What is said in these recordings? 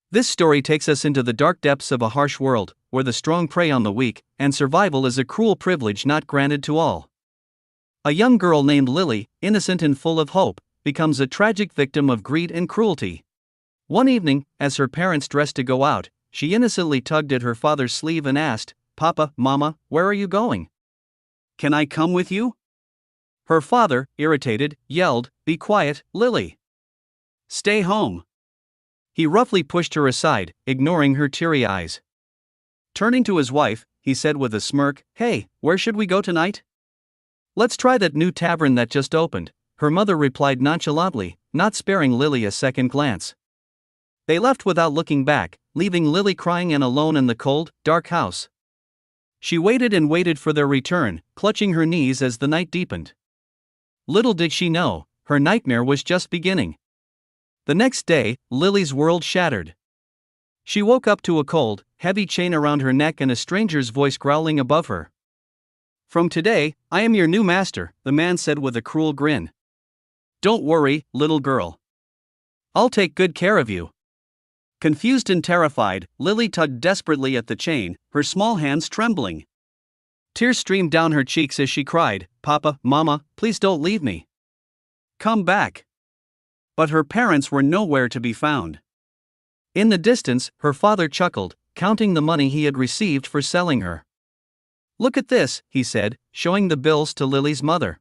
This story takes us into the dark depths of a harsh world, where the strong prey on the weak, and survival is a cruel privilege not granted to all. A young girl named Lily, innocent and full of hope, becomes a tragic victim of greed and cruelty. One evening, as her parents dressed to go out, she innocently tugged at her father's sleeve and asked, "Papa, Mama, where are you going? Can I come with you?" Her father, irritated, yelled, "Be quiet, Lily. Stay home." He roughly pushed her aside, ignoring her teary eyes. Turning to his wife, he said with a smirk, "Hey, where should we go tonight?" "Let's try that new tavern that just opened," her mother replied nonchalantly, not sparing Lily a second glance. They left without looking back, leaving Lily crying and alone in the cold, dark house. She waited and waited for their return, clutching her knees as the night deepened. Little did she know, her nightmare was just beginning. The next day, Lily's world shattered. She woke up to a cold, heavy chain around her neck and a stranger's voice growling above her. "From today, I am your new master," the man said with a cruel grin. "Don't worry, little girl. I'll take good care of you." Confused and terrified, Lily tugged desperately at the chain, her small hands trembling. Tears streamed down her cheeks as she cried, "Papa, Mama, please don't leave me. Come back." But her parents were nowhere to be found. In the distance, her father chuckled, counting the money he had received for selling her. "Look at this," he said, showing the bills to Lily's mother.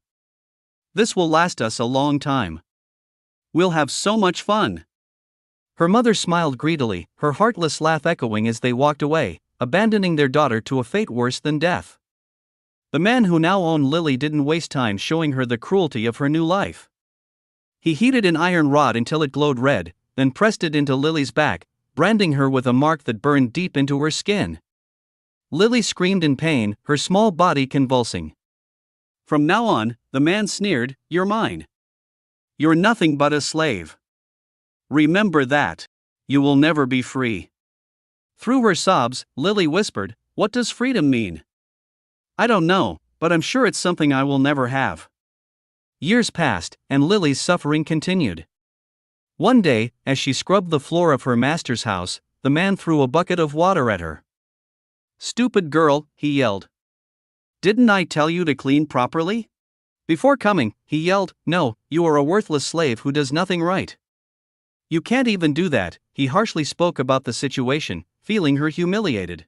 "This will last us a long time. We'll have so much fun." Her mother smiled greedily, her heartless laugh echoing as they walked away, abandoning their daughter to a fate worse than death. The man who now owned Lily didn't waste time showing her the cruelty of her new life. He heated an iron rod until it glowed red, then pressed it into Lily's back, branding her with a mark that burned deep into her skin. Lily screamed in pain, her small body convulsing. "From now on," the man sneered, "you're mine. You're nothing but a slave. Remember that. You will never be free." Through her sobs, Lily whispered, "What does freedom mean? I don't know, but I'm sure it's something I will never have." Years passed, and Lily's suffering continued. One day, as she scrubbed the floor of her master's house, the man threw a bucket of water at her. "Stupid girl," he yelled. "Didn't I tell you to clean properly? Before coming," he yelled, "no, you are a worthless slave who does nothing right. You can't even do that." He harshly spoke about the situation, feeling her humiliated.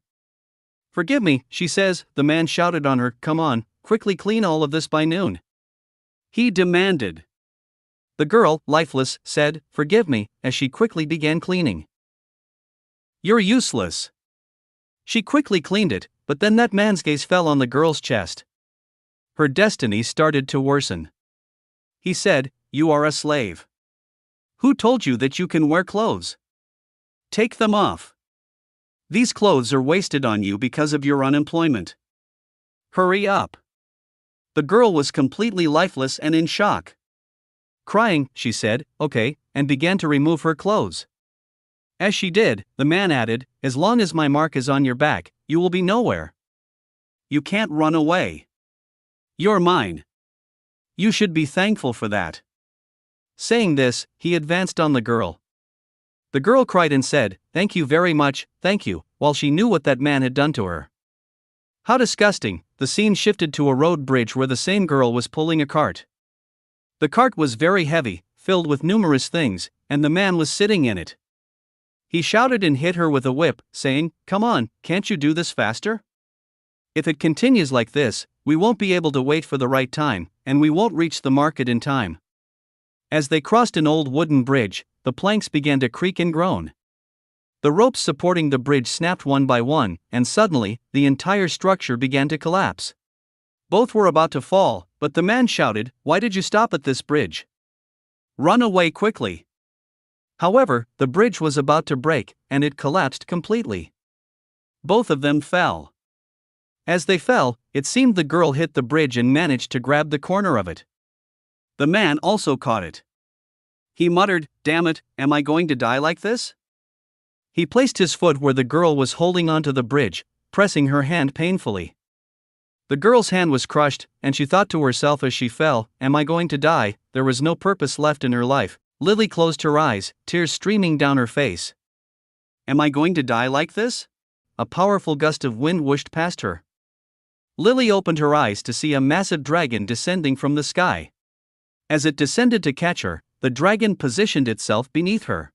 "Forgive me," she says, the man shouted on her, "Come on, quickly clean all of this by noon," he demanded. The girl, lifeless, said, "Forgive me," as she quickly began cleaning. "You're useless." She quickly cleaned it, but then that man's gaze fell on the girl's chest. Her destiny started to worsen. He said, "You are a slave. Who told you that you can wear clothes? Take them off. These clothes are wasted on you because of your unemployment. Hurry up." The girl was completely lifeless and in shock. Crying, she said, "Okay," and began to remove her clothes. As she did, the man added, "As long as my mark is on your back, you will be nowhere. You can't run away. You're mine. You should be thankful for that." Saying this, he advanced on the girl. The girl cried and said, "Thank you very much, thank you," while she knew what that man had done to her. How disgusting. The scene shifted to a road bridge where the same girl was pulling a cart. The cart was very heavy, filled with numerous things, and the man was sitting in it. He shouted and hit her with a whip, saying, "Come on, can't you do this faster? If it continues like this, we won't be able to wait for the right time, and we won't reach the market in time." As they crossed an old wooden bridge, the planks began to creak and groan. The ropes supporting the bridge snapped one by one, and suddenly, the entire structure began to collapse. Both were about to fall, but the man shouted, "Why did you stop at this bridge? Run away quickly." However, the bridge was about to break, and it collapsed completely. Both of them fell. As they fell, it seemed the girl hit the bridge and managed to grab the corner of it. The man also caught it. He muttered, "Damn it, am I going to die like this?" He placed his foot where the girl was holding onto the bridge, pressing her hand painfully. The girl's hand was crushed, and she thought to herself as she fell, "Am I going to die?" There was no purpose left in her life. Lily closed her eyes, tears streaming down her face. Am I going to die like this? A powerful gust of wind whooshed past her. Lily opened her eyes to see a massive dragon descending from the sky. As it descended to catch her, the dragon positioned itself beneath her.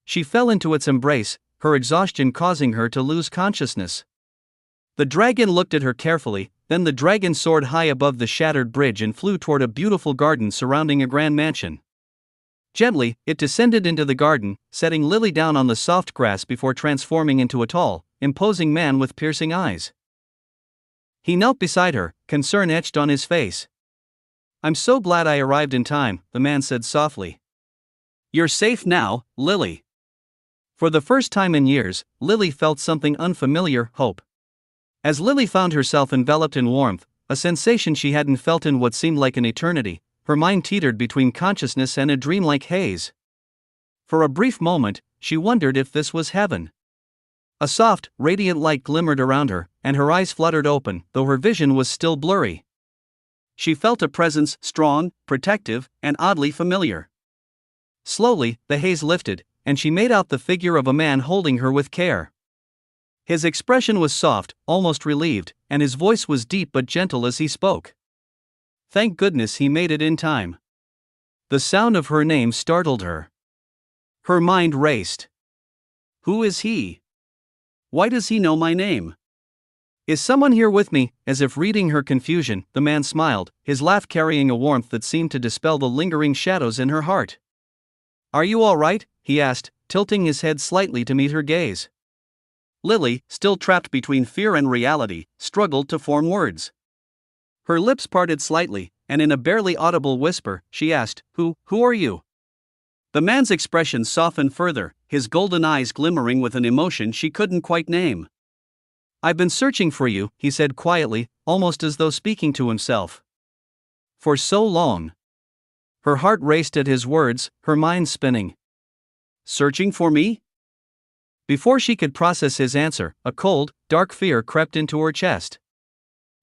She fell into its embrace, her exhaustion causing her to lose consciousness. The dragon looked at her carefully, then the dragon soared high above the shattered bridge and flew toward a beautiful garden surrounding a grand mansion. Gently, it descended into the garden, setting Lily down on the soft grass before transforming into a tall, imposing man with piercing eyes. He knelt beside her, concern etched on his face. "I'm so glad I arrived in time," the man said softly. "You're safe now, Lily." For the first time in years, Lily felt something unfamiliar, hope. As Lily found herself enveloped in warmth, a sensation she hadn't felt in what seemed like an eternity, her mind teetered between consciousness and a dreamlike haze. For a brief moment, she wondered if this was heaven. A soft, radiant light glimmered around her, and her eyes fluttered open, though her vision was still blurry. She felt a presence, strong, protective, and oddly familiar. Slowly, the haze lifted, and she made out the figure of a man holding her with care. His expression was soft, almost relieved, and his voice was deep but gentle as he spoke. Thank goodness he made it in time. The sound of her name startled her. Her mind raced. Who is he? Why does he know my name? Is someone here with me? As if reading her confusion, the man smiled, his laugh carrying a warmth that seemed to dispel the lingering shadows in her heart. Are you all right? He asked, tilting his head slightly to meet her gaze. Lily, still trapped between fear and reality, struggled to form words. Her lips parted slightly, and in a barely audible whisper, she asked, Who are you? The man's expression softened further, his golden eyes glimmering with an emotion she couldn't quite name. I've been searching for you, he said quietly, almost as though speaking to himself. For so long. Her heart raced at his words, her mind spinning. Searching for me? Before she could process his answer, a cold, dark fear crept into her chest.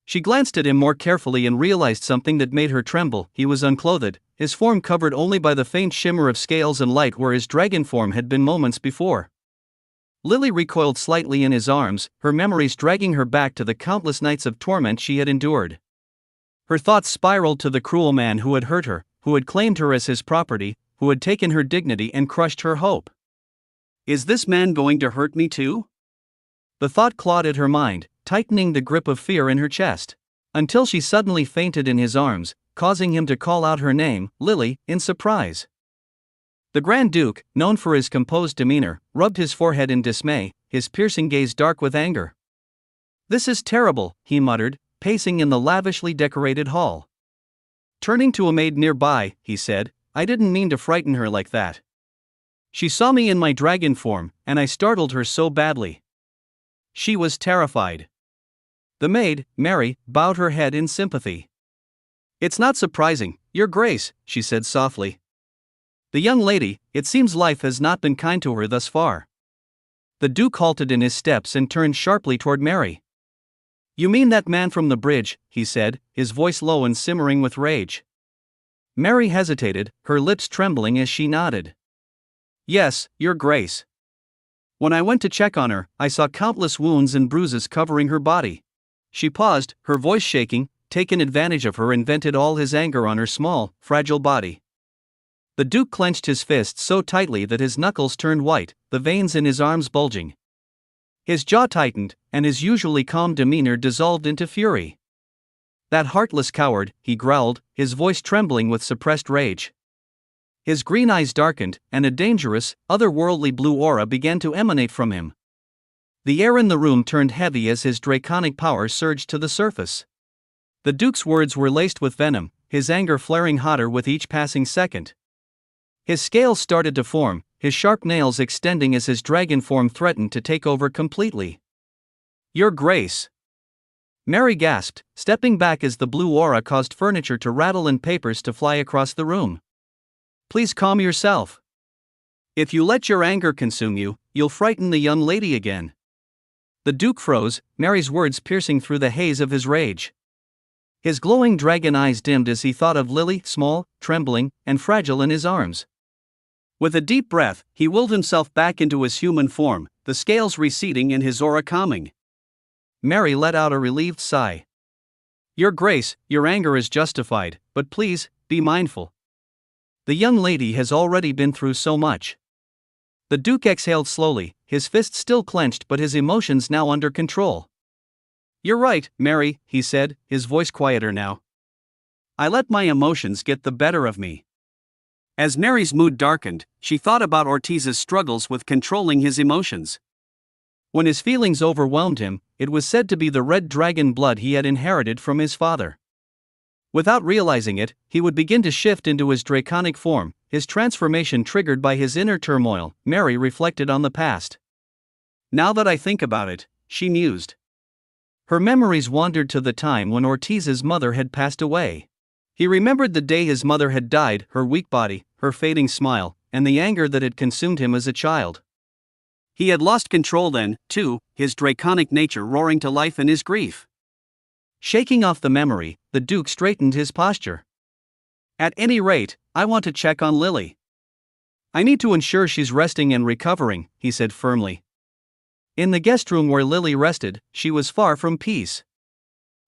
She glanced at him more carefully and realized something that made her tremble. He was unclothed, his form covered only by the faint shimmer of scales and light where his dragon form had been moments before. Lily recoiled slightly in his arms, her memories dragging her back to the countless nights of torment she had endured. Her thoughts spiraled to the cruel man who had hurt her, who had claimed her as his property, who had taken her dignity and crushed her hope. Is this man going to hurt me too? The thought clawed at her mind, tightening the grip of fear in her chest, until she suddenly fainted in his arms, causing him to call out her name, Lily, in surprise. The Grand Duke, known for his composed demeanor, rubbed his forehead in dismay, his piercing gaze dark with anger. This is terrible, he muttered, pacing in the lavishly decorated hall. Turning to a maid nearby, he said, I didn't mean to frighten her like that. She saw me in my dragon form, and I startled her so badly. She was terrified. The maid, Mary, bowed her head in sympathy. It's not surprising, Your Grace, she said softly. The young lady, it seems life has not been kind to her thus far. The Duke halted in his steps and turned sharply toward Mary. You mean that man from the bridge, he said, his voice low and simmering with rage. Mary hesitated, her lips trembling as she nodded. Yes, Your Grace. When I went to check on her, I saw countless wounds and bruises covering her body. She paused, her voice shaking, taken advantage of her and vented all his anger on her small, fragile body. The Duke clenched his fists so tightly that his knuckles turned white, the veins in his arms bulging. His jaw tightened, and his usually calm demeanor dissolved into fury. That heartless coward, he growled, his voice trembling with suppressed rage. His green eyes darkened, and a dangerous, otherworldly blue aura began to emanate from him. The air in the room turned heavy as his draconic power surged to the surface. The Duke's words were laced with venom, his anger flaring hotter with each passing second. His scales started to form, his sharp nails extending as his dragon form threatened to take over completely. Your Grace! Mary gasped, stepping back as the blue aura caused furniture to rattle and papers to fly across the room. Please calm yourself. If you let your anger consume you, you'll frighten the young lady again. The Duke froze, Mary's words piercing through the haze of his rage. His glowing dragon eyes dimmed as he thought of Lily, small, trembling, and fragile in his arms. With a deep breath, he willed himself back into his human form, the scales receding and his aura calming. Mary let out a relieved sigh. Your Grace, your anger is justified, but please, be mindful. The young lady has already been through so much. The Duke exhaled slowly, his fists still clenched but his emotions now under control. You're right, Mary, he said, his voice quieter now. I let my emotions get the better of me. As Mary's mood darkened, she thought about Ortiz's struggles with controlling his emotions. When his feelings overwhelmed him, it was said to be the red dragon blood he had inherited from his father. Without realizing it, he would begin to shift into his draconic form, his transformation triggered by his inner turmoil. Mary reflected on the past. Now that I think about it, she mused. Her memories wandered to the time when Ortiz's mother had passed away. He remembered the day his mother had died, her weak body, her fading smile, and the anger that had consumed him as a child. He had lost control then, too, his draconic nature roaring to life in his grief. Shaking off the memory, the Duke straightened his posture. At any rate, I want to check on Lily. I need to ensure she's resting and recovering, he said firmly. In the guest room where Lily rested, she was far from peace.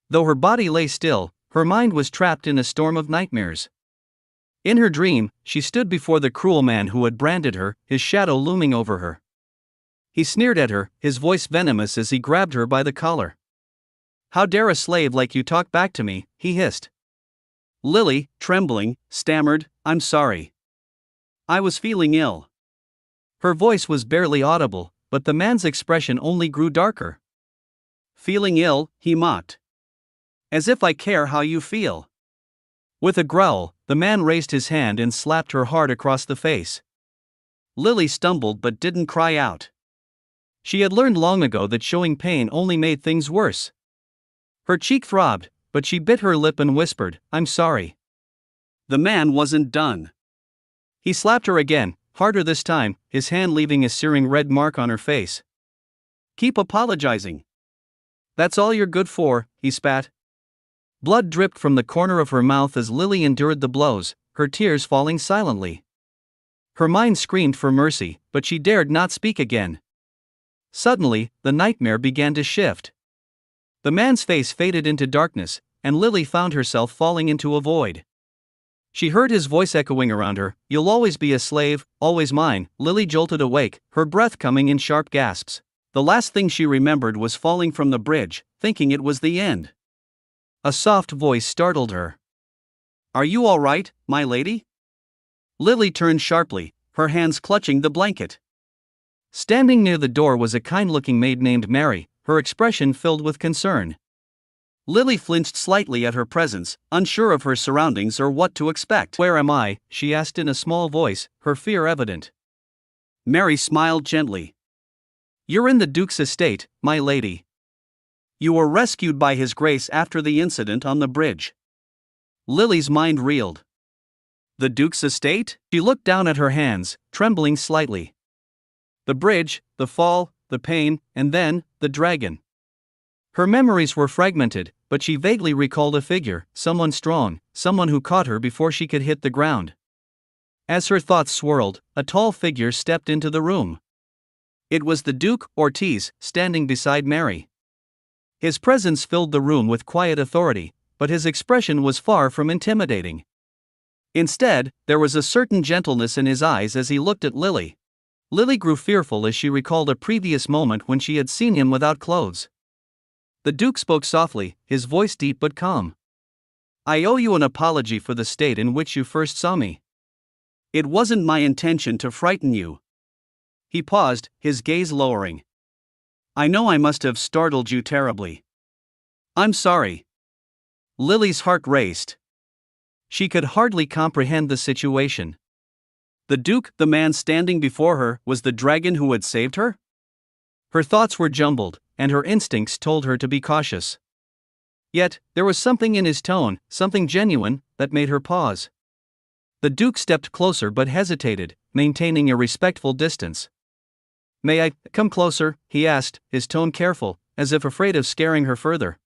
Though her body lay still, her mind was trapped in a storm of nightmares. In her dream, she stood before the cruel man who had branded her, his shadow looming over her. He sneered at her, his voice venomous as he grabbed her by the collar. How dare a slave like you talk back to me, he hissed. Lily, trembling, stammered, I'm sorry. I was feeling ill. Her voice was barely audible, but the man's expression only grew darker. Feeling ill, he mocked. As if I care how you feel. With a growl, the man raised his hand and slapped her hard across the face. Lily stumbled but didn't cry out. She had learned long ago that showing pain only made things worse. Her cheek throbbed, but she bit her lip and whispered, I'm sorry. The man wasn't done. He slapped her again, harder this time, his hand leaving a searing red mark on her face. Keep apologizing. That's all you're good for, he spat. Blood dripped from the corner of her mouth as Lily endured the blows, her tears falling silently. Her mind screamed for mercy, but she dared not speak again. Suddenly, the nightmare began to shift. The man's face faded into darkness, and Lily found herself falling into a void. She heard his voice echoing around her, You'll always be a slave, always mine. Lily jolted awake, her breath coming in sharp gasps. The last thing she remembered was falling from the bridge, thinking it was the end. A soft voice startled her. Are you all right, my lady? Lily turned sharply, her hands clutching the blanket. Standing near the door was a kind-looking maid named Mary, her expression filled with concern. Lily flinched slightly at her presence, unsure of her surroundings or what to expect. Where am I? She asked in a small voice, her fear evident. Mary smiled gently. You're in the Duke's estate, my lady. You were rescued by His Grace after the incident on the bridge. Lily's mind reeled. The Duke's estate? She looked down at her hands, trembling slightly. The bridge, the fall, the pain, and then, the dragon. Her memories were fragmented, but she vaguely recalled a figure, someone strong, someone who caught her before she could hit the ground. As her thoughts swirled, a tall figure stepped into the room. It was the Duke, Ortiz, standing beside Mary. His presence filled the room with quiet authority, but his expression was far from intimidating. Instead, there was a certain gentleness in his eyes as he looked at Lily. Lily grew fearful as she recalled a previous moment when she had seen him without clothes. The Duke spoke softly, his voice deep but calm. I owe you an apology for the state in which you first saw me. It wasn't my intention to frighten you. He paused, his gaze lowering. I know I must have startled you terribly. I'm sorry. Lily's heart raced. She could hardly comprehend the situation. The Duke, the man standing before her, was the dragon who had saved her? Her thoughts were jumbled, and her instincts told her to be cautious. Yet, there was something in his tone, something genuine, that made her pause. The Duke stepped closer but hesitated, maintaining a respectful distance. May I come closer? He asked, his tone careful, as if afraid of scaring her further.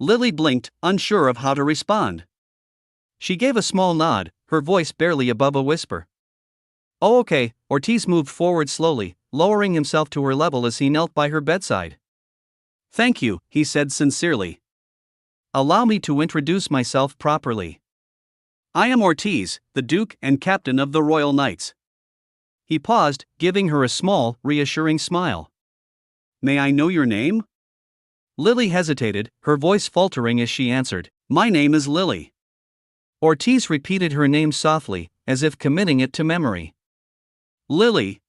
Lily blinked, unsure of how to respond. She gave a small nod, her voice barely above a whisper. Oh, okay. Ortiz moved forward slowly, lowering himself to her level as he knelt by her bedside. Thank you, he said sincerely. Allow me to introduce myself properly. I am Ortiz, the Duke and Captain of the Royal Knights. He paused, giving her a small, reassuring smile. May I know your name? Lily hesitated, her voice faltering as she answered, My name is Lily. Ortiz repeated her name softly, as if committing it to memory. Lily.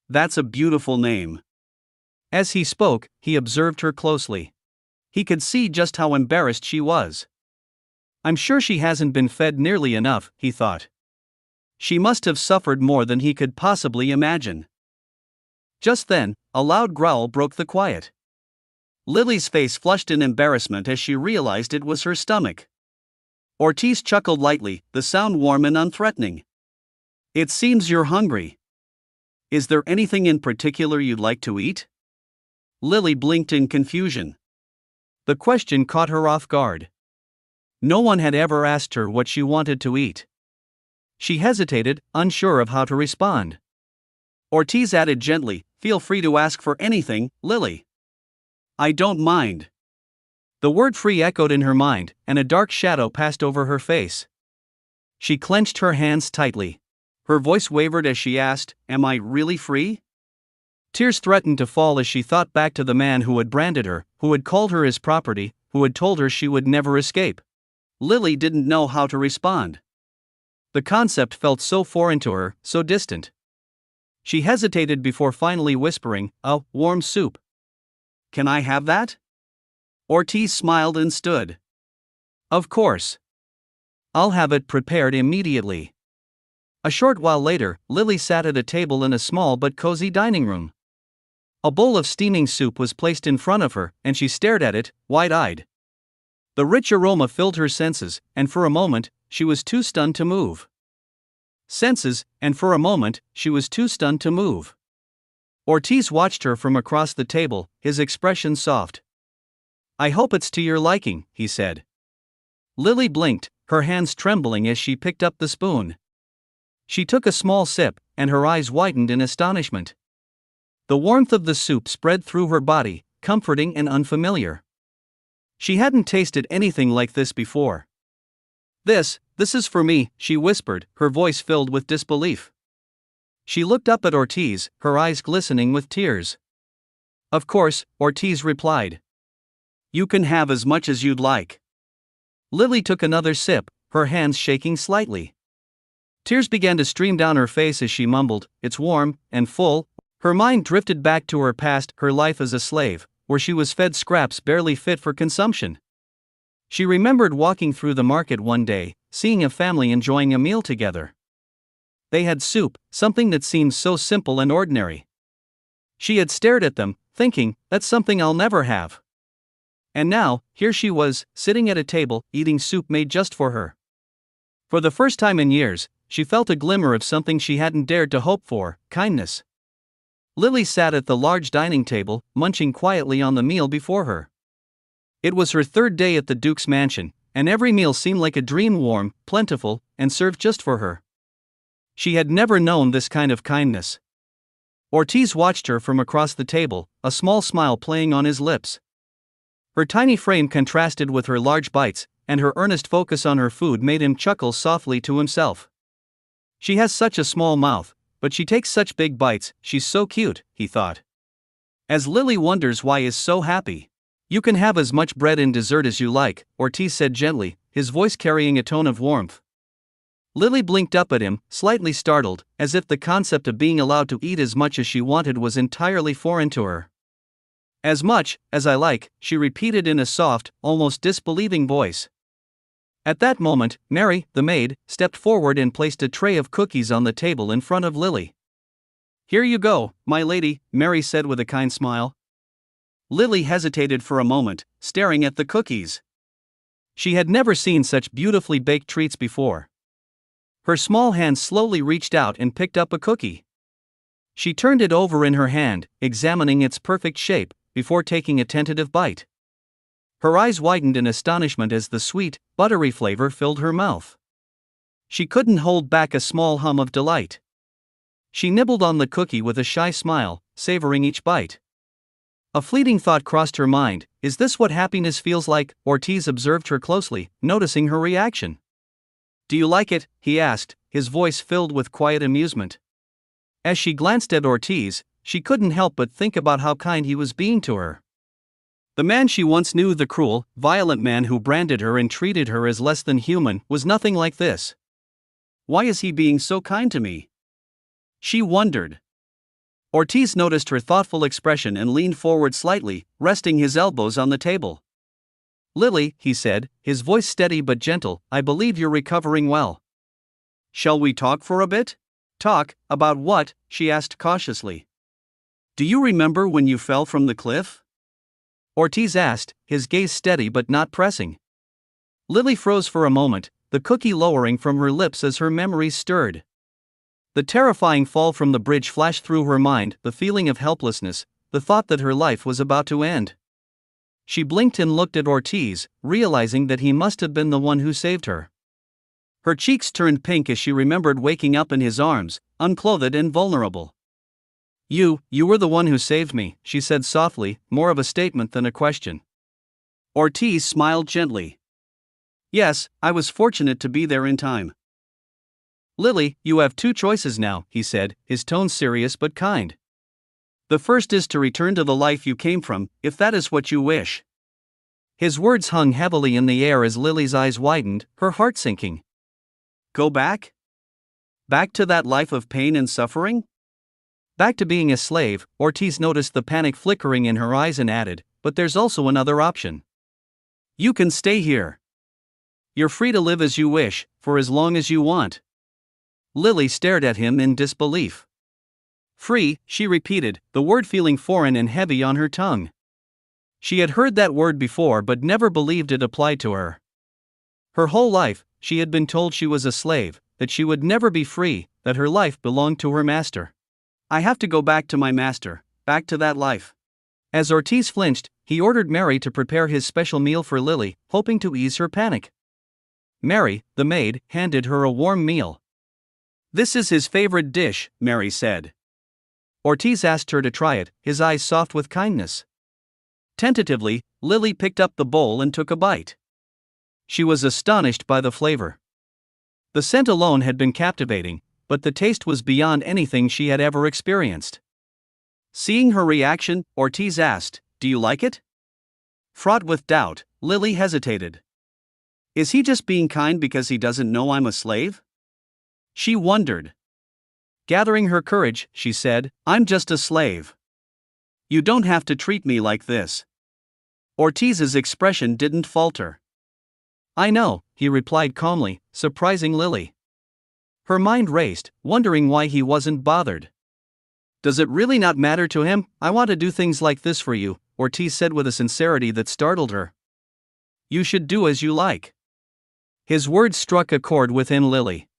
That's a beautiful name. As he spoke, he observed her closely. He could see just how embarrassed she was. I'm sure she hasn't been fed nearly enough, he thought. She must have suffered more than he could possibly imagine. Just then, a loud growl broke the quiet. Lily's face flushed in embarrassment as she realized it was her stomach. Ortiz chuckled lightly, the sound warm and unthreatening. It seems you're hungry. Is there anything in particular you'd like to eat? Lily blinked in confusion. The question caught her off guard. No one had ever asked her what she wanted to eat. She hesitated, unsure of how to respond. Ortiz added gently, Feel free to ask for anything, Lily. I don't mind. The word free echoed in her mind, and a dark shadow passed over her face. She clenched her hands tightly. Her voice wavered as she asked, Am I really free? Tears threatened to fall as she thought back to the man who had branded her, who had called her his property, who had told her she would never escape. Lily didn't know how to respond. The concept felt so foreign to her, so distant. She hesitated before finally whispering, warm soup. Can I have that? Ortiz smiled and stood. Of course. I'll have it prepared immediately. A short while later, Lily sat at a table in a small but cozy dining room. A bowl of steaming soup was placed in front of her, and she stared at it, wide-eyed. The rich aroma filled her senses, and for a moment, she was too stunned to move. Ortiz watched her from across the table, his expression soft. I hope it's to your liking, he said. Lily blinked, her hands trembling as she picked up the spoon. She took a small sip, and her eyes widened in astonishment. The warmth of the soup spread through her body, comforting and unfamiliar. She hadn't tasted anything like this before. This is for me, she whispered, her voice filled with disbelief. She looked up at Ortiz, her eyes glistening with tears. Of course, Ortiz replied. You can have as much as you'd like. Lily took another sip, her hands shaking slightly. Tears began to stream down her face as she mumbled, It's warm and full. Her mind drifted back to her past, her life as a slave, where she was fed scraps barely fit for consumption. She remembered walking through the market one day, seeing a family enjoying a meal together. They had soup, something that seemed so simple and ordinary. She had stared at them, thinking, That's something I'll never have. And now, here she was, sitting at a table, eating soup made just for her. For the first time in years, she felt a glimmer of something she hadn't dared to hope for, kindness. Lily sat at the large dining table, munching quietly on the meal before her. It was her third day at the Duke's mansion, and every meal seemed like a dream, warm, plentiful, and served just for her. She had never known this kind of kindness. Ortiz watched her from across the table, a small smile playing on his lips. Her tiny frame contrasted with her large bites, and her earnest focus on her food made him chuckle softly to himself. She has such a small mouth, but she takes such big bites, she's so cute, he thought. As Lily wonders why he's so happy. You can have as much bread and dessert as you like, Ortiz said gently, his voice carrying a tone of warmth. Lily blinked up at him, slightly startled, as if the concept of being allowed to eat as much as she wanted was entirely foreign to her. As much as I like, she repeated in a soft, almost disbelieving voice. At that moment, Mary, the maid, stepped forward and placed a tray of cookies on the table in front of Lily. Here you go, my lady, Mary said with a kind smile. Lily hesitated for a moment, staring at the cookies. She had never seen such beautifully baked treats before. Her small hand slowly reached out and picked up a cookie. She turned it over in her hand, examining its perfect shape, before taking a tentative bite. Her eyes widened in astonishment as the sweet, buttery flavor filled her mouth. She couldn't hold back a small hum of delight. She nibbled on the cookie with a shy smile, savoring each bite. A fleeting thought crossed her mind. Is this what happiness feels like? Ortiz observed her closely, noticing her reaction. Do you like it? He asked, his voice filled with quiet amusement. As she glanced at Ortiz, she couldn't help but think about how kind he was being to her. The man she once knew, the cruel, violent man who branded her and treated her as less than human, was nothing like this. Why is he being so kind to me? She wondered. Ortiz noticed her thoughtful expression and leaned forward slightly, resting his elbows on the table. Lily, he said, his voice steady but gentle, I believe you're recovering well. Shall we talk for a bit? Talk, about what? She asked cautiously. Do you remember when you fell from the cliff? Ortiz asked, his gaze steady but not pressing. Lily froze for a moment, the cookie lowering from her lips as her memories stirred. The terrifying fall from the bridge flashed through her mind, the feeling of helplessness, the thought that her life was about to end. She blinked and looked at Ortiz, realizing that he must have been the one who saved her. Her cheeks turned pink as she remembered waking up in his arms, unclothed and vulnerable. You were the one who saved me, she said softly, more of a statement than a question. Ortiz smiled gently. Yes, I was fortunate to be there in time. Lily, you have two choices now, he said, his tone serious but kind. The first is to return to the life you came from, if that is what you wish. His words hung heavily in the air as Lily's eyes widened, her heart sinking. Go back? Back to that life of pain and suffering? Back to being a slave. Ortiz noticed the panic flickering in her eyes and added, but there's also another option. You can stay here. You're free to live as you wish, for as long as you want. Lily stared at him in disbelief. Free, she repeated, the word feeling foreign and heavy on her tongue. She had heard that word before but never believed it applied to her. Her whole life, she had been told she was a slave, that she would never be free, that her life belonged to her master. I have to go back to my master, back to that life. As Ortiz flinched, he ordered Mary to prepare his special meal for Lily, hoping to ease her panic. Mary, the maid, handed her a warm meal. This is his favorite dish, Mary said. Ortiz asked her to try it, his eyes soft with kindness. Tentatively, Lily picked up the bowl and took a bite. She was astonished by the flavor. The scent alone had been captivating, but the taste was beyond anything she had ever experienced. Seeing her reaction, Ortiz asked, Do you like it? Fraught with doubt, Lily hesitated. Is he just being kind because he doesn't know I'm a slave? She wondered. Gathering her courage, she said, I'm just a slave. You don't have to treat me like this. Ortiz's expression didn't falter. I know, he replied calmly, surprising Lily. Her mind raced, wondering why he wasn't bothered. Does it really not matter to him? I want to do things like this for you, Ortiz said with a sincerity that startled her. You should do as you like. His words struck a chord within Lily.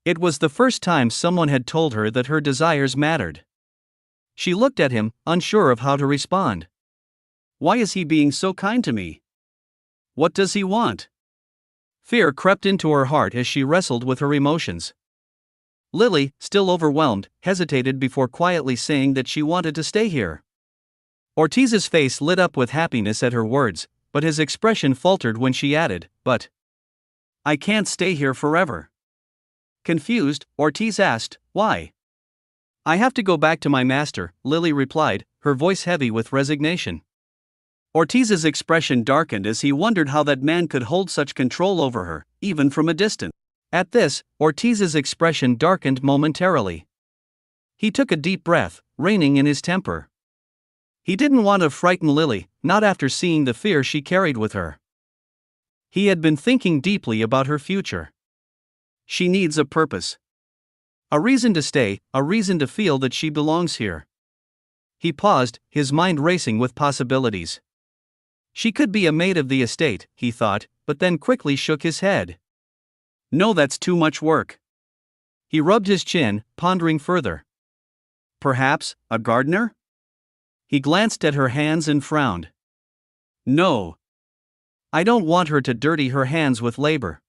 It was the first time someone had told her that her desires mattered. She looked at him, unsure of how to respond. Why is he being so kind to me? What does he want? Fear crept into her heart as she wrestled with her emotions. Lily, still overwhelmed, hesitated before quietly saying that she wanted to stay here. Ortiz's face lit up with happiness at her words, but his expression faltered when she added, But I can't stay here forever. Confused, Ortiz asked, Why? I have to go back to my master, Lily replied, her voice heavy with resignation. Ortiz's expression darkened as he wondered how that man could hold such control over her, even from a distance. At this, Ortiz's expression darkened momentarily. He took a deep breath, reining in his temper. He didn't want to frighten Lily, not after seeing the fear she carried with her. He had been thinking deeply about her future. She needs a purpose. A reason to stay, a reason to feel that she belongs here. He paused, his mind racing with possibilities. She could be a maid of the estate, he thought, but then quickly shook his head. No, that's too much work. He rubbed his chin, pondering further. Perhaps, a gardener? He glanced at her hands and frowned. No. I don't want her to dirty her hands with labor.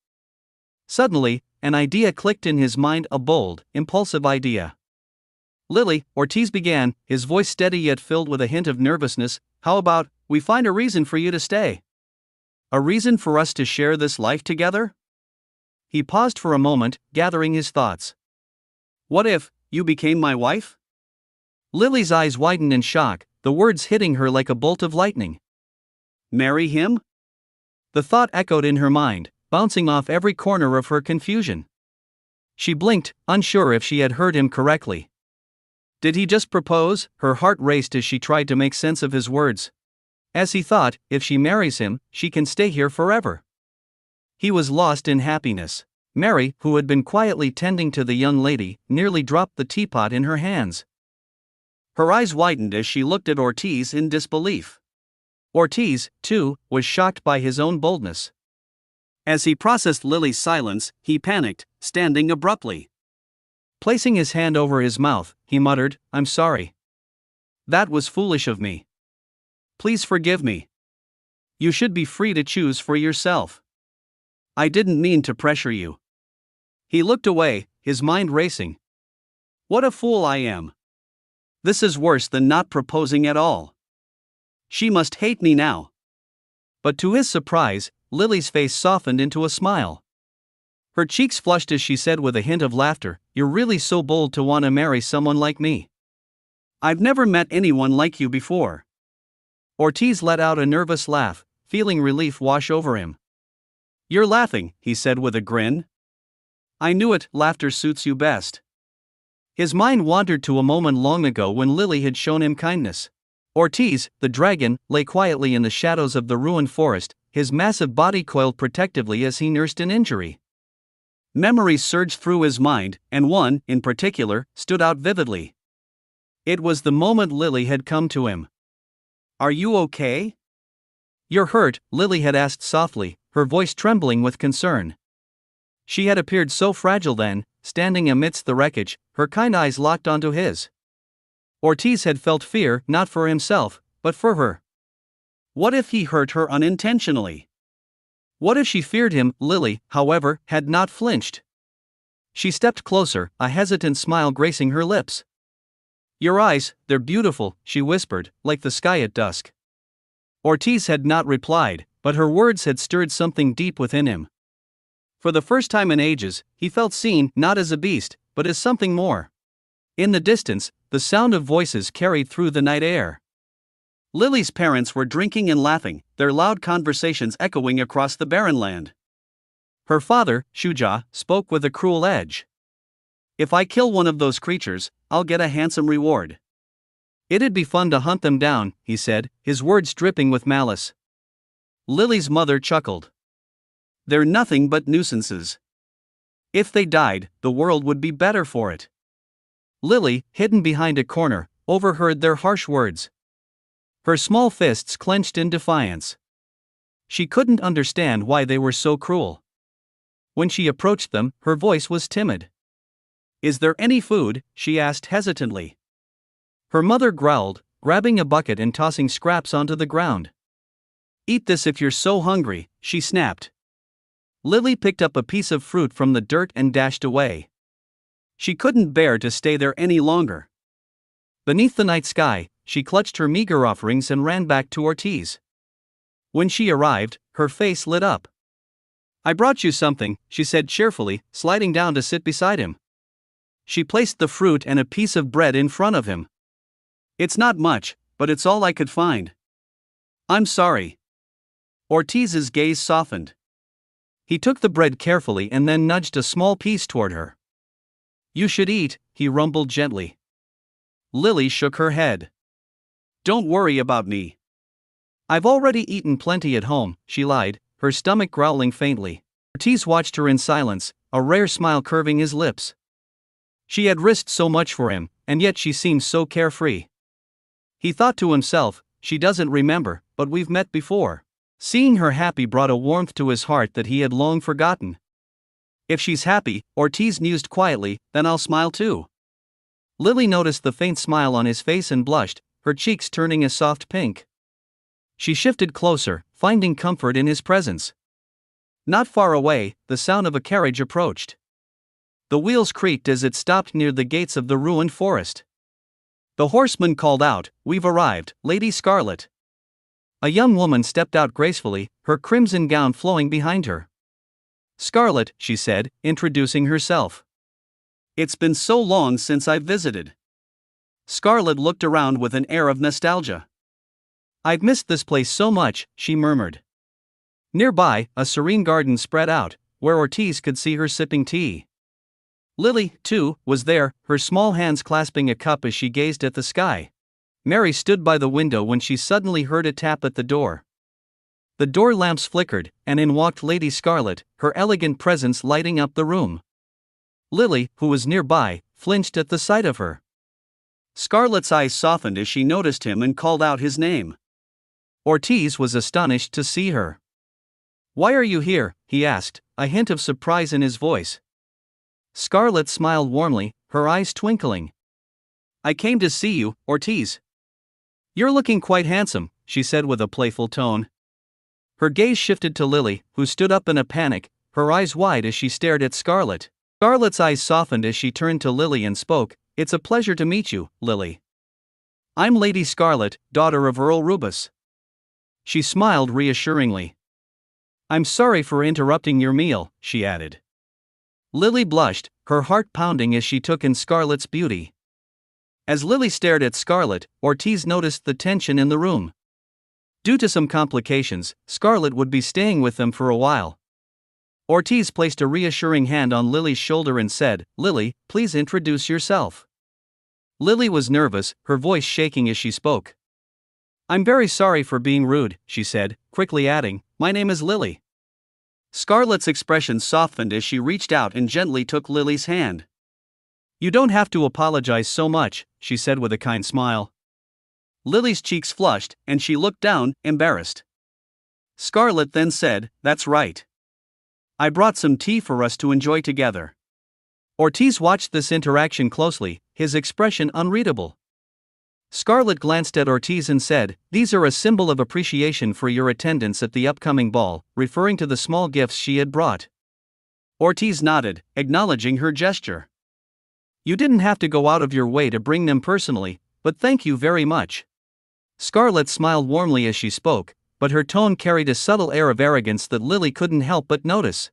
Suddenly, an idea clicked in his mind, a bold, impulsive idea. Lily, Ortiz began, his voice steady yet filled with a hint of nervousness, how about, we find a reason for you to stay? A reason for us to share this life together? He paused for a moment, gathering his thoughts. What if you became my wife? Lily's eyes widened in shock, the words hitting her like a bolt of lightning. Marry him? The thought echoed in her mind, bouncing off every corner of her confusion. She blinked, unsure if she had heard him correctly. Did he just propose? Her heart raced as she tried to make sense of his words. As he thought, if she marries him, she can stay here forever. He was lost in happiness. Mary, who had been quietly tending to the young lady, nearly dropped the teapot in her hands. Her eyes widened as she looked at Ortiz in disbelief. Ortiz, too, was shocked by his own boldness. As he processed Lily's silence, he panicked, standing abruptly. Placing his hand over his mouth, he muttered, I'm sorry. That was foolish of me. Please forgive me. You should be free to choose for yourself. I didn't mean to pressure you. He looked away, his mind racing. What a fool I am. This is worse than not proposing at all. She must hate me now. But to his surprise, Lily's face softened into a smile. Her cheeks flushed as she said with a hint of laughter, You're really so bold to want to marry someone like me. I've never met anyone like you before. Ortiz let out a nervous laugh, feeling relief wash over him. You're laughing, he said with a grin. I knew it, laughter suits you best. His mind wandered to a moment long ago when Lily had shown him kindness. Ortiz, the dragon, lay quietly in the shadows of the ruined forest, his massive body coiled protectively as he nursed an injury. Memories surged through his mind, and one, in particular, stood out vividly. It was the moment Lily had come to him. Are you okay? You're hurt, Lily had asked softly, her voice trembling with concern. She had appeared so fragile then, standing amidst the wreckage, her kind eyes locked onto his. Ortiz had felt fear not for himself, but for her. What if he hurt her unintentionally? What if she feared him? Lily, however, had not flinched. She stepped closer, a hesitant smile gracing her lips. Your eyes, they're beautiful, she whispered, like the sky at dusk. Ortiz had not replied, but her words had stirred something deep within him. For the first time in ages, he felt seen not as a beast, but as something more. In the distance, the sound of voices carried through the night air. Lily's parents were drinking and laughing, their loud conversations echoing across the barren land. Her father, Shuja, spoke with a cruel edge. If I kill one of those creatures, I'll get a handsome reward. It'd be fun to hunt them down, he said, his words dripping with malice. Lily's mother chuckled. They're nothing but nuisances. If they died, the world would be better for it. Lily, hidden behind a corner, overheard their harsh words. Her small fists clenched in defiance. She couldn't understand why they were so cruel. When she approached them, her voice was timid. Is there any food? She asked hesitantly. Her mother growled, grabbing a bucket and tossing scraps onto the ground. Eat this if you're so hungry, she snapped. Lily picked up a piece of fruit from the dirt and dashed away. She couldn't bear to stay there any longer. Beneath the night sky, she clutched her meager offerings and ran back to Ortiz. When she arrived, her face lit up. I brought you something, she said cheerfully, sliding down to sit beside him. She placed the fruit and a piece of bread in front of him. It's not much, but it's all I could find. I'm sorry. Ortiz's gaze softened. He took the bread carefully and then nudged a small piece toward her. You should eat, he rumbled gently. Lily shook her head. Don't worry about me. I've already eaten plenty at home, she lied, her stomach growling faintly. Ortiz watched her in silence, a rare smile curving his lips. She had risked so much for him, and yet she seemed so carefree. He thought to himself, she doesn't remember, but we've met before. Seeing her happy brought a warmth to his heart that he had long forgotten. If she's happy, Ortiz mused quietly, then I'll smile too. Lily noticed the faint smile on his face and blushed, her cheeks turning a soft pink. She shifted closer, finding comfort in his presence. Not far away, the sound of a carriage approached. The wheels creaked as it stopped near the gates of the ruined forest. The horseman called out, "We've arrived, Lady Scarlet." A young woman stepped out gracefully, her crimson gown flowing behind her. "Scarlet," she said, introducing herself. "It's been so long since I've visited." Scarlet looked around with an air of nostalgia. "I've missed this place so much," she murmured. Nearby, a serene garden spread out, where Ortiz could see her sipping tea. Lily, too, was there, her small hands clasping a cup as she gazed at the sky. Mary stood by the window when she suddenly heard a tap at the door. The door lamps flickered, and in walked Lady Scarlet, her elegant presence lighting up the room. Lily, who was nearby, flinched at the sight of her. Scarlet's eyes softened as she noticed him and called out his name. Ortiz was astonished to see her. "Why are you here?" he asked, a hint of surprise in his voice. Scarlet smiled warmly, her eyes twinkling. "I came to see you, Ortiz." "You're looking quite handsome," she said with a playful tone. Her gaze shifted to Lily, who stood up in a panic, her eyes wide as she stared at Scarlet. Scarlet's eyes softened as she turned to Lily and spoke, "It's a pleasure to meet you, Lily. I'm Lady Scarlet, daughter of Earl Rubus." She smiled reassuringly. "I'm sorry for interrupting your meal," she added. Lily blushed, her heart pounding as she took in Scarlet's beauty. As Lily stared at Scarlet, Ortiz noticed the tension in the room. Due to some complications, Scarlet would be staying with them for a while. Ortiz placed a reassuring hand on Lily's shoulder and said, "Lily, please introduce yourself." Lily was nervous, her voice shaking as she spoke. "I'm very sorry for being rude," she said, quickly adding, "My name is Lily." Scarlet's expression softened as she reached out and gently took Lily's hand. "You don't have to apologize so much," she said with a kind smile. Lily's cheeks flushed, and she looked down, embarrassed. Scarlet then said, "That's right. I brought some tea for us to enjoy together." Ortiz watched this interaction closely, his expression unreadable. Scarlet glanced at Ortiz and said, "These are a symbol of appreciation for your attendance at the upcoming ball," referring to the small gifts she had brought. Ortiz nodded, acknowledging her gesture. "You didn't have to go out of your way to bring them personally, but thank you very much." Scarlet smiled warmly as she spoke, but her tone carried a subtle air of arrogance that Lily couldn't help but notice.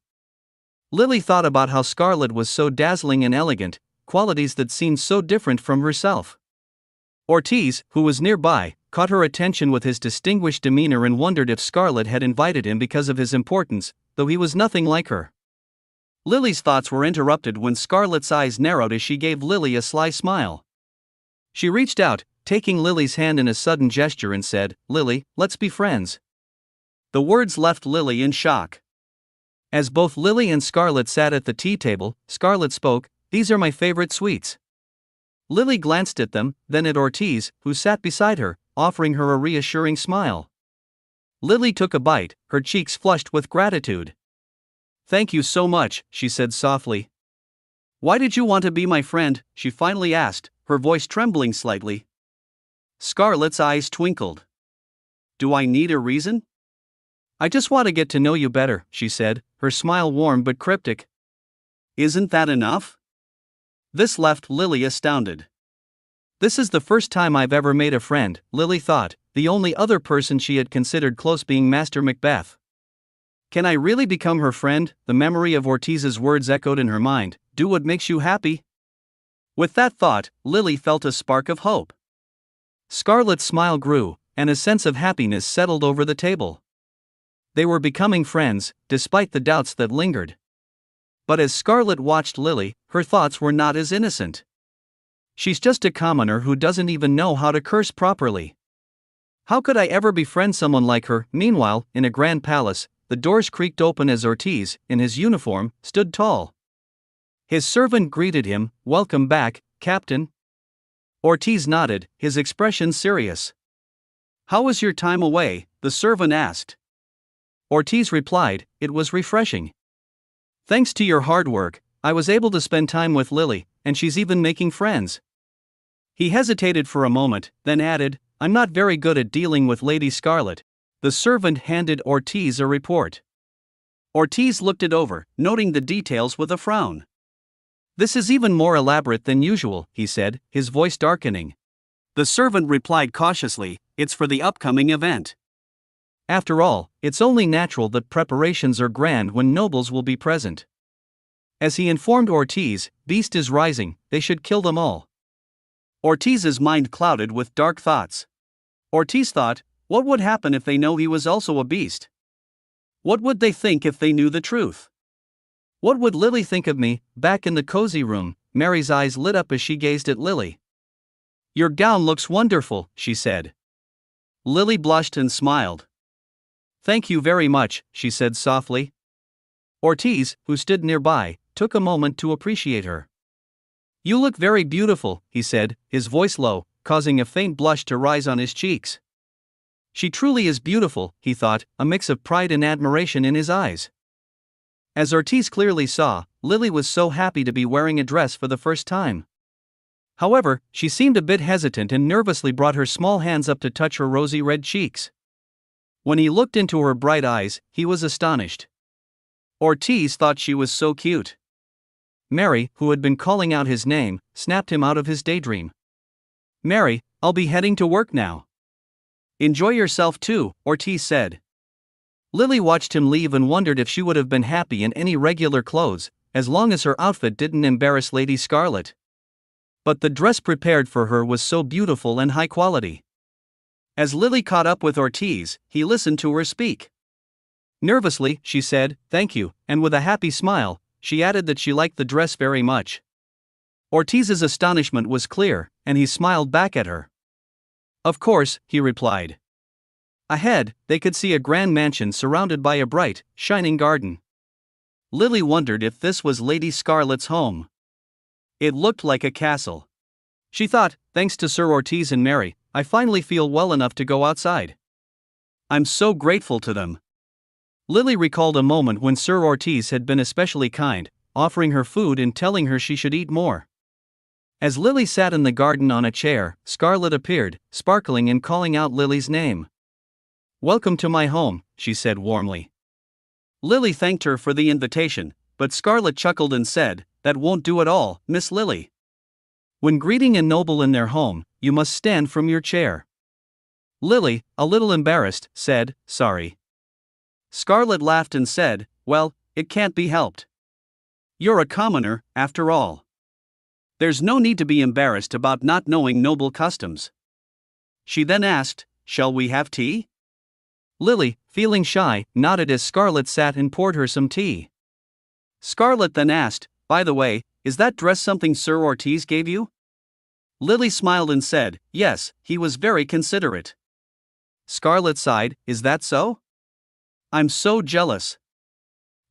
Lily thought about how Scarlet was so dazzling and elegant, qualities that seemed so different from herself. Ortiz, who was nearby, caught her attention with his distinguished demeanor and wondered if Scarlet had invited him because of his importance, though he was nothing like her. Lily's thoughts were interrupted when Scarlet's eyes narrowed as she gave Lily a sly smile. She reached out, taking Lily's hand in a sudden gesture and said, "Lily, let's be friends." The words left Lily in shock. As both Lily and Scarlet sat at the tea table, Scarlet spoke, "These are my favorite sweets." Lily glanced at them, then at Ortiz, who sat beside her, offering her a reassuring smile. Lily took a bite, her cheeks flushed with gratitude. "Thank you so much," she said softly. "Why did you want to be my friend?" she finally asked, her voice trembling slightly. Scarlet's eyes twinkled. "Do I need a reason?" "I just want to get to know you better," she said, her smile warm but cryptic. "Isn't that enough?" This left Lily astounded. This is the first time I've ever made a friend, Lily thought, the only other person she had considered close being Master Macbeth. Can I really become her friend? The memory of Ortiz's words echoed in her mind, "Do what makes you happy." With that thought, Lily felt a spark of hope. Scarlet's smile grew, and a sense of happiness settled over the table. They were becoming friends, despite the doubts that lingered. But as Scarlet watched Lily, her thoughts were not as innocent. She's just a commoner who doesn't even know how to curse properly. How could I ever befriend someone like her? Meanwhile, in a grand palace, the doors creaked open as Ortiz, in his uniform, stood tall. His servant greeted him, "Welcome back, Captain." Ortiz nodded, his expression serious. "How was your time away?" the servant asked. Ortiz replied, "It was refreshing. Thanks to your hard work, I was able to spend time with Lily, and she's even making friends." He hesitated for a moment, then added, "I'm not very good at dealing with Lady Scarlet." The servant handed Ortiz a report. Ortiz looked it over, noting the details with a frown. "This is even more elaborate than usual," he said, his voice darkening. The servant replied cautiously, "It's for the upcoming event." After all, it's only natural that preparations are grand when nobles will be present. As he informed Ortiz, "Beast is rising, they should kill them all." Ortiz's mind clouded with dark thoughts. Ortiz thought, what would happen if they know he was also a beast? What would they think if they knew the truth? What would Lily think of me? Back in the cozy room, Mary's eyes lit up as she gazed at Lily. "Your gown looks wonderful," she said. Lily blushed and smiled. "Thank you very much," she said softly. Ortiz, who stood nearby, took a moment to appreciate her. "You look very beautiful," he said, his voice low, causing a faint blush to rise on his cheeks. She truly is beautiful, he thought, a mix of pride and admiration in his eyes. As Ortiz clearly saw, Lily was so happy to be wearing a dress for the first time. However, she seemed a bit hesitant and nervously brought her small hands up to touch her rosy red cheeks. When he looked into her bright eyes, he was astonished. Ortiz thought she was so cute. Mary, who had been calling out his name, snapped him out of his daydream. "Mary, I'll be heading to work now." "Enjoy yourself too," Ortiz said. Lily watched him leave and wondered if she would have been happy in any regular clothes, as long as her outfit didn't embarrass Lady Scarlet. But the dress prepared for her was so beautiful and high quality. As Lily caught up with Ortiz, he listened to her speak. Nervously, she said, "Thank you," and with a happy smile, she added that she liked the dress very much. Ortiz's astonishment was clear, and he smiled back at her. "Of course," he replied. Ahead, they could see a grand mansion surrounded by a bright, shining garden. Lily wondered if this was Lady Scarlet's home. It looked like a castle. She thought, thanks to Sir Ortiz and Mary, I finally feel well enough to go outside. I'm so grateful to them. Lily recalled a moment when Sir Ortiz had been especially kind, offering her food and telling her she should eat more. As Lily sat in the garden on a chair, Scarlet appeared, sparkling and calling out Lily's name. "Welcome to my home," she said warmly. Lily thanked her for the invitation, but Scarlet chuckled and said, "That won't do at all, Miss Lily. When greeting a noble in their home, you must stand from your chair." Lily, a little embarrassed, said, "Sorry." Scarlet laughed and said, "Well, it can't be helped. You're a commoner, after all. There's no need to be embarrassed about not knowing noble customs." She then asked, "Shall we have tea?" Lily, feeling shy, nodded as Scarlet sat and poured her some tea. Scarlet then asked, "By the way, is that dress something Sir Ortiz gave you?" Lily smiled and said, "Yes, he was very considerate." Scarlet sighed, "Is that so? I'm so jealous.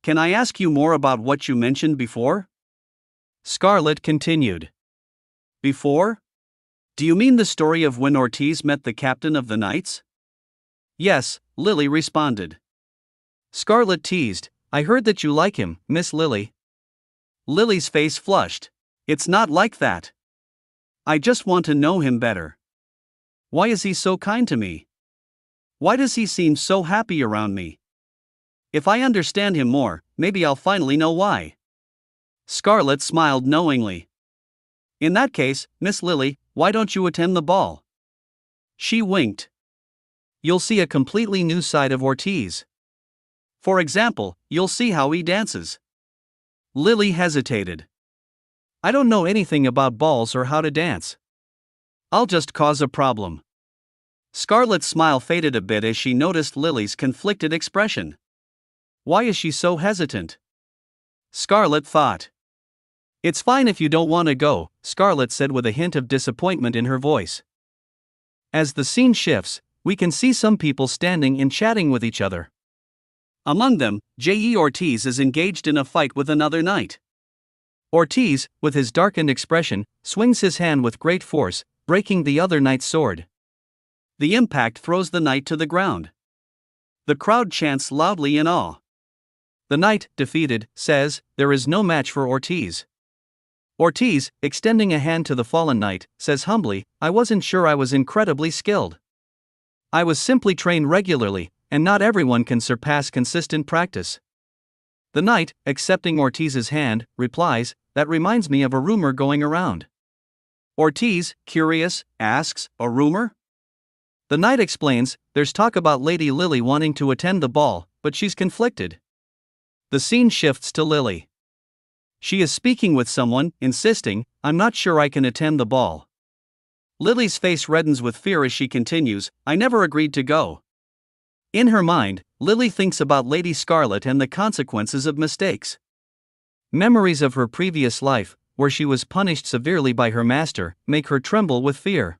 Can I ask you more about what you mentioned before?" Scarlet continued. "Before? Do you mean the story of when Ortiz met the captain of the knights?" "Yes," Lily responded. Scarlet teased, "I heard that you like him, Miss Lily." Lily's face flushed. "It's not like that. I just want to know him better. Why is he so kind to me? Why does he seem so happy around me? If I understand him more, maybe I'll finally know why." Scarlet smiled knowingly. "In that case, Miss Lily, why don't you attend the ball?" She winked. "You'll see a completely new side of Ortiz. For example, you'll see how he dances." Lily hesitated. "I don't know anything about balls or how to dance. I'll just cause a problem." Scarlet's smile faded a bit as she noticed Lily's conflicted expression. Why is she so hesitant? Scarlet thought. "It's fine if you don't want to go," Scarlet said with a hint of disappointment in her voice. As the scene shifts, we can see some people standing and chatting with each other. Among them, J.E. Ortiz is engaged in a fight with another knight. Ortiz, with his darkened expression, swings his hand with great force, breaking the other knight's sword. The impact throws the knight to the ground. The crowd chants loudly in awe. The knight, defeated, says, "There is no match for Ortiz." Ortiz, extending a hand to the fallen knight, says humbly, "I wasn't sure I was incredibly skilled. I was simply trained regularly, and not everyone can surpass consistent practice." The knight, accepting Ortiz's hand, replies, "That reminds me of a rumor going around. Ortiz, curious, asks, a rumor? The knight explains, there's talk about Lady Lily wanting to attend the ball, but she's conflicted. The scene shifts to Lily. She is speaking with someone, insisting, I'm not sure I can attend the ball. Lily's face reddens with fear as she continues, I never agreed to go. In her mind, Lily thinks about Lady Scarlet and the consequences of mistakes. Memories of her previous life, where she was punished severely by her master, make her tremble with fear.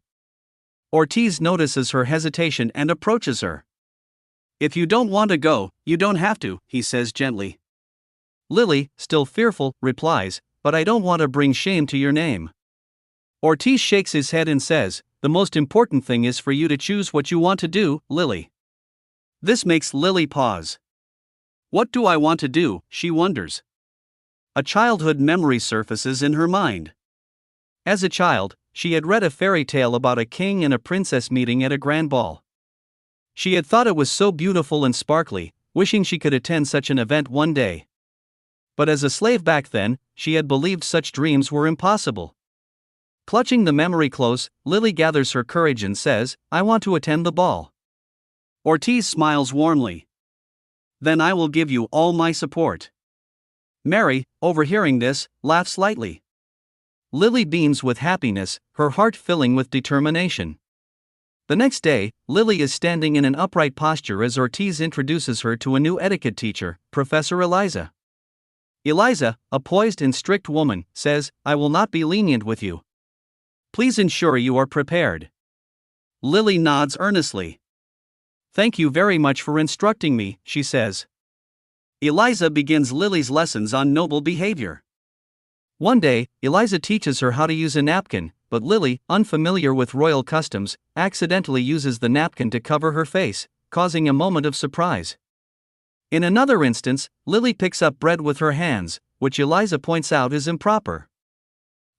Ortiz notices her hesitation and approaches her. If you don't want to go, you don't have to, he says gently. Lily, still fearful, replies, but I don't want to bring shame to your name. Ortiz shakes his head and says, the most important thing is for you to choose what you want to do, Lily. This makes Lily pause. What do I want to do, she wonders. A childhood memory surfaces in her mind. As a child, she had read a fairy tale about a king and a princess meeting at a grand ball. She had thought it was so beautiful and sparkly, wishing she could attend such an event one day. But as a slave back then, she had believed such dreams were impossible. Clutching the memory close, Lily gathers her courage and says, I want to attend the ball. Ortiz smiles warmly. Then I will give you all my support. Mary, overhearing this, laughs lightly. Lily beams with happiness, her heart filling with determination. The next day, Lily is standing in an upright posture as Ortiz introduces her to a new etiquette teacher, Professor Eliza. Eliza, a poised and strict woman, says, I will not be lenient with you. Please ensure you are prepared. Lily nods earnestly. Thank you very much for instructing me, she says. Eliza begins Lily's lessons on noble behavior. One day, Eliza teaches her how to use a napkin, but Lily, unfamiliar with royal customs, accidentally uses the napkin to cover her face, causing a moment of surprise. In another instance, Lily picks up bread with her hands, which Eliza points out is improper.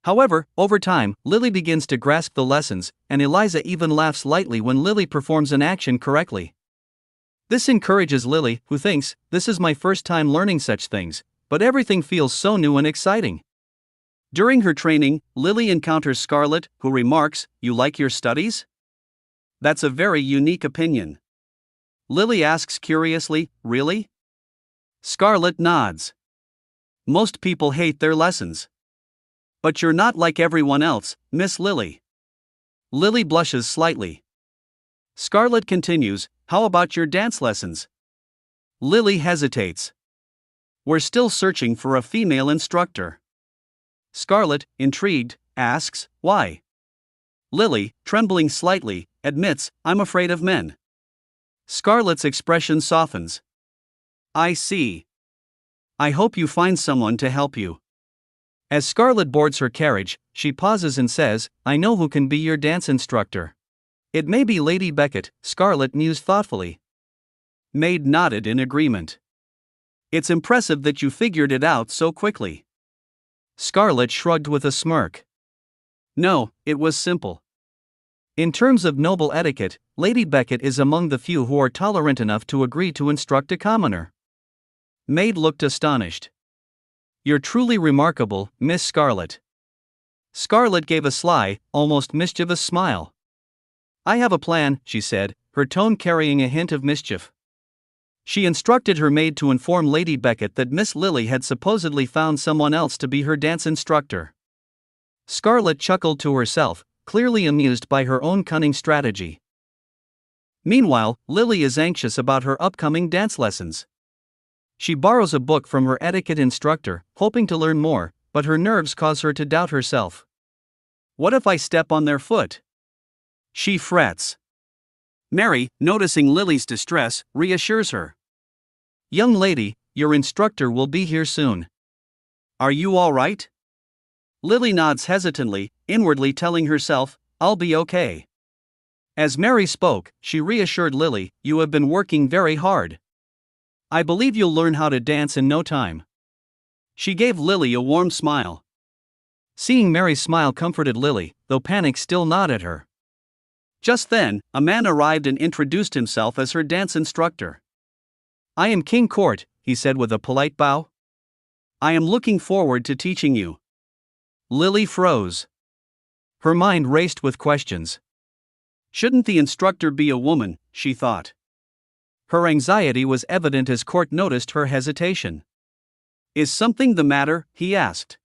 However, over time, Lily begins to grasp the lessons, and Eliza even laughs lightly when Lily performs an action correctly. This encourages Lily, who thinks, this is my first time learning such things, but everything feels so new and exciting. During her training, Lily encounters Scarlet, who remarks, you like your studies? That's a very unique opinion. Lily asks curiously, really? Scarlet nods. Most people hate their lessons. But you're not like everyone else, Miss Lily. Lily blushes slightly. Scarlet continues, how about your dance lessons? Lily hesitates. We're still searching for a female instructor. Scarlet, intrigued, asks, why? Lily, trembling slightly, admits, I'm afraid of men. Scarlet's expression softens. I see. I hope you find someone to help you. As Scarlet boards her carriage, she pauses and says, I know who can be your dance instructor. It may be Lady Beckett, Scarlet mused thoughtfully. Maid nodded in agreement. It's impressive that you figured it out so quickly. Scarlet shrugged with a smirk. No, it was simple. In terms of noble etiquette, Lady Beckett is among the few who are tolerant enough to agree to instruct a commoner. Maid looked astonished. You're truly remarkable, Miss Scarlet. Scarlet gave a sly, almost mischievous smile. I have a plan, she said, her tone carrying a hint of mischief. She instructed her maid to inform Lady Beckett that Miss Lily had supposedly found someone else to be her dance instructor. Scarlet chuckled to herself, clearly amused by her own cunning strategy. Meanwhile, Lily is anxious about her upcoming dance lessons. She borrows a book from her etiquette instructor, hoping to learn more, but her nerves cause her to doubt herself. What if I step on their foot? She frets. Mary, noticing Lily's distress, reassures her. Young lady, your instructor will be here soon. Are you all right? Lily nods hesitantly, inwardly telling herself, I'll be okay. As Mary spoke, she reassured Lily, you have been working very hard. I believe you'll learn how to dance in no time. She gave Lily a warm smile. Seeing Mary's smile comforted Lily, though panic still gnawed at her. Just then, a man arrived and introduced himself as her dance instructor. I am King Court, he said with a polite bow. I am looking forward to teaching you. Lily froze. Her mind raced with questions. Shouldn't the instructor be a woman, she thought. Her anxiety was evident as Court noticed her hesitation. Is something the matter? He asked.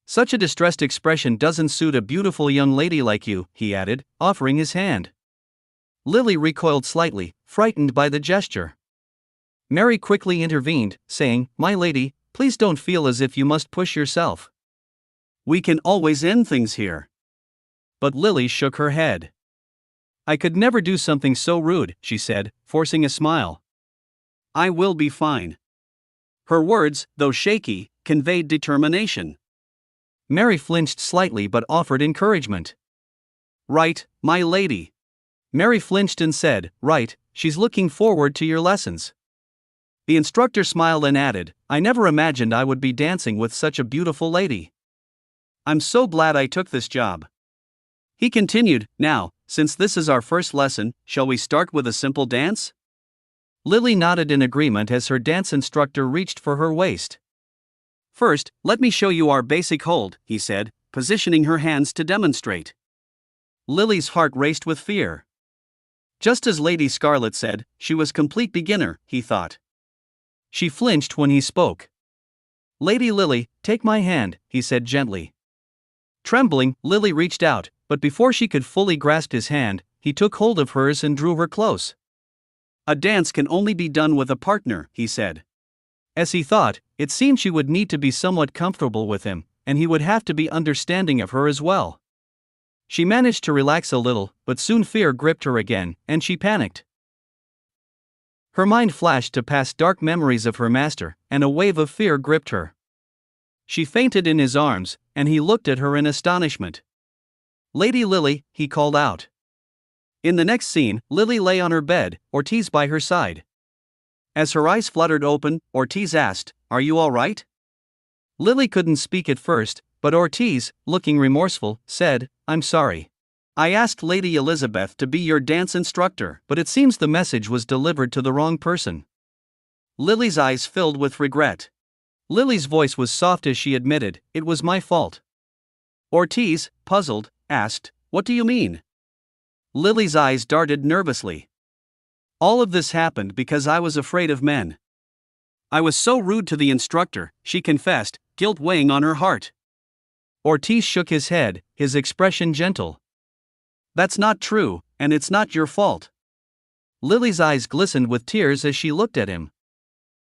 Such a distressed expression doesn't suit a beautiful young lady like you, he added, offering his hand. Lily recoiled slightly, frightened by the gesture. Mary quickly intervened, saying, "My lady, please don't feel as if you must push yourself. We can always end things here." But Lily shook her head. "I could never do something so rude," she said, forcing a smile. "I will be fine." Her words, though shaky, conveyed determination. Mary flinched slightly but offered encouragement. "Right, my lady." Mary flinched and said, "Right, she's looking forward to your lessons." The instructor smiled and added, "I never imagined I would be dancing with such a beautiful lady. I'm so glad I took this job." He continued, "Now, since this is our first lesson, shall we start with a simple dance?" Lily nodded in agreement as her dance instructor reached for her waist. "First, let me show you our basic hold," he said, positioning her hands to demonstrate. Lily's heart raced with fear. Just as Lady Scarlet said, she was complete beginner, he thought. She flinched when he spoke. "Lady Lily, take my hand," he said gently. Trembling, Lily reached out, but before she could fully grasp his hand, he took hold of hers and drew her close. "A dance can only be done with a partner," he said. As he thought, it seemed she would need to be somewhat comfortable with him, and he would have to be understanding of her as well. She managed to relax a little, but soon fear gripped her again, and she panicked. Her mind flashed to past dark memories of her master, and a wave of fear gripped her. She fainted in his arms, and he looked at her in astonishment. "Lady Lily," he called out. In the next scene, Lily lay on her bed, Ortiz by her side. As her eyes fluttered open, Ortiz asked, "Are you all right?" Lily couldn't speak at first, but Ortiz, looking remorseful, said, "I'm sorry. I asked Lady Elizabeth to be your dance instructor, but it seems the message was delivered to the wrong person." Lily's eyes filled with regret. Lily's voice was soft as she admitted, "It was my fault." Ortiz, puzzled, asked, "What do you mean?" Lily's eyes darted nervously. "All of this happened because I was afraid of men. I was so rude to the instructor," she confessed, guilt weighing on her heart. Ortiz shook his head, his expression gentle. "That's not true, and it's not your fault." Lily's eyes glistened with tears as she looked at him.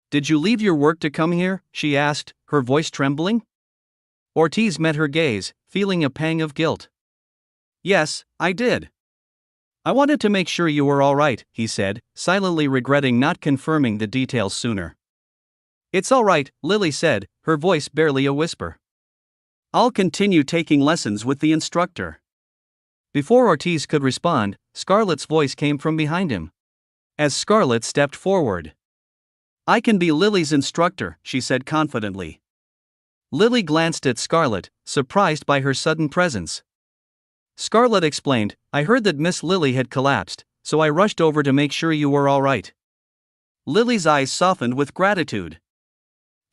"Did you leave your work to come here?" she asked, her voice trembling. Ortiz met her gaze, feeling a pang of guilt. "Yes, I did. I wanted to make sure you were all right," he said, silently regretting not confirming the details sooner. "It's all right," Lily said, her voice barely a whisper. "I'll continue taking lessons with the instructor." Before Ortiz could respond, Scarlett's voice came from behind him. As Scarlett stepped forward, "I can be Lily's instructor," she said confidently. Lily glanced at Scarlett, surprised by her sudden presence. Scarlett explained, "I heard that Miss Lily had collapsed, so I rushed over to make sure you were all right." Lily's eyes softened with gratitude.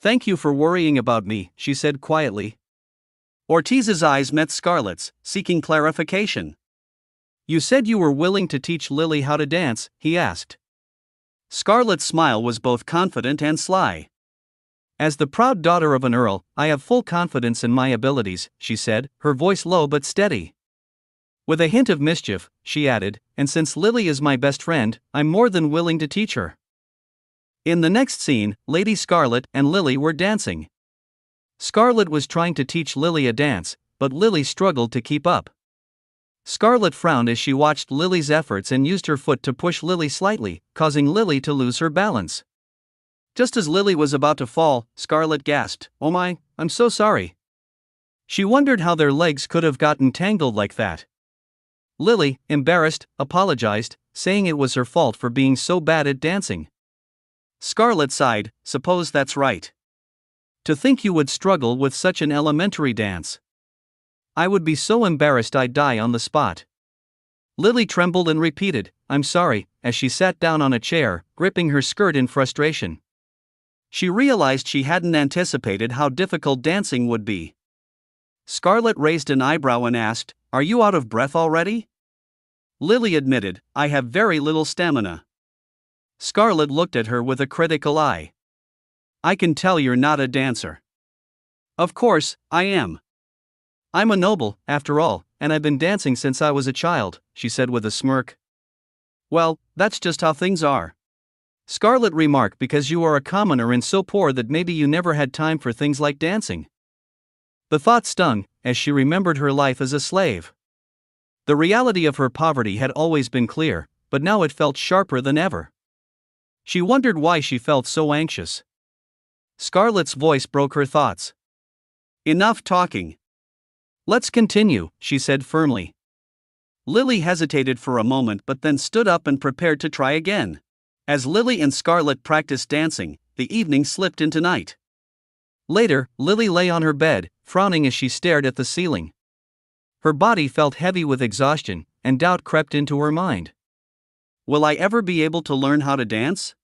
"Thank you for worrying about me," she said quietly. Ortiz's eyes met Scarlett's, seeking clarification. "You said you were willing to teach Lily how to dance," he asked. Scarlett's smile was both confident and sly. "As the proud daughter of an earl, I have full confidence in my abilities," she said, her voice low but steady. With a hint of mischief, she added, "And since Lily is my best friend, I'm more than willing to teach her." In the next scene, Lady Scarlet and Lily were dancing. Scarlet was trying to teach Lily a dance, but Lily struggled to keep up. Scarlet frowned as she watched Lily's efforts and used her foot to push Lily slightly, causing Lily to lose her balance. Just as Lily was about to fall, Scarlet gasped, "Oh my, I'm so sorry." She wondered how their legs could have gotten tangled like that. Lily, embarrassed, apologized, saying it was her fault for being so bad at dancing. Scarlet sighed, "Suppose that's right. To think you would struggle with such an elementary dance. I would be so embarrassed I'd die on the spot." Lily trembled and repeated, "I'm sorry," as she sat down on a chair, gripping her skirt in frustration. She realized she hadn't anticipated how difficult dancing would be. Scarlet raised an eyebrow and asked, are you out of breath already? Lily admitted, I have very little stamina. Scarlett looked at her with a critical eye. I can tell you're not a dancer. Of course, I am. I'm a noble, after all, and I've been dancing since I was a child, she said with a smirk. Well, that's just how things are. Scarlett remarked, because you are a commoner and so poor that maybe you never had time for things like dancing. The thought stung, as she remembered her life as a slave. The reality of her poverty had always been clear, but now it felt sharper than ever. She wondered why she felt so anxious. Scarlett's voice broke her thoughts. Enough talking. Let's continue, she said firmly. Lily hesitated for a moment but then stood up and prepared to try again. As Lily and Scarlett practiced dancing, the evening slipped into night. Later, Lily lay on her bed, frowning as she stared at the ceiling. Her body felt heavy with exhaustion, and doubt crept into her mind. Will I ever be able to learn how to dance?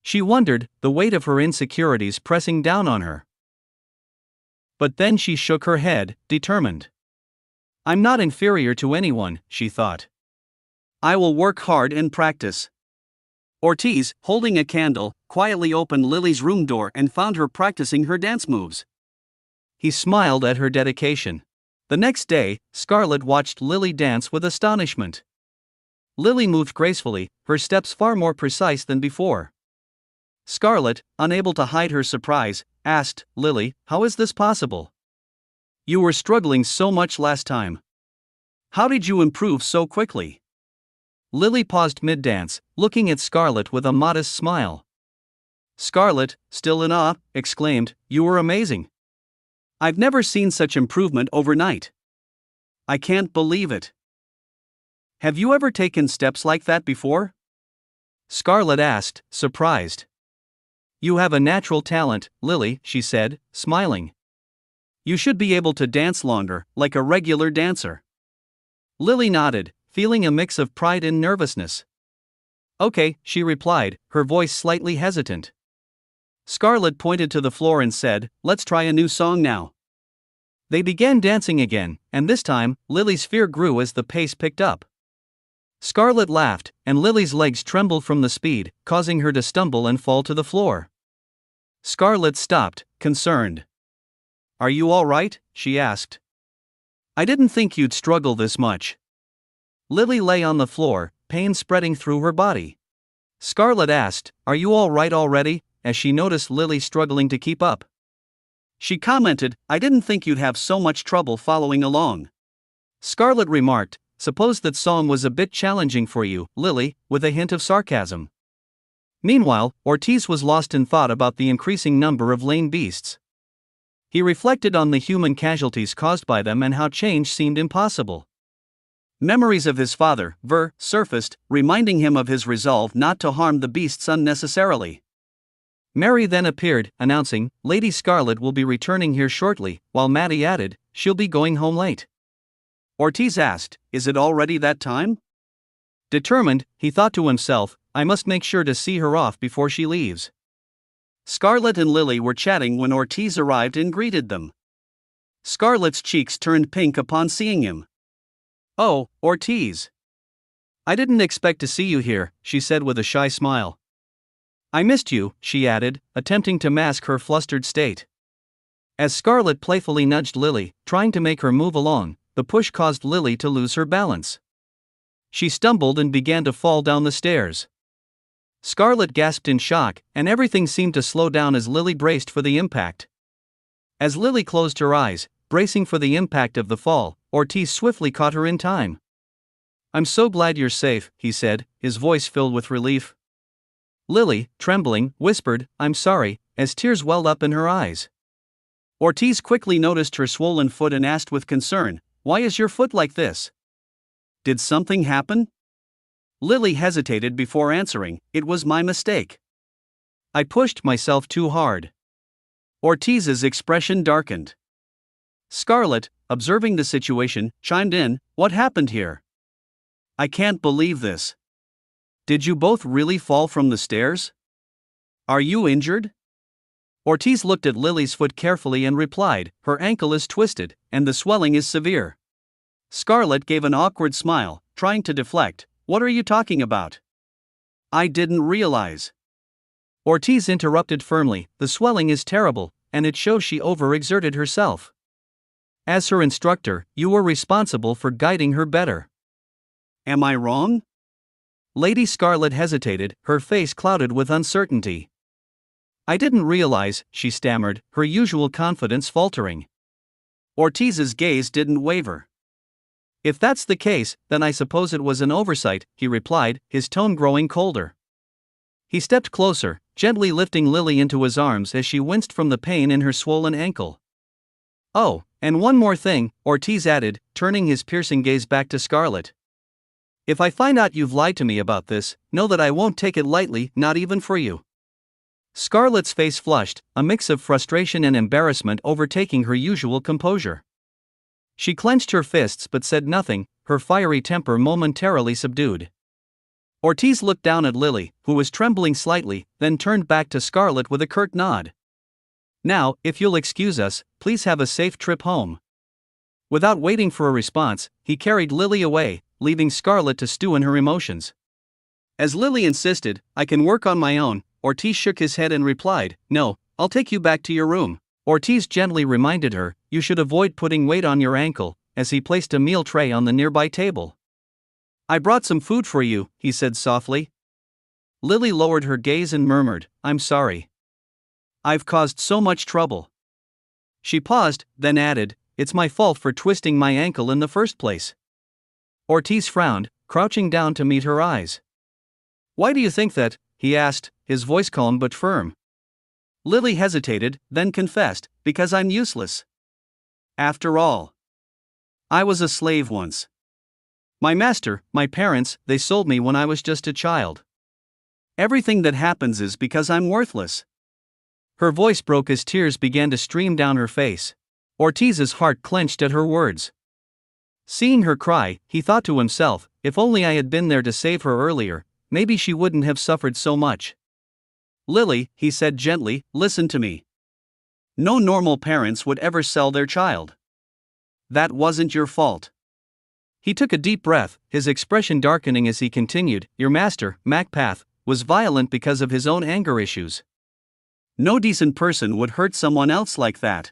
She wondered, the weight of her insecurities pressing down on her. But then she shook her head, determined. I'm not inferior to anyone, she thought. I will work hard and practice. Ortiz, holding a candle, quietly opened Lily's room door and found her practicing her dance moves. He smiled at her dedication. The next day, Scarlett watched Lily dance with astonishment. Lily moved gracefully, her steps far more precise than before. Scarlett, unable to hide her surprise, asked, Lily, how is this possible? You were struggling so much last time. How did you improve so quickly? Lily paused mid-dance, looking at Scarlett with a modest smile. Scarlett, still in awe, exclaimed, You were amazing. I've never seen such improvement overnight. I can't believe it. Have you ever taken steps like that before? Scarlett asked, surprised. You have a natural talent, Lily, she said, smiling. You should be able to dance longer, like a regular dancer. Lily nodded, feeling a mix of pride and nervousness. Okay, she replied, her voice slightly hesitant. Scarlett pointed to the floor and said, Let's try a new song now. They began dancing again, and this time, Lily's fear grew as the pace picked up. Scarlett laughed, and Lily's legs trembled from the speed, causing her to stumble and fall to the floor. Scarlett stopped, concerned. Are you all right? She asked. I didn't think you'd struggle this much. Lily lay on the floor, pain spreading through her body. Scarlett asked, Are you all right already? As she noticed Lily struggling to keep up. She commented, I didn't think you'd have so much trouble following along. Scarlett remarked, Suppose that song was a bit challenging for you, Lily, with a hint of sarcasm. Meanwhile, Ortiz was lost in thought about the increasing number of lame beasts. He reflected on the human casualties caused by them and how change seemed impossible. Memories of his father, Ver, surfaced, reminding him of his resolve not to harm the beasts unnecessarily. Mary then appeared, announcing, Lady Scarlett will be returning here shortly, while Maddie added, she'll be going home late. Ortiz asked, Is it already that time? Determined, he thought to himself, I must make sure to see her off before she leaves. Scarlett and Lily were chatting when Ortiz arrived and greeted them. Scarlett's cheeks turned pink upon seeing him. Oh, Ortiz. I didn't expect to see you here, she said with a shy smile. I missed you, she added, attempting to mask her flustered state. As Scarlett playfully nudged Lily, trying to make her move along, the push caused Lily to lose her balance. She stumbled and began to fall down the stairs. Scarlett gasped in shock, and everything seemed to slow down as Lily braced for the impact. As Lily closed her eyes, bracing for the impact of the fall, Ortiz swiftly caught her in time. I'm so glad you're safe, he said, his voice filled with relief. Lily, trembling, whispered, I'm sorry, as tears welled up in her eyes. Ortiz quickly noticed her swollen foot and asked with concern, Why is your foot like this? Did something happen? Lily hesitated before answering, It was my mistake. I pushed myself too hard. Ortiz's expression darkened. Scarlett, observing the situation, chimed in, What happened here? I can't believe this. Did you both really fall from the stairs? Are you injured? Ortiz looked at Lily's foot carefully and replied, Her ankle is twisted, and the swelling is severe. Scarlett gave an awkward smile, trying to deflect. What are you talking about? I didn't realize. Ortiz interrupted firmly. The swelling is terrible, and it shows she overexerted herself. As her instructor, you were responsible for guiding her better. Am I wrong? Lady Scarlet hesitated, her face clouded with uncertainty. I didn't realize, she stammered, her usual confidence faltering. Ortiz's gaze didn't waver. If that's the case, then I suppose it was an oversight, he replied, his tone growing colder. He stepped closer, gently lifting Lily into his arms as she winced from the pain in her swollen ankle. Oh, and one more thing, Ortiz added, turning his piercing gaze back to Scarlett. If I find out you've lied to me about this, know that I won't take it lightly, not even for you. Scarlett's face flushed, a mix of frustration and embarrassment overtaking her usual composure. She clenched her fists but said nothing, her fiery temper momentarily subdued. Ortiz looked down at Lily, who was trembling slightly, then turned back to Scarlett with a curt nod. Now, if you'll excuse us, please have a safe trip home. Without waiting for a response, he carried Lily away, leaving Scarlett to stew in her emotions. As Lily insisted, I can work on my own, Ortiz shook his head and replied, no, I'll take you back to your room. Ortiz gently reminded her, you should avoid putting weight on your ankle, as he placed a meal tray on the nearby table. I brought some food for you, he said softly. Lily lowered her gaze and murmured, I'm sorry. I've caused so much trouble. She paused, then added, it's my fault for twisting my ankle in the first place. Ortiz frowned, crouching down to meet her eyes. Why do you think that? He asked, his voice calm but firm. Lily hesitated, then confessed, because I'm useless. After all, I was a slave once. My master, my parents, they sold me when I was just a child. Everything that happens is because I'm worthless. Her voice broke as tears began to stream down her face. Ortiz's heart clenched at her words. Seeing her cry, he thought to himself, if only I had been there to save her earlier, maybe she wouldn't have suffered so much. Lily, he said gently, listen to me. No normal parents would ever sell their child. That wasn't your fault. He took a deep breath, his expression darkening as he continued, your master, Macpath, was violent because of his own anger issues. No decent person would hurt someone else like that.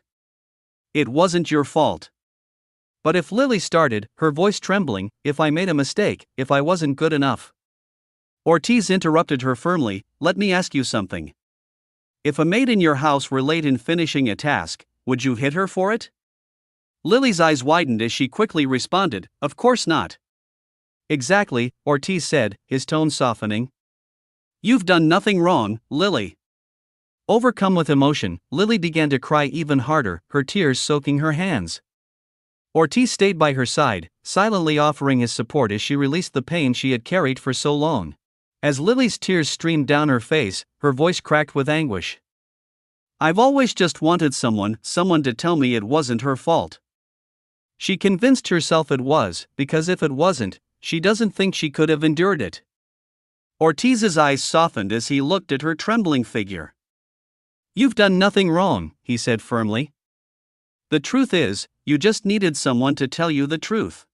It wasn't your fault. But if Lily started, her voice trembling, if I made a mistake, if I wasn't good enough. Ortiz interrupted her firmly, let me ask you something. If a maid in your house were late in finishing a task, would you hit her for it? Lily's eyes widened as she quickly responded, of course not. Exactly, Ortiz said, his tone softening. You've done nothing wrong, Lily. Overcome with emotion, Lily began to cry even harder, her tears soaking her hands. Ortiz stayed by her side, silently offering his support as she released the pain she had carried for so long. As Lily's tears streamed down her face, her voice cracked with anguish. I've always just wanted someone to tell me it wasn't her fault. She convinced herself it was, because if it wasn't, she doesn't think she could have endured it. Ortiz's eyes softened as he looked at her trembling figure. You've done nothing wrong, he said firmly. The truth is, you just needed someone to tell you the truth.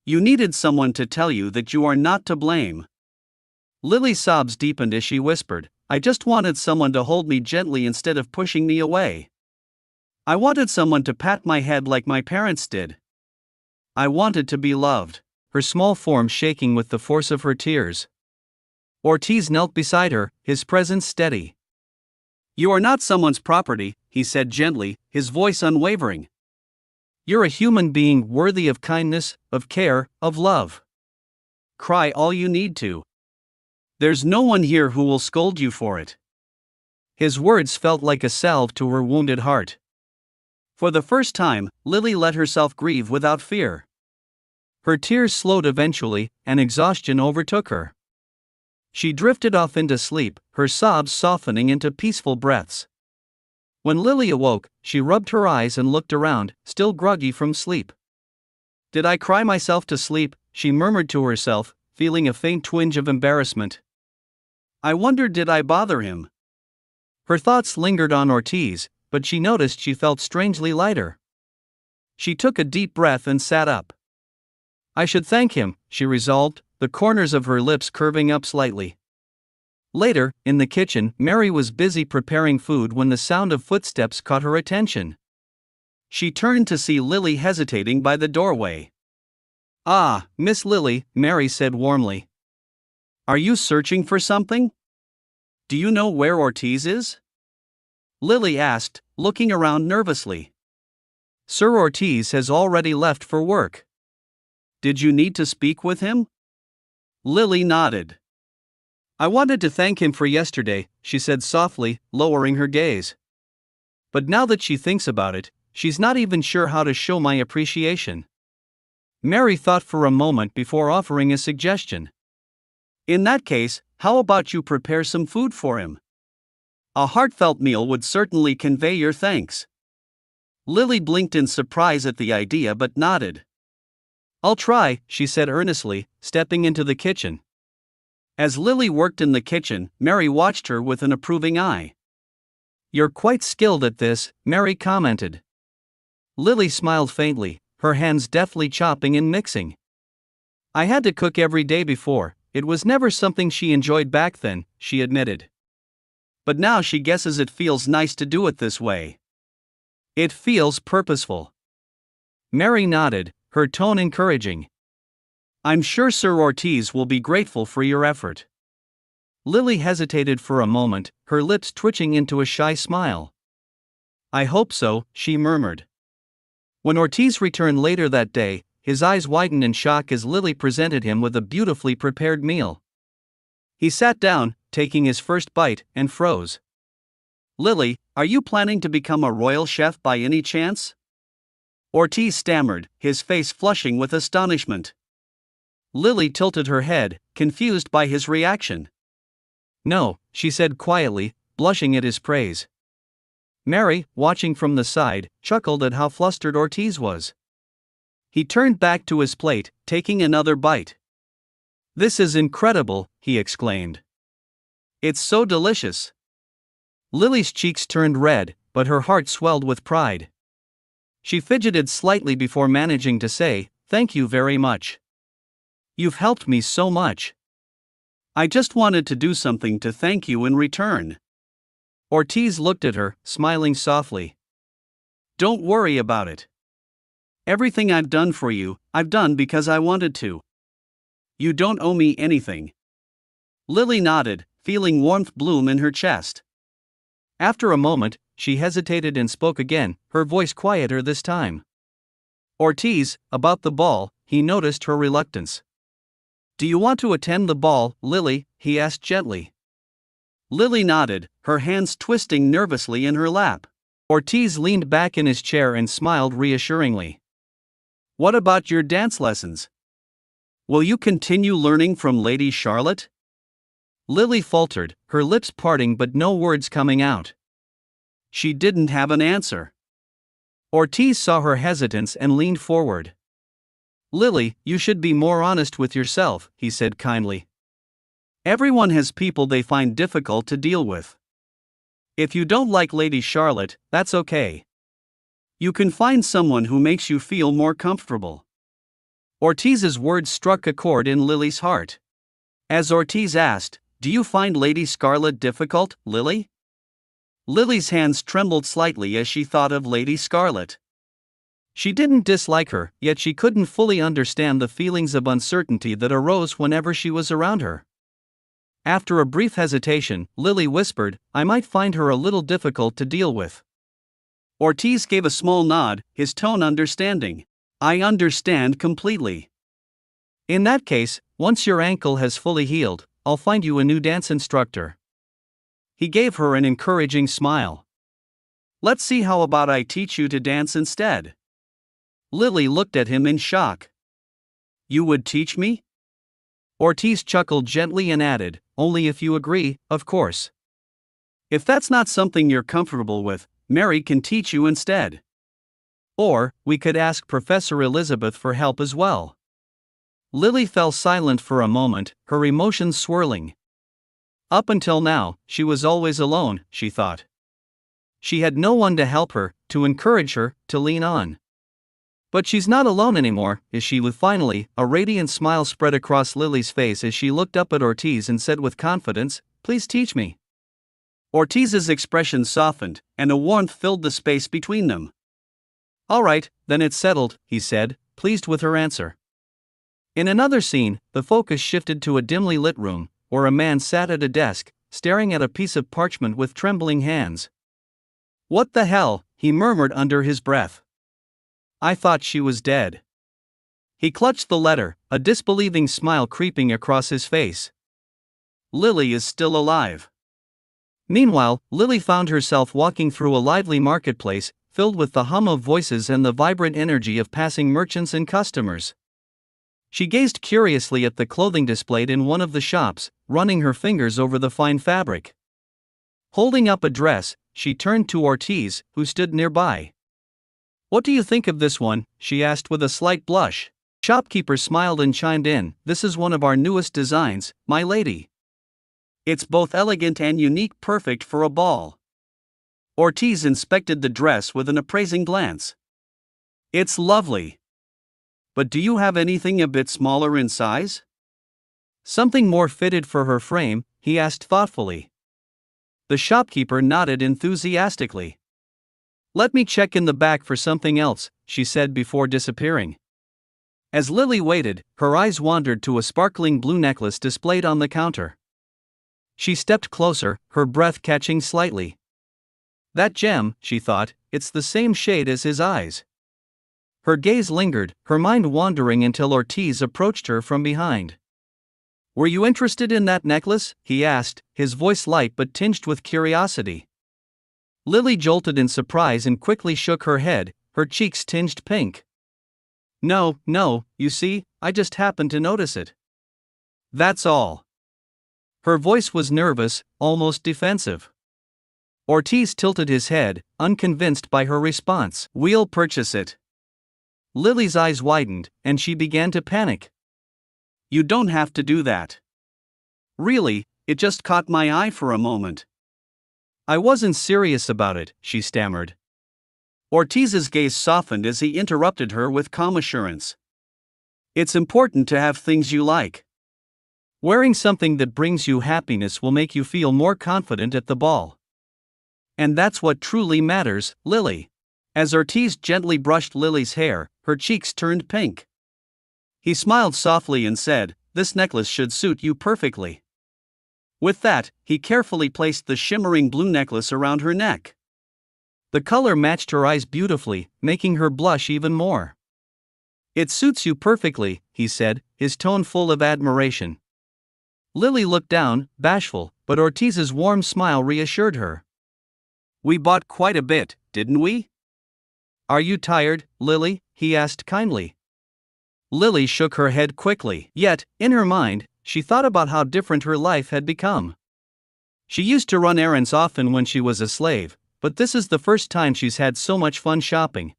You needed someone to tell you that you are not to blame. Lily's sobs deepened as she whispered, I just wanted someone to hold me gently instead of pushing me away. I wanted someone to pat my head like my parents did. I wanted to be loved, her small form shaking with the force of her tears. Ortiz knelt beside her, his presence steady. You are not someone's property, he said gently, his voice unwavering. You're a human being worthy of kindness, of care, of love. Cry all you need to. There's no one here who will scold you for it. His words felt like a salve to her wounded heart. For the first time, Lily let herself grieve without fear. Her tears slowed eventually, and exhaustion overtook her. She drifted off into sleep, her sobs softening into peaceful breaths. When Lily awoke, she rubbed her eyes and looked around, still groggy from sleep. Did I cry myself to sleep? She murmured to herself, feeling a faint twinge of embarrassment. I wondered, did I bother him? Her thoughts lingered on Ortiz, but she noticed she felt strangely lighter. She took a deep breath and sat up. I should thank him, she resolved, the corners of her lips curving up slightly. Later, in the kitchen, Mary was busy preparing food when the sound of footsteps caught her attention. She turned to see Lily hesitating by the doorway. "Ah, Miss Lily," Mary said warmly. "Are you searching for something? Do you know where Ortiz is?" Lily asked, looking around nervously. "Sir Ortiz has already left for work." "Did you need to speak with him?" Lily nodded. "I wanted to thank him for yesterday," she said softly, lowering her gaze. "But now that she thinks about it, she's not even sure how to show my appreciation." Mary thought for a moment before offering a suggestion. "In that case, how about you prepare some food for him? A heartfelt meal would certainly convey your thanks." Lily blinked in surprise at the idea but nodded. "I'll try," she said earnestly, stepping into the kitchen. As Lily worked in the kitchen, Mary watched her with an approving eye. "You're quite skilled at this," Mary commented. Lily smiled faintly, her hands deftly chopping and mixing. "I had to cook every day before, it was never something she enjoyed back then," she admitted. "But now she guesses it feels nice to do it this way. It feels purposeful." Mary nodded, her tone encouraging. "I'm sure Sir Ortiz will be grateful for your effort." Lily hesitated for a moment, her lips twitching into a shy smile. "I hope so," she murmured. When Ortiz returned later that day, his eyes widened in shock as Lily presented him with a beautifully prepared meal. He sat down, taking his first bite, and froze. "Lily, are you planning to become a royal chef by any chance?" Ortiz stammered, his face flushing with astonishment. Lily tilted her head, confused by his reaction. "No," she said quietly, blushing at his praise. Mary, watching from the side, chuckled at how flustered Ortiz was. He turned back to his plate, taking another bite. "This is incredible," he exclaimed. "It's so delicious." Lily's cheeks turned red, but her heart swelled with pride. She fidgeted slightly before managing to say, "Thank you very much. You've helped me so much." "I just wanted to do something to thank you in return." Ortiz looked at her, smiling softly. "Don't worry about it. Everything I've done for you, I've done because I wanted to. You don't owe me anything." Lily nodded, feeling warmth bloom in her chest. After a moment, she hesitated and spoke again, her voice quieter this time. "Ortiz, about the ball," he noticed her reluctance. "Do you want to attend the ball, Lily?" he asked gently. Lily nodded, her hands twisting nervously in her lap. Ortiz leaned back in his chair and smiled reassuringly. "What about your dance lessons? Will you continue learning from Lady Charlotte?" Lily faltered, her lips parting but no words coming out. She didn't have an answer. Ortiz saw her hesitance and leaned forward. "Lily, you should be more honest with yourself," he said kindly. "Everyone has people they find difficult to deal with. If you don't like Lady Charlotte, that's okay. You can find someone who makes you feel more comfortable." Ortiz's words struck a chord in Lily's heart. As Ortiz asked, "Do you find Lady Scarlet difficult, Lily?" Lily's hands trembled slightly as she thought of Lady Scarlet. She didn't dislike her, yet she couldn't fully understand the feelings of uncertainty that arose whenever she was around her. After a brief hesitation, Lily whispered, "I might find her a little difficult to deal with." Ortiz gave a small nod, his tone understanding. "I understand completely. In that case, once your ankle has fully healed, I'll find you a new dance instructor." He gave her an encouraging smile. "Let's see, how about I teach you to dance instead?" Lily looked at him in shock. "You would teach me?" Ortiz chuckled gently and added, "Only if you agree, of course. If that's not something you're comfortable with, Mary can teach you instead. Or, we could ask Professor Elizabeth for help as well." Lily fell silent for a moment, her emotions swirling. Up until now, she was always alone, she thought. She had no one to help her, to encourage her, to lean on. But she's not alone anymore, is she? With finally, a radiant smile spread across Lily's face as she looked up at Ortiz and said with confidence, "Please teach me." Ortiz's expression softened, and a warmth filled the space between them. "All right, then it's settled," he said, pleased with her answer. In another scene, the focus shifted to a dimly lit room, where a man sat at a desk, staring at a piece of parchment with trembling hands. "What the hell?" he murmured under his breath. "I thought she was dead." He clutched the letter, a disbelieving smile creeping across his face. "Lily is still alive." Meanwhile, Lily found herself walking through a lively marketplace, filled with the hum of voices and the vibrant energy of passing merchants and customers. She gazed curiously at the clothing displayed in one of the shops, running her fingers over the fine fabric. Holding up a dress, she turned to Ortiz, who stood nearby. "What do you think of this one?" she asked with a slight blush. Shopkeeper smiled and chimed in, "This is one of our newest designs, my lady. It's both elegant and unique, perfect for a ball." Ortiz inspected the dress with an appraising glance. "It's lovely. But do you have anything a bit smaller in size? Something more fitted for her frame?" he asked thoughtfully. The shopkeeper nodded enthusiastically. "Let me check in the back for something else," she said before disappearing. As Lily waited, her eyes wandered to a sparkling blue necklace displayed on the counter. She stepped closer, her breath catching slightly. "That gem," she thought, "it's the same shade as his eyes." Her gaze lingered, her mind wandering until Ortiz approached her from behind. "Were you interested in that necklace?" he asked, his voice light but tinged with curiosity. Lily jolted in surprise and quickly shook her head, her cheeks tinged pink. No, you see, I just happened to notice it. That's all." Her voice was nervous, almost defensive. Ortiz tilted his head, unconvinced by her response. "We'll purchase it." Lily's eyes widened, and she began to panic. "You don't have to do that. Really, it just caught my eye for a moment." "I wasn't serious about it," she stammered. Ortiz's gaze softened as he interrupted her with calm assurance. "It's important to have things you like. Wearing something that brings you happiness will make you feel more confident at the ball. And that's what truly matters, Lily." As Ortiz gently brushed Lily's hair, her cheeks turned pink. He smiled softly and said, "This necklace should suit you perfectly." With that, he carefully placed the shimmering blue necklace around her neck. The color matched her eyes beautifully, making her blush even more. "It suits you perfectly," he said, his tone full of admiration. Lily looked down, bashful, but Ortiz's warm smile reassured her. "We bought quite a bit, didn't we?" "Are you tired, Lily?" he asked kindly. Lily shook her head quickly, yet, in her mind, she thought about how different her life had become. She used to run errands often when she was a slave, but this is the first time she's had so much fun shopping.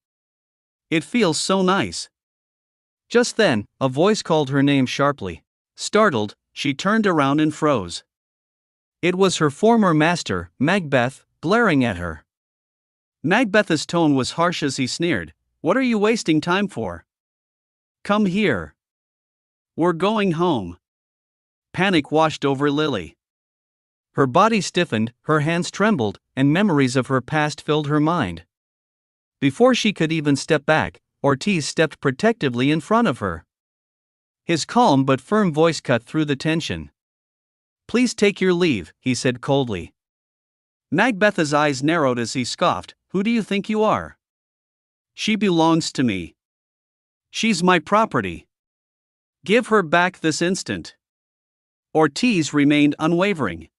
It feels so nice. Just then, a voice called her name sharply. Startled, she turned around and froze. It was her former master, Macbeth, glaring at her. Macbeth's tone was harsh as he sneered, "What are you wasting time for? Come here. We're going home." Panic washed over Lily. Her body stiffened, her hands trembled, and memories of her past filled her mind. Before she could even step back, Ortiz stepped protectively in front of her. His calm but firm voice cut through the tension. "Please take your leave," he said coldly. Macbeth's eyes narrowed as he scoffed, "Who do you think you are? She belongs to me. She's my property. Give her back this instant." Ortiz remained unwavering.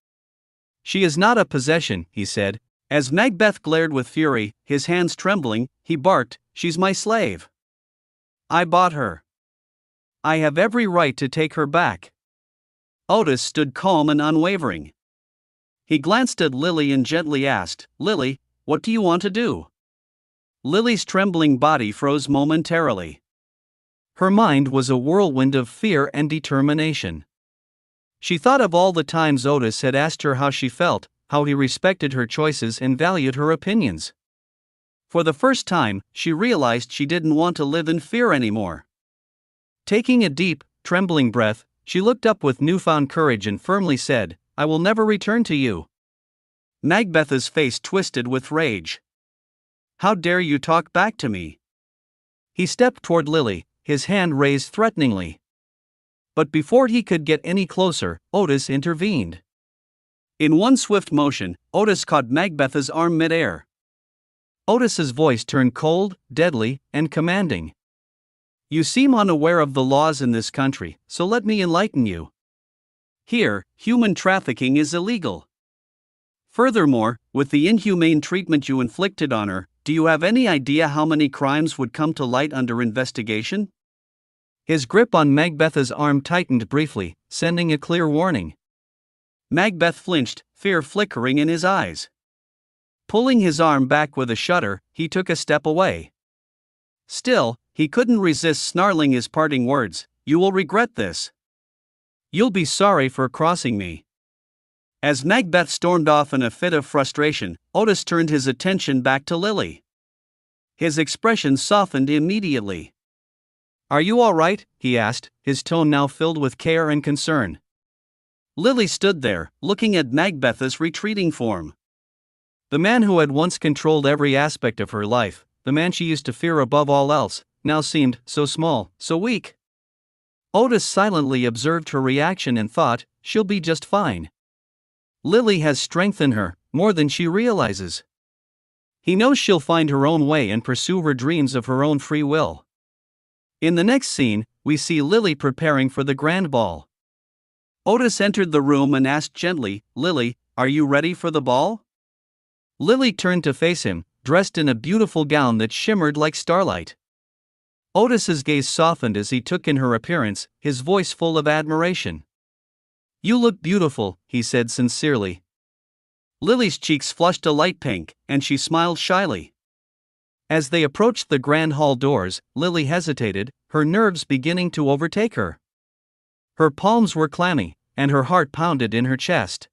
"She is not a possession," he said. As Macbeth glared with fury, his hands trembling, he barked, "She's my slave. I bought her. I have every right to take her back." Otis stood calm and unwavering. He glanced at Lily and gently asked, "Lily, what do you want to do?" Lily's trembling body froze momentarily. Her mind was a whirlwind of fear and determination. She thought of all the times Otis had asked her how she felt, how he respected her choices and valued her opinions. For the first time, she realized she didn't want to live in fear anymore. Taking a deep, trembling breath, she looked up with newfound courage and firmly said, "I will never return to you." Macbeth's face twisted with rage. "How dare you talk back to me?" He stepped toward Lily, his hand raised threateningly. But before he could get any closer, Otis intervened. In one swift motion, Otis caught Macbeth's arm midair. Otis's voice turned cold, deadly, and commanding. "You seem unaware of the laws in this country, so let me enlighten you. Here, human trafficking is illegal. Furthermore, with the inhumane treatment you inflicted on her, do you have any idea how many crimes would come to light under investigation?" His grip on Macbeth's arm tightened briefly, sending a clear warning. Macbeth flinched, fear flickering in his eyes. Pulling his arm back with a shudder, he took a step away. Still, he couldn't resist snarling his parting words, "You will regret this. You'll be sorry for crossing me." As Macbeth stormed off in a fit of frustration, Otis turned his attention back to Lily. His expression softened immediately. "Are you all right?" he asked, his tone now filled with care and concern. Lily stood there, looking at Macbeth's retreating form. The man who had once controlled every aspect of her life, the man she used to fear above all else, now seemed so small, so weak. Otis silently observed her reaction and thought, "She'll be just fine. Lily has strength in her, more than she realizes. He knows she'll find her own way and pursue her dreams of her own free will." In the next scene, we see Lily preparing for the grand ball. Otis entered the room and asked gently, "Lily, are you ready for the ball?" Lily turned to face him, dressed in a beautiful gown that shimmered like starlight. Otis's gaze softened as he took in her appearance, his voice full of admiration. "You look beautiful," he said sincerely. Lily's cheeks flushed a light pink, and she smiled shyly. As they approached the grand hall doors, Lily hesitated, her nerves beginning to overtake her. Her palms were clammy, and her heart pounded in her chest.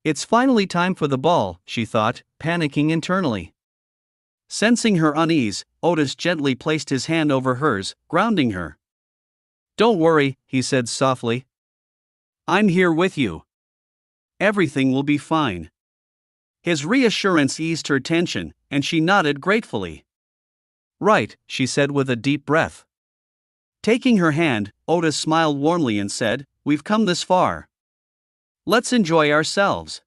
"It's finally time for the ball," she thought, panicking internally. Sensing her unease, Otis gently placed his hand over hers, grounding her. "Don't worry," he said softly. "I'm here with you. Everything will be fine." His reassurance eased her tension, and she nodded gratefully. "Right," she said with a deep breath. Taking her hand, Otis smiled warmly and said, "We've come this far. Let's enjoy ourselves."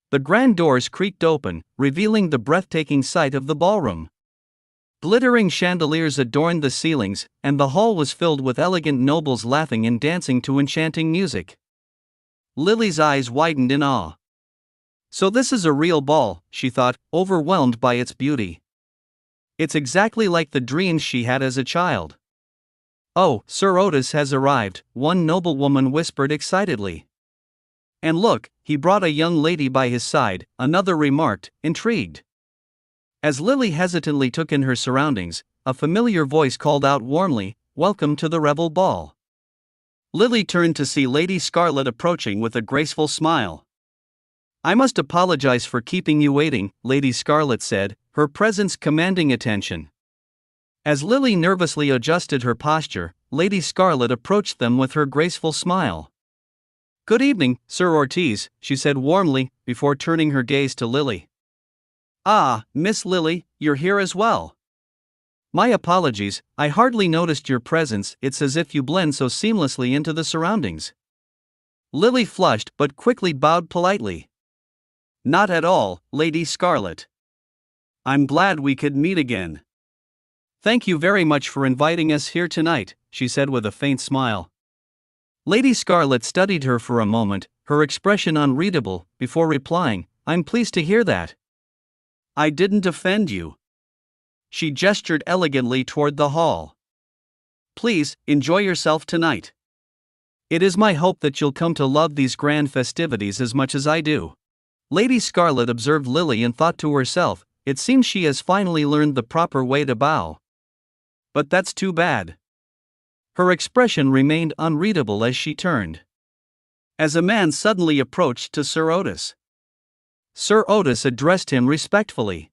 The grand doors creaked open, revealing the breathtaking sight of the ballroom. Glittering chandeliers adorned the ceilings, and the hall was filled with elegant nobles laughing and dancing to enchanting music. Lily's eyes widened in awe. "So this is a real ball," she thought, overwhelmed by its beauty. "It's exactly like the dreams she had as a child." "Oh, Sir Otis has arrived," one noblewoman whispered excitedly. "And look, he brought a young lady by his side," another remarked, intrigued. As Lily hesitantly took in her surroundings, a familiar voice called out warmly, "Welcome to the Revel Ball." Lily turned to see Lady Scarlet approaching with a graceful smile. "I must apologize for keeping you waiting," Lady Scarlet said, her presence commanding attention. As Lily nervously adjusted her posture, Lady Scarlet approached them with her graceful smile. "Good evening, Sir Ortiz," she said warmly, before turning her gaze to Lily. "Ah, Miss Lily, you're here as well. My apologies, I hardly noticed your presence. It's as if you blend so seamlessly into the surroundings." Lily flushed but quickly bowed politely. "Not at all, Lady Scarlet. I'm glad we could meet again." "Thank you very much for inviting us here tonight," she said with a faint smile. Lady Scarlet studied her for a moment, her expression unreadable, before replying, "I'm pleased to hear that. I didn't offend you." She gestured elegantly toward the hall. "Please, enjoy yourself tonight. It is my hope that you'll come to love these grand festivities as much as I do." Lady Scarlet observed Lily and thought to herself, "It seems she has finally learned the proper way to bow. But that's too bad." Her expression remained unreadable as she turned. As a man suddenly approached to Sir Otis. Sir Otis addressed him respectfully.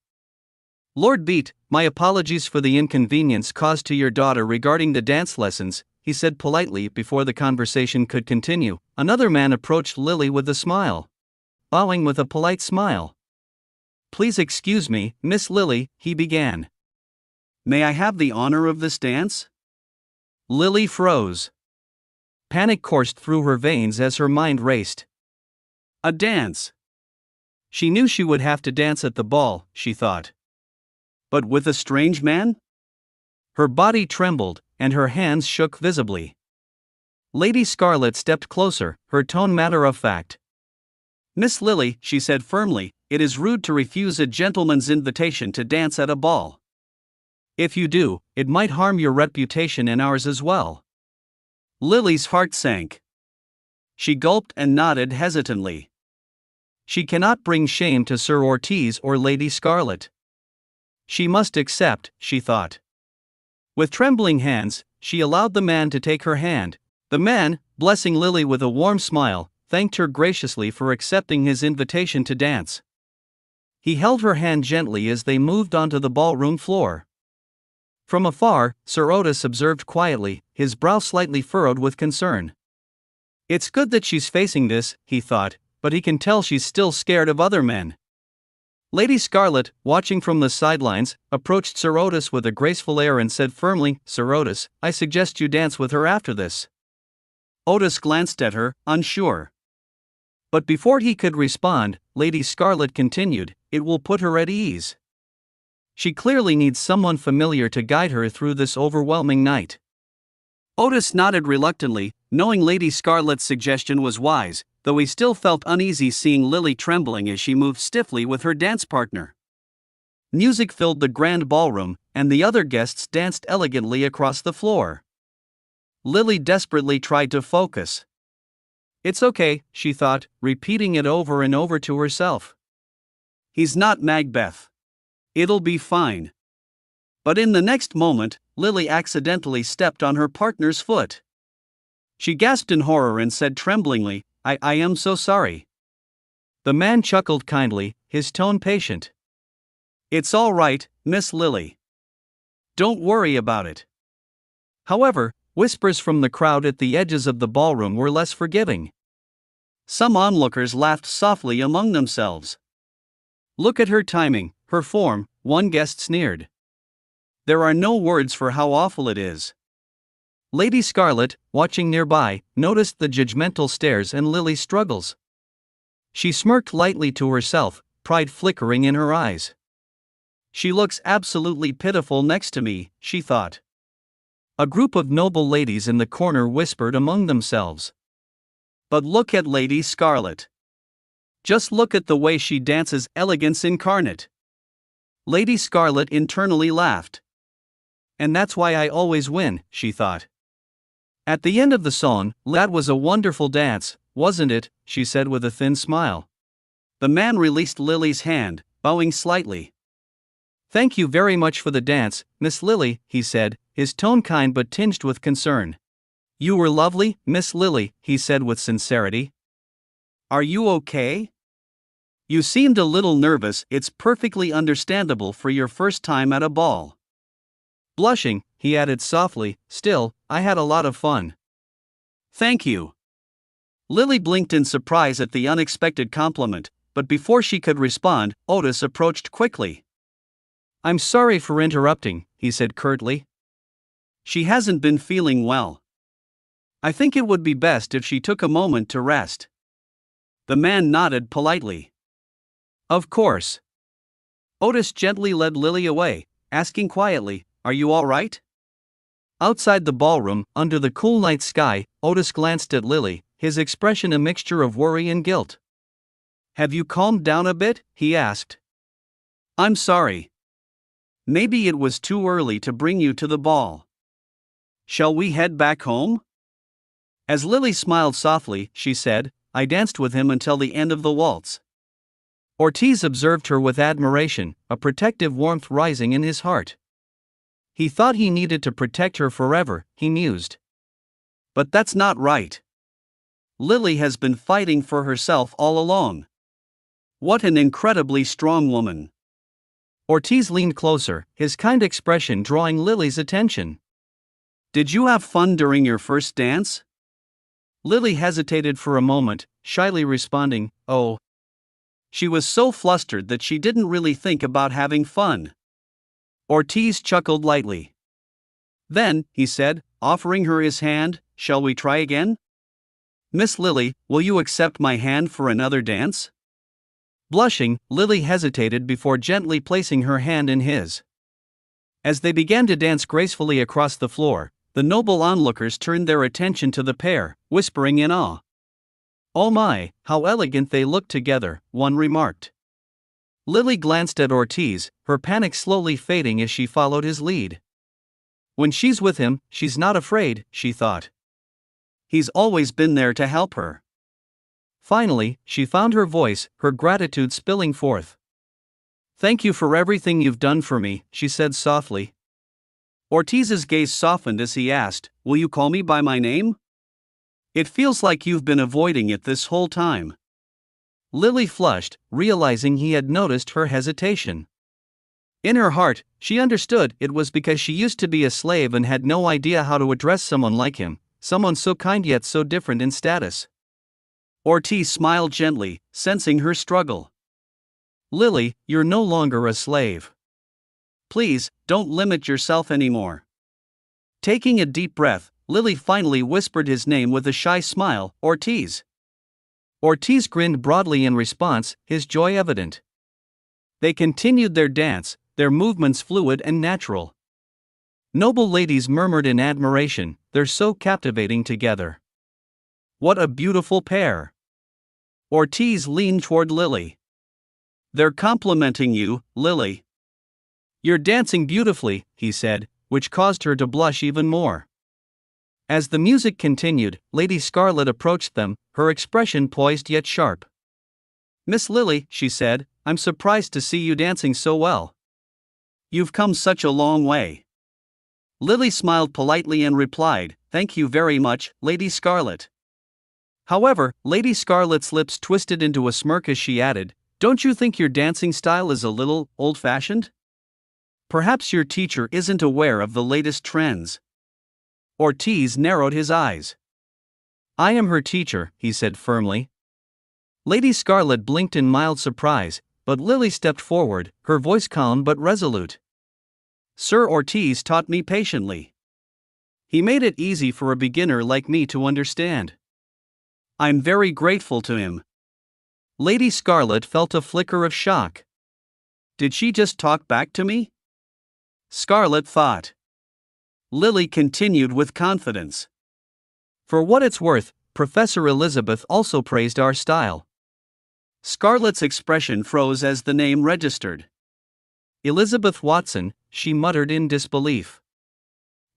Lord Beat, my apologies for the inconvenience caused to your daughter regarding the dance lessons, he said politely before the conversation could continue. Another man approached Lily with a smile. Bowing with a polite smile. Please excuse me, Miss Lily, he began. May I have the honor of this dance? Lily froze. Panic coursed through her veins as her mind raced. A dance. She knew she would have to dance at the ball, she thought. But with a strange man? Her body trembled, and her hands shook visibly. Lady Scarlet stepped closer, her tone matter-of-fact. Miss Lily, she said firmly, it is rude to refuse a gentleman's invitation to dance at a ball. If you do, it might harm your reputation and ours as well. Lily's heart sank. She gulped and nodded hesitantly. She cannot bring shame to Sir Ortiz or Lady Scarlet. She must accept, she thought. With trembling hands, she allowed the man to take her hand. The man, blessing Lily with a warm smile, thanked her graciously for accepting his invitation to dance. He held her hand gently as they moved onto the ballroom floor. From afar, Sir Otis observed quietly, his brow slightly furrowed with concern. It's good that she's facing this, he thought, but he can tell she's still scared of other men. Lady Scarlet, watching from the sidelines, approached Sir Otis with a graceful air and said firmly, Sir Otis, I suggest you dance with her after this. Otis glanced at her, unsure. But before he could respond, Lady Scarlet continued, it will put her at ease. She clearly needs someone familiar to guide her through this overwhelming night. Otis nodded reluctantly, knowing Lady Scarlet's suggestion was wise, though he still felt uneasy seeing Lily trembling as she moved stiffly with her dance partner. Music filled the grand ballroom, and the other guests danced elegantly across the floor. Lily desperately tried to focus. It's okay, she thought, repeating it over and over to herself. He's not Macbeth. It'll be fine. But in the next moment, Lily accidentally stepped on her partner's foot. She gasped in horror and said tremblingly, I am so sorry. The man chuckled kindly, his tone patient. It's all right, Miss Lily. Don't worry about it. However, whispers from the crowd at the edges of the ballroom were less forgiving. Some onlookers laughed softly among themselves. Look at her timing, her form, one guest sneered. There are no words for how awful it is. Lady Scarlet, watching nearby, noticed the judgmental stares and Lily's struggles. She smirked lightly to herself, pride flickering in her eyes. She looks absolutely pitiful next to me, she thought. A group of noble ladies in the corner whispered among themselves. But look at Lady Scarlet. Just look at the way she dances, elegance incarnate. Lady Scarlet internally laughed. And that's why I always win, she thought. At the end of the song, that was a wonderful dance, wasn't it, she said with a thin smile. The man released Lily's hand, bowing slightly. Thank you very much for the dance, Miss Lily, he said, his tone kind but tinged with concern. You were lovely, Miss Lily, he said with sincerity. Are you okay? You seemed a little nervous. It's perfectly understandable for your first time at a ball. Blushing, he added softly, still, I had a lot of fun. Thank you. Lily blinked in surprise at the unexpected compliment, but before she could respond, Otis approached quickly. I'm sorry for interrupting, he said curtly. She hasn't been feeling well. I think it would be best if she took a moment to rest. The man nodded politely. Of course. Otis gently led Lily away, asking quietly, Are you all right? Outside the ballroom, under the cool night sky, Otis glanced at Lily, his expression a mixture of worry and guilt. Have you calmed down a bit? He asked. I'm sorry. Maybe it was too early to bring you to the ball. Shall we head back home? As Lily smiled softly, she said, I danced with him until the end of the waltz. Ortiz observed her with admiration, a protective warmth rising in his heart. He thought he needed to protect her forever, he mused. But that's not right. Lily has been fighting for herself all along. What an incredibly strong woman. Ortiz leaned closer, his kind expression drawing Lily's attention. Did you have fun during your first dance? Lily hesitated for a moment, shyly responding, "Oh." She was so flustered that she didn't really think about having fun. Ortiz chuckled lightly. Then, he said, offering her his hand, "Shall we try again? Miss Lily, will you accept my hand for another dance?" Blushing, Lily hesitated before gently placing her hand in his. As they began to dance gracefully across the floor, the noble onlookers turned their attention to the pair, whispering in awe. "Oh my, how elegant they look together," one remarked. Lily glanced at Ortiz, her panic slowly fading as she followed his lead. When she's with him, she's not afraid, she thought. He's always been there to help her. Finally, she found her voice, her gratitude spilling forth. "Thank you for everything you've done for me," she said softly. Ortiz's gaze softened as he asked, "Will you call me by my name? It feels like you've been avoiding it this whole time." Lily flushed, realizing he had noticed her hesitation. In her heart, she understood it was because she used to be a slave and had no idea how to address someone like him, someone so kind yet so different in status. Ortiz smiled gently, sensing her struggle. "Lily, you're no longer a slave. Please, don't limit yourself anymore." Taking a deep breath, Lily finally whispered his name with a shy smile, "Ortiz." Ortiz grinned broadly in response, his joy evident. They continued their dance, their movements fluid and natural. Noble ladies murmured in admiration, "They're so captivating together. What a beautiful pair." Ortiz leaned toward Lily. "They're complimenting you, Lily." "You're dancing beautifully," he said, which caused her to blush even more. As the music continued, Lady Scarlet approached them, her expression poised yet sharp. "Miss Lily," she said, "I'm surprised to see you dancing so well. You've come such a long way." Lily smiled politely and replied, "Thank you very much, Lady Scarlet." However, Lady Scarlet's lips twisted into a smirk as she added, "Don't you think your dancing style is a little old-fashioned? Perhaps your teacher isn't aware of the latest trends." Ortiz narrowed his eyes. "I am her teacher," he said firmly. Lady Scarlet blinked in mild surprise, but Lily stepped forward, her voice calm but resolute. "Sir Ortiz taught me patiently. He made it easy for a beginner like me to understand. I'm very grateful to him." Lady Scarlet felt a flicker of shock. Did she just talk back to me? Scarlet thought. Lily continued with confidence. "For what it's worth, Professor Elizabeth also praised our style." Scarlet's expression froze as the name registered. "Elizabeth Watson," she muttered in disbelief.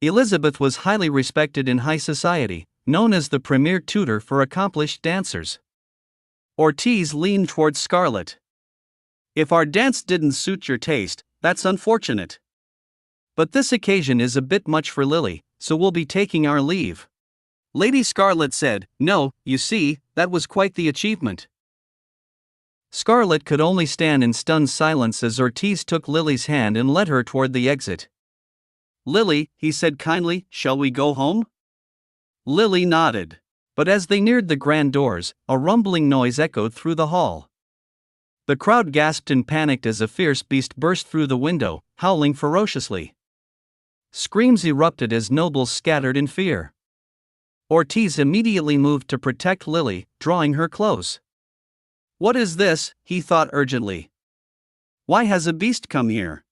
Elizabeth was highly respected in high society, known as the premier tutor for accomplished dancers. Ortiz leaned toward Scarlet. "If our dance didn't suit your taste, that's unfortunate. But this occasion is a bit much for Lily, so we'll be taking our leave." Lady Scarlet said, "No, you see, that was quite the achievement." Scarlet could only stand in stunned silence as Ortiz took Lily's hand and led her toward the exit. "Lily," he said kindly, "shall we go home?" Lily nodded. But as they neared the grand doors, a rumbling noise echoed through the hall. The crowd gasped and panicked as a fierce beast burst through the window, howling ferociously. Screams erupted as nobles scattered in fear. Ortiz immediately moved to protect Lily, drawing her close. "What is this?" he thought urgently. "Why has a beast come here?"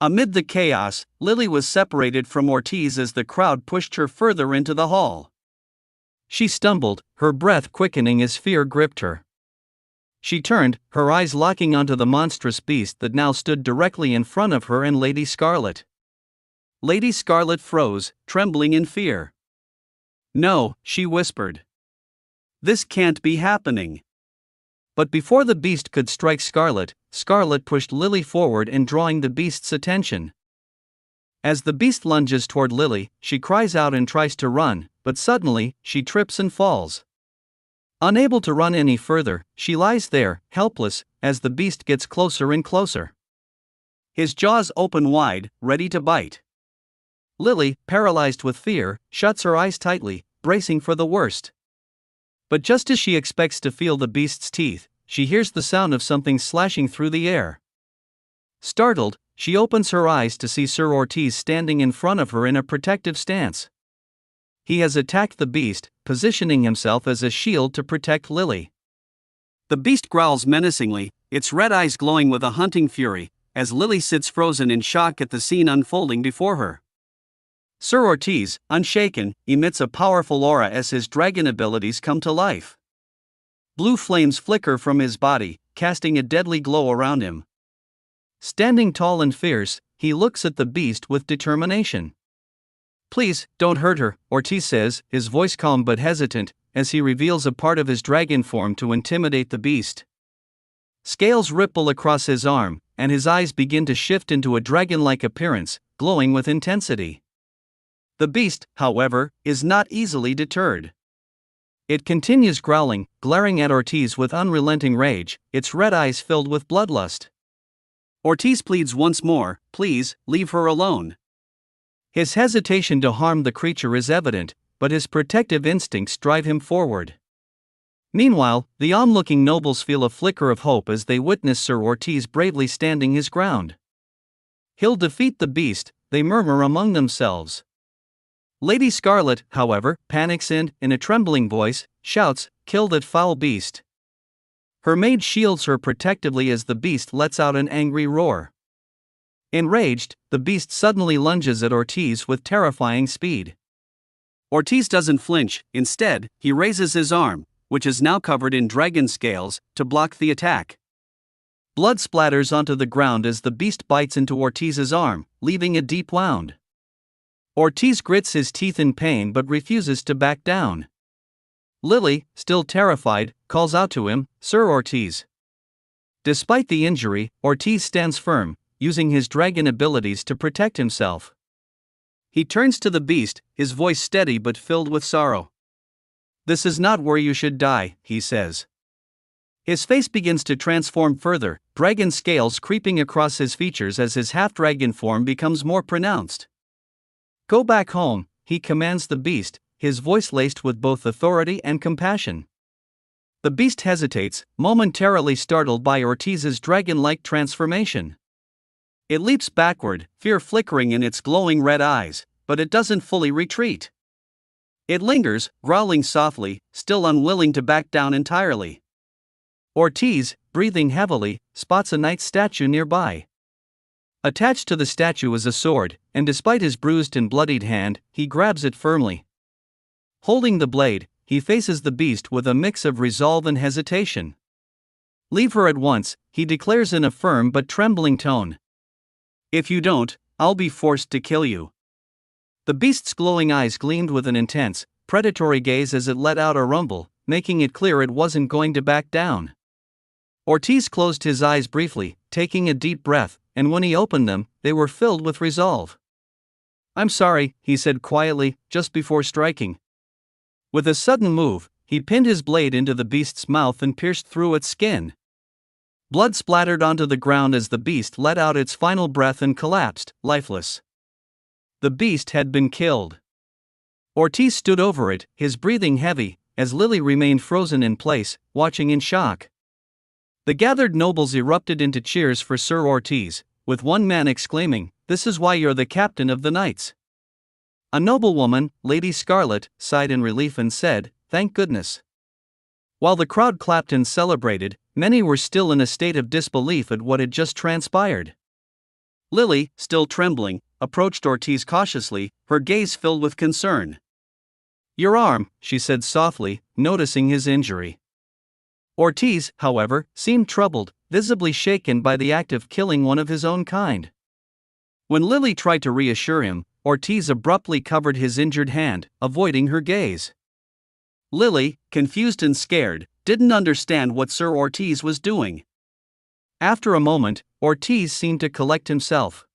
Amid the chaos, Lily was separated from Ortiz as the crowd pushed her further into the hall. She stumbled, her breath quickening as fear gripped her. She turned, her eyes locking onto the monstrous beast that now stood directly in front of her and Lady Scarlet. Lady Scarlet froze, trembling in fear. "No," she whispered. "This can't be happening." But before the beast could strike Scarlet, Scarlet pushed Lily forward and drawing the beast's attention. As the beast lunges toward Lily, she cries out and tries to run, but suddenly, she trips and falls. Unable to run any further, she lies there, helpless, as the beast gets closer and closer. his jaws open wide, ready to bite. Lily, paralyzed with fear, shuts her eyes tightly, bracing for the worst. But just as she expects to feel the beast's teeth, she hears the sound of something slashing through the air. Startled, she opens her eyes to see Sir Ortiz standing in front of her in a protective stance. He has attacked the beast, positioning himself as a shield to protect Lily. The beast growls menacingly, its red eyes glowing with a hunting fury, as Lily sits frozen in shock at the scene unfolding before her. Sir Ortiz, unshaken, emits a powerful aura as his dragon abilities come to life. Blue flames flicker from his body, casting a deadly glow around him. Standing tall and fierce, he looks at the beast with determination. "Please, don't hurt her," Ortiz says, his voice calm but hesitant, as he reveals a part of his dragon form to intimidate the beast. Scales ripple across his arm, and his eyes begin to shift into a dragon-like appearance, glowing with intensity. The beast, however, is not easily deterred. It continues growling, glaring at Ortiz with unrelenting rage, its red eyes filled with bloodlust. Ortiz pleads once more, "Please, leave her alone." His hesitation to harm the creature is evident, but his protective instincts drive him forward. Meanwhile, the onlooking nobles feel a flicker of hope as they witness Sir Ortiz bravely standing his ground. "He'll defeat the beast," they murmur among themselves. Lady Scarlet, however, panics and, in a trembling voice, shouts, "Kill that foul beast." Her maid shields her protectively as the beast lets out an angry roar. Enraged, the beast suddenly lunges at Ortiz with terrifying speed. Ortiz doesn't flinch, instead, he raises his arm, which is now covered in dragon scales, to block the attack. Blood splatters onto the ground as the beast bites into Ortiz's arm, leaving a deep wound. Ortiz grits his teeth in pain but refuses to back down. Lily, still terrified, calls out to him, "Sir Ortiz." Despite the injury, Ortiz stands firm, using his dragon abilities to protect himself. He turns to the beast, his voice steady but filled with sorrow. "This is not where you should die," he says. His face begins to transform further, dragon scales creeping across his features as his half-dragon form becomes more pronounced. "Go back home," he commands the beast, his voice laced with both authority and compassion. The beast hesitates, momentarily startled by Ortiz's dragon-like transformation. It leaps backward, fear flickering in its glowing red eyes, but it doesn't fully retreat. It lingers, growling softly, still unwilling to back down entirely. Ortiz, breathing heavily, spots a knight's statue nearby. Attached to the statue is a sword, and despite his bruised and bloodied hand, he grabs it firmly. Holding the blade, he faces the beast with a mix of resolve and hesitation. "Leave her at once," he declares in a firm but trembling tone. "If you don't, I'll be forced to kill you." The beast's glowing eyes gleamed with an intense, predatory gaze as it let out a rumble, making it clear it wasn't going to back down. Ortiz closed his eyes briefly, taking a deep breath, and when he opened them, they were filled with resolve. "I'm sorry," he said quietly, just before striking. With a sudden move, he pinned his blade into the beast's mouth and pierced through its skin. Blood splattered onto the ground as the beast let out its final breath and collapsed, lifeless. The beast had been killed. Ortiz stood over it, his breathing heavy, as Lily remained frozen in place, watching in shock. The gathered nobles erupted into cheers for Sir Ortiz, with one man exclaiming, "This is why you're the captain of the knights." A noblewoman, Lady Scarlet, sighed in relief and said, "Thank goodness." While the crowd clapped and celebrated, many were still in a state of disbelief at what had just transpired. Lily, still trembling, approached Ortiz cautiously, her gaze filled with concern. "Your arm," she said softly, noticing his injury. Ortiz, however, seemed troubled, visibly shaken by the act of killing one of his own kind. When Lily tried to reassure him, Ortiz abruptly covered his injured hand, avoiding her gaze. Lily, confused and scared, didn't understand what Sir Ortiz was doing. After a moment, Ortiz seemed to collect himself.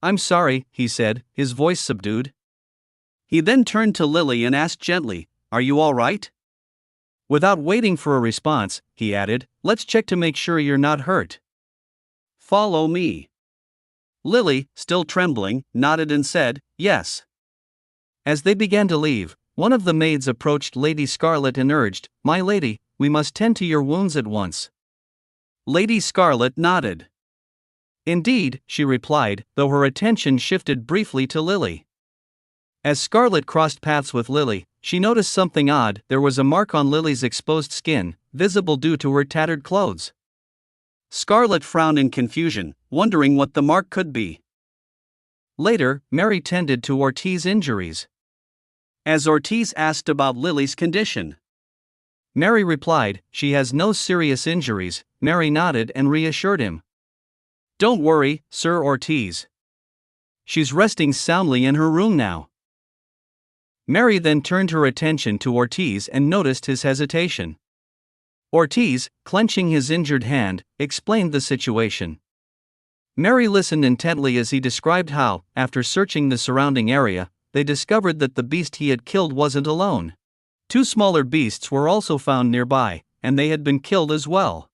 "I'm sorry," he said, his voice subdued. He then turned to Lily and asked gently, "Are you all right?" Without waiting for a response, he added, "Let's check to make sure you're not hurt." "Follow me." Lily, still trembling, nodded and said, "Yes." As they began to leave, one of the maids approached Lady Scarlet and urged, "My lady, we must tend to your wounds at once." Lady Scarlet nodded. "Indeed," she replied, though her attention shifted briefly to Lily. As Scarlet crossed paths with Lily, she noticed something odd. There was a mark on Lily's exposed skin, visible due to her tattered clothes. Scarlet frowned in confusion, wondering what the mark could be. Later, Mary tended to Ortiz's injuries. As Ortiz asked about Lily's condition, Mary replied, "She has no serious injuries." Mary nodded and reassured him. "Don't worry, Sir Ortiz. She's resting soundly in her room now." Mary then turned her attention to Ortiz and noticed his hesitation. Ortiz, clenching his injured hand, explained the situation. Mary listened intently as he described how, after searching the surrounding area, they discovered that the beast he had killed wasn't alone. Two smaller beasts were also found nearby, and they had been killed as well.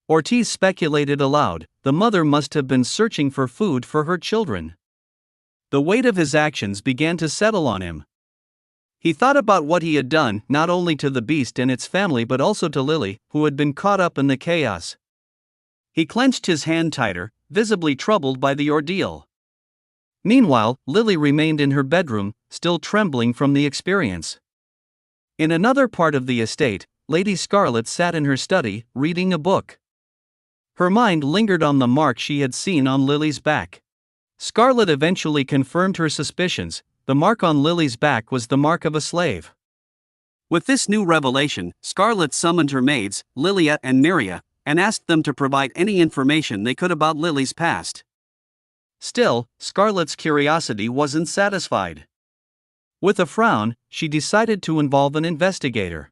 Ortiz speculated aloud, the mother must have been searching for food for her children. The weight of his actions began to settle on him. He thought about what he had done, not only to the beast and its family but also to Lily, who had been caught up in the chaos. He clenched his hand tighter, visibly troubled by the ordeal. Meanwhile, Lily remained in her bedroom, still trembling from the experience. In another part of the estate, Lady Scarlet sat in her study, reading a book. Her mind lingered on the mark she had seen on Lily's back. Scarlet eventually confirmed her suspicions. The mark on Lily's back was the mark of a slave. With this new revelation, Scarlet summoned her maids, Lilia and Miria, and asked them to provide any information they could about Lily's past. Still, Scarlet's curiosity wasn't satisfied. With a frown, she decided to involve an investigator.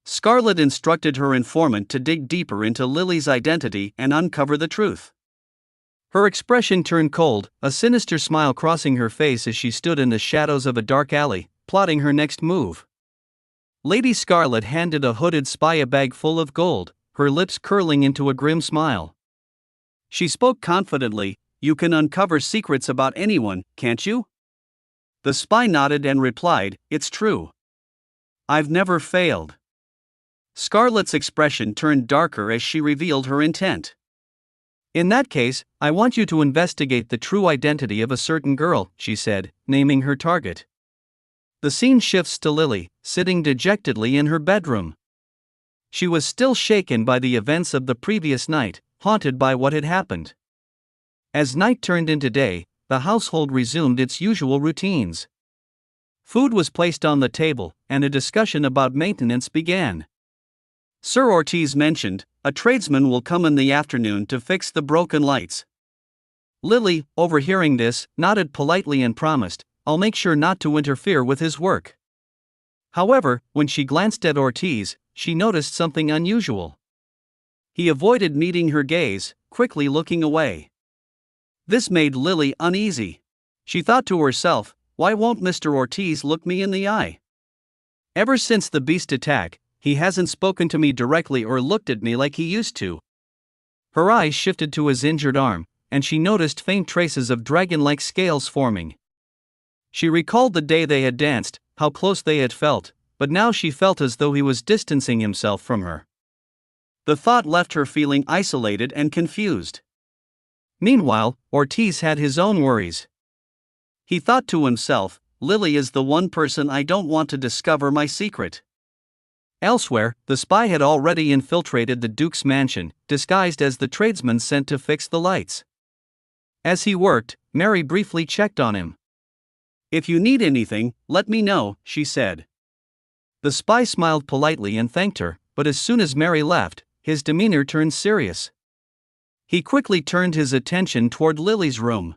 Scarlet instructed her informant to dig deeper into Lily's identity and uncover the truth. Her expression turned cold, a sinister smile crossing her face as she stood in the shadows of a dark alley, plotting her next move. Lady Scarlet handed a hooded spy a bag full of gold, her lips curling into a grim smile. She spoke confidently, "You can uncover secrets about anyone, can't you?" The spy nodded and replied, "It's true. I've never failed." Scarlet's expression turned darker as she revealed her intent. "In that case, I want you to investigate the true identity of a certain girl," she said, naming her target. The scene shifts to Lily, sitting dejectedly in her bedroom. She was still shaken by the events of the previous night, haunted by what had happened. As night turned into day, the household resumed its usual routines. Food was placed on the table, and a discussion about maintenance began. Sir Ortiz mentioned, "A tradesman will come in the afternoon to fix the broken lights." Lily, overhearing this, nodded politely and promised, "I'll make sure not to interfere with his work." However, when she glanced at Ortiz, she noticed something unusual. He avoided meeting her gaze, quickly looking away. This made Lily uneasy. She thought to herself, "Why won't Mr. Ortiz look me in the eye? Ever since the beast attack, he hasn't spoken to me directly or looked at me like he used to." Her eyes shifted to his injured arm, and she noticed faint traces of dragon-like scales forming. She recalled the day they had danced, how close they had felt, but now she felt as though he was distancing himself from her. The thought left her feeling isolated and confused. Meanwhile, Ortiz had his own worries. He thought to himself, "Lily is the one person I don't want to discover my secret." Elsewhere, the spy had already infiltrated the Duke's mansion, disguised as the tradesman sent to fix the lights. As he worked, Mary briefly checked on him. "If you need anything, let me know," she said. The spy smiled politely and thanked her, but as soon as Mary left, his demeanor turned serious. He quickly turned his attention toward Lily's room.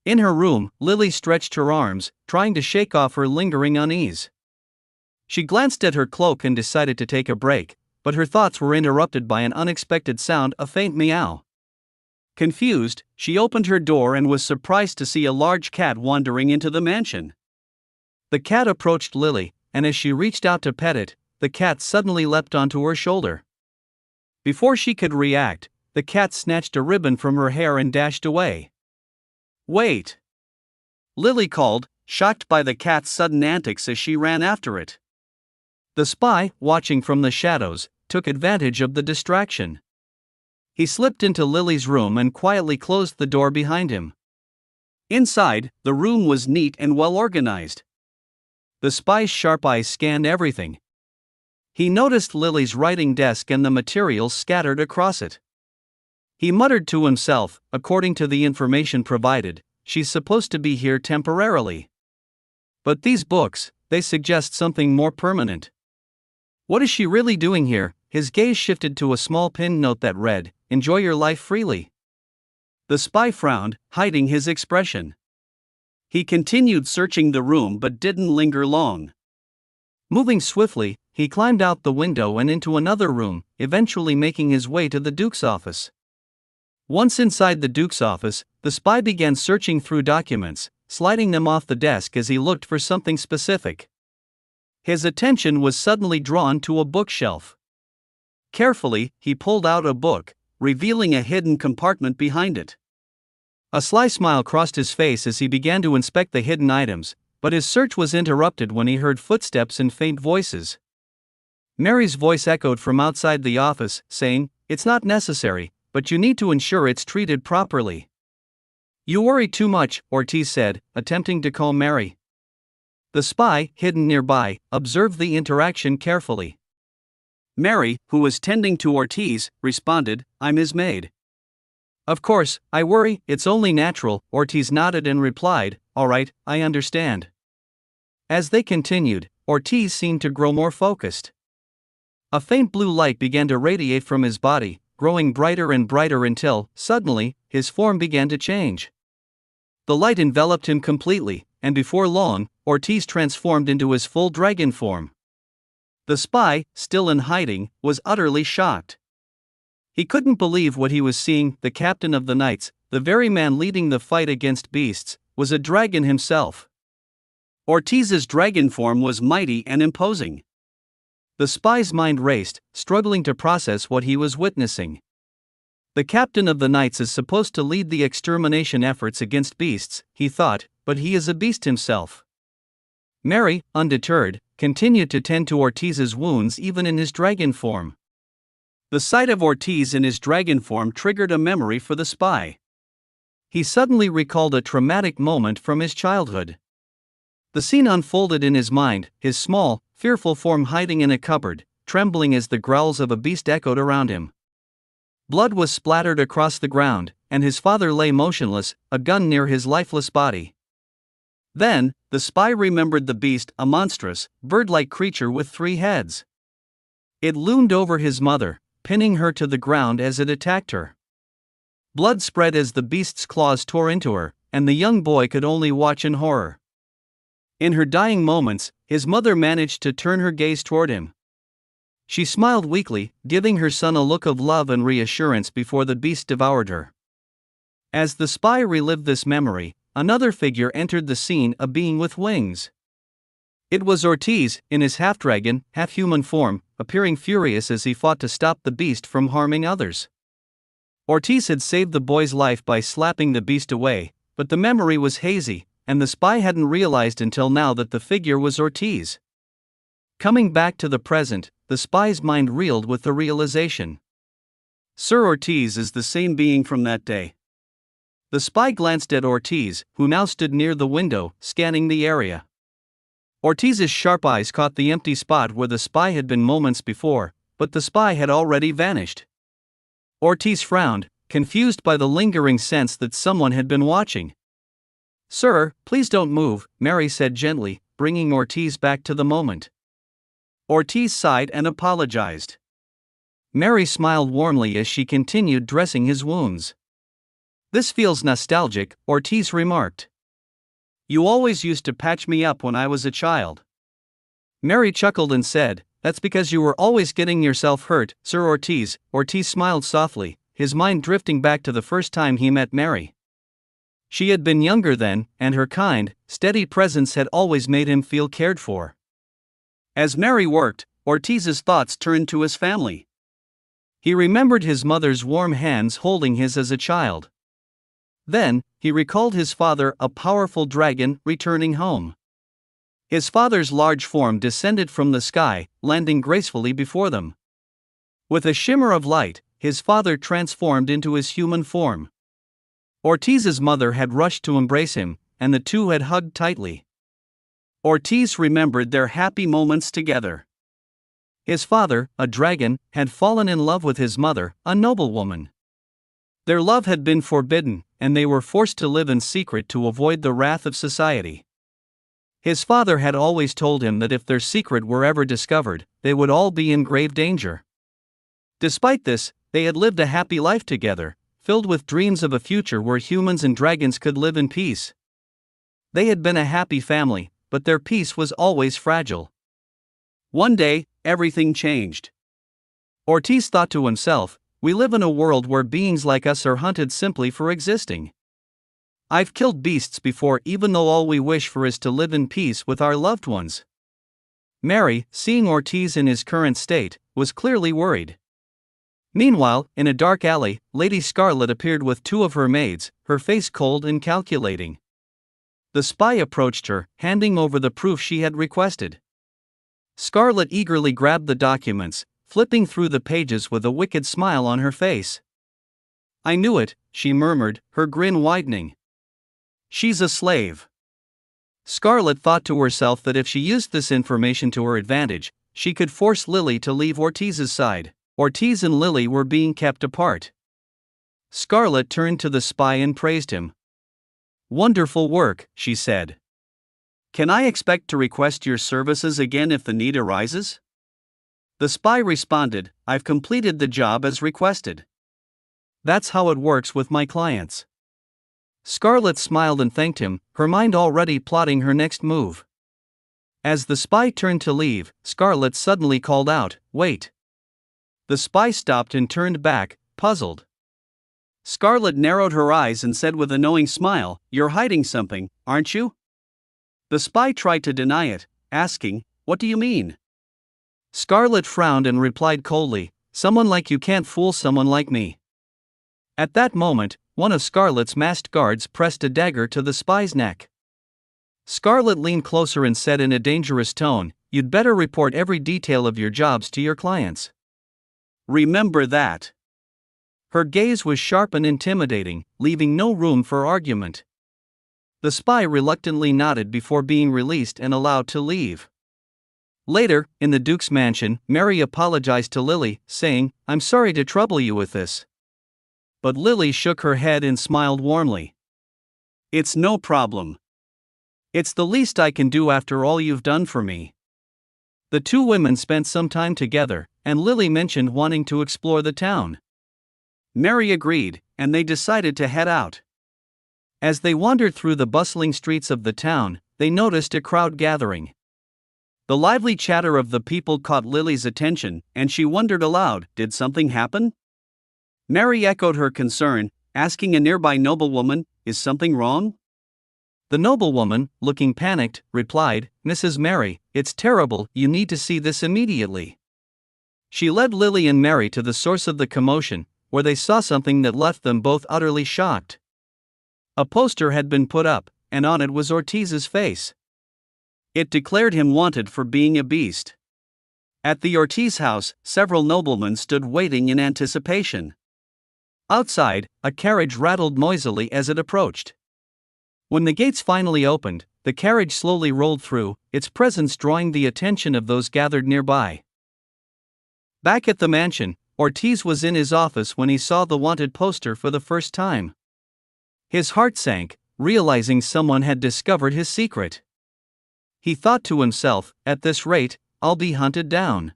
In her room, Lily stretched her arms, trying to shake off her lingering unease. She glanced at her cloak and decided to take a break, but her thoughts were interrupted by an unexpected sound, a faint meow. Confused, she opened her door and was surprised to see a large cat wandering into the mansion. The cat approached Lily, and as she reached out to pet it, the cat suddenly leapt onto her shoulder. Before she could react, the cat snatched a ribbon from her hair and dashed away. "Wait!" Lily called, shocked by the cat's sudden antics as she ran after it. The spy, watching from the shadows, took advantage of the distraction. He slipped into Lily's room and quietly closed the door behind him. Inside, the room was neat and well organized. The spy's sharp eyes scanned everything. He noticed Lily's writing desk and the materials scattered across it. He muttered to himself, according to the information provided, she's supposed to be here temporarily. But these books, they suggest something more permanent. What is she really doing here? His gaze shifted to a small pinned note that read, "Enjoy your life freely." The spy frowned, hiding his expression. He continued searching the room but didn't linger long. Moving swiftly, he climbed out the window and into another room, eventually making his way to the Duke's office. Once inside the Duke's office, the spy began searching through documents, sliding them off the desk as he looked for something specific. His attention was suddenly drawn to a bookshelf. Carefully, he pulled out a book, revealing a hidden compartment behind it. A sly smile crossed his face as he began to inspect the hidden items, but his search was interrupted when he heard footsteps and faint voices. Mary's voice echoed from outside the office, saying, "It's not necessary, but you need to ensure it's treated properly." "You worry too much," Ortiz said, attempting to calm Mary. The spy, hidden nearby, observed the interaction carefully. Mary, who was tending to Ortiz, responded, "I'm his maid." "Of course, I worry, it's only natural," Ortiz nodded and replied, "All right, I understand." As they continued, Ortiz seemed to grow more focused. A faint blue light began to radiate from his body, growing brighter and brighter until, suddenly, his form began to change. The light enveloped him completely, and before long, Ortiz transformed into his full dragon form. The spy, still in hiding, was utterly shocked. He couldn't believe what he was seeing. The captain of the knights, the very man leading the fight against beasts, was a dragon himself. Ortiz's dragon form was mighty and imposing. The spy's mind raced, struggling to process what he was witnessing. The captain of the knights is supposed to lead the extermination efforts against beasts, he thought, but he is a beast himself. Mary, undeterred, continued to tend to Ortiz's wounds even in his dragon form. The sight of Ortiz in his dragon form triggered a memory for the spy. He suddenly recalled a traumatic moment from his childhood. The scene unfolded in his mind, his small, fearful form hiding in a cupboard, trembling as the growls of a beast echoed around him. Blood was splattered across the ground, and his father lay motionless, a gun near his lifeless body. Then, the spy remembered the beast, a monstrous, bird-like creature with 3 heads. It loomed over his mother, pinning her to the ground as it attacked her. Blood spread as the beast's claws tore into her, and the young boy could only watch in horror. In her dying moments, his mother managed to turn her gaze toward him. She smiled weakly, giving her son a look of love and reassurance before the beast devoured her. As the spy relived this memory, another figure entered the scene, a being with wings. It was Ortiz, in his half-dragon, half-human form, appearing furious as he fought to stop the beast from harming others. Ortiz had saved the boy's life by slapping the beast away, but the memory was hazy, and the spy hadn't realized until now that the figure was Ortiz. Coming back to the present, the spy's mind reeled with the realization. Sir Ortiz is the same being from that day. The spy glanced at Ortiz, who now stood near the window, scanning the area. Ortiz's sharp eyes caught the empty spot where the spy had been moments before, but the spy had already vanished. Ortiz frowned, confused by the lingering sense that someone had been watching. "Sir, please don't move," Mary said gently, bringing Ortiz back to the moment. Ortiz sighed and apologized. Mary smiled warmly as she continued dressing his wounds. "This feels nostalgic," Ortiz remarked. "You always used to patch me up when I was a child." Mary chuckled and said, "That's because you were always getting yourself hurt, Sir Ortiz." Ortiz smiled softly, his mind drifting back to the first time he met Mary. She had been younger then, and her kind, steady presence had always made him feel cared for. As Mary worked, Ortiz's thoughts turned to his family. He remembered his mother's warm hands holding his as a child. Then, he recalled his father, a powerful dragon, returning home. His father's large form descended from the sky, landing gracefully before them. With a shimmer of light, his father transformed into his human form. Ortiz's mother had rushed to embrace him, and the two had hugged tightly. Ortiz remembered their happy moments together. His father, a dragon, had fallen in love with his mother, a noblewoman. Their love had been forbidden, and they were forced to live in secret to avoid the wrath of society. His father had always told him that if their secret were ever discovered, they would all be in grave danger. Despite this, they had lived a happy life together, filled with dreams of a future where humans and dragons could live in peace. They had been a happy family, but their peace was always fragile. One day, everything changed. Ortiz thought to himself, "We live in a world where beings like us are hunted simply for existing. I've killed beasts before, even though all we wish for is to live in peace with our loved ones." Mary, seeing Ortiz in his current state, was clearly worried. Meanwhile, in a dark alley, Lady Scarlet appeared with two of her maids, her face cold and calculating. The spy approached her, handing over the proof she had requested. Scarlet eagerly grabbed the documents, flipping through the pages with a wicked smile on her face. "I knew it," she murmured, her grin widening. "She's a slave." Scarlet thought to herself that if she used this information to her advantage, she could force Lily to leave Ortiz's side. Ortiz and Lily were being kept apart. Scarlet turned to the spy and praised him. "Wonderful work," she said. "Can I expect to request your services again if the need arises?" The spy responded, "I've completed the job as requested. That's how it works with my clients." Scarlet smiled and thanked him, her mind already plotting her next move. As the spy turned to leave, Scarlet suddenly called out, "Wait." The spy stopped and turned back, puzzled. Scarlet narrowed her eyes and said with a knowing smile, "You're hiding something, aren't you?" The spy tried to deny it, asking, "What do you mean?" Scarlet frowned and replied coldly, "Someone like you can't fool someone like me." At that moment, one of Scarlet's masked guards pressed a dagger to the spy's neck. Scarlet leaned closer and said in a dangerous tone, "You'd better report every detail of your jobs to your clients. Remember that." Her gaze was sharp and intimidating, leaving no room for argument. The spy reluctantly nodded before being released and allowed to leave. Later, in the Duke's mansion, Mary apologized to Lily, saying, "I'm sorry to trouble you with this." But Lily shook her head and smiled warmly. "It's no problem. It's the least I can do after all you've done for me." The two women spent some time together, and Lily mentioned wanting to explore the town. Mary agreed, and they decided to head out. As they wandered through the bustling streets of the town, they noticed a crowd gathering. The lively chatter of the people caught Lily's attention, and she wondered aloud, did something happen? Mary echoed her concern, asking a nearby noblewoman, "Is something wrong?" The noblewoman, looking panicked, replied, "Mrs. Mary, it's terrible, you need to see this immediately." She led Lily and Mary to the source of the commotion, where they saw something that left them both utterly shocked. A poster had been put up, and on it was Ortiz's face. It declared him wanted for being a beast. At the Ortiz house, several noblemen stood waiting in anticipation. Outside, a carriage rattled noisily as it approached. When the gates finally opened, the carriage slowly rolled through, its presence drawing the attention of those gathered nearby. Back at the mansion, Ortiz was in his office when he saw the wanted poster for the first time. His heart sank, realizing someone had discovered his secret. He thought to himself, "At this rate, I'll be hunted down."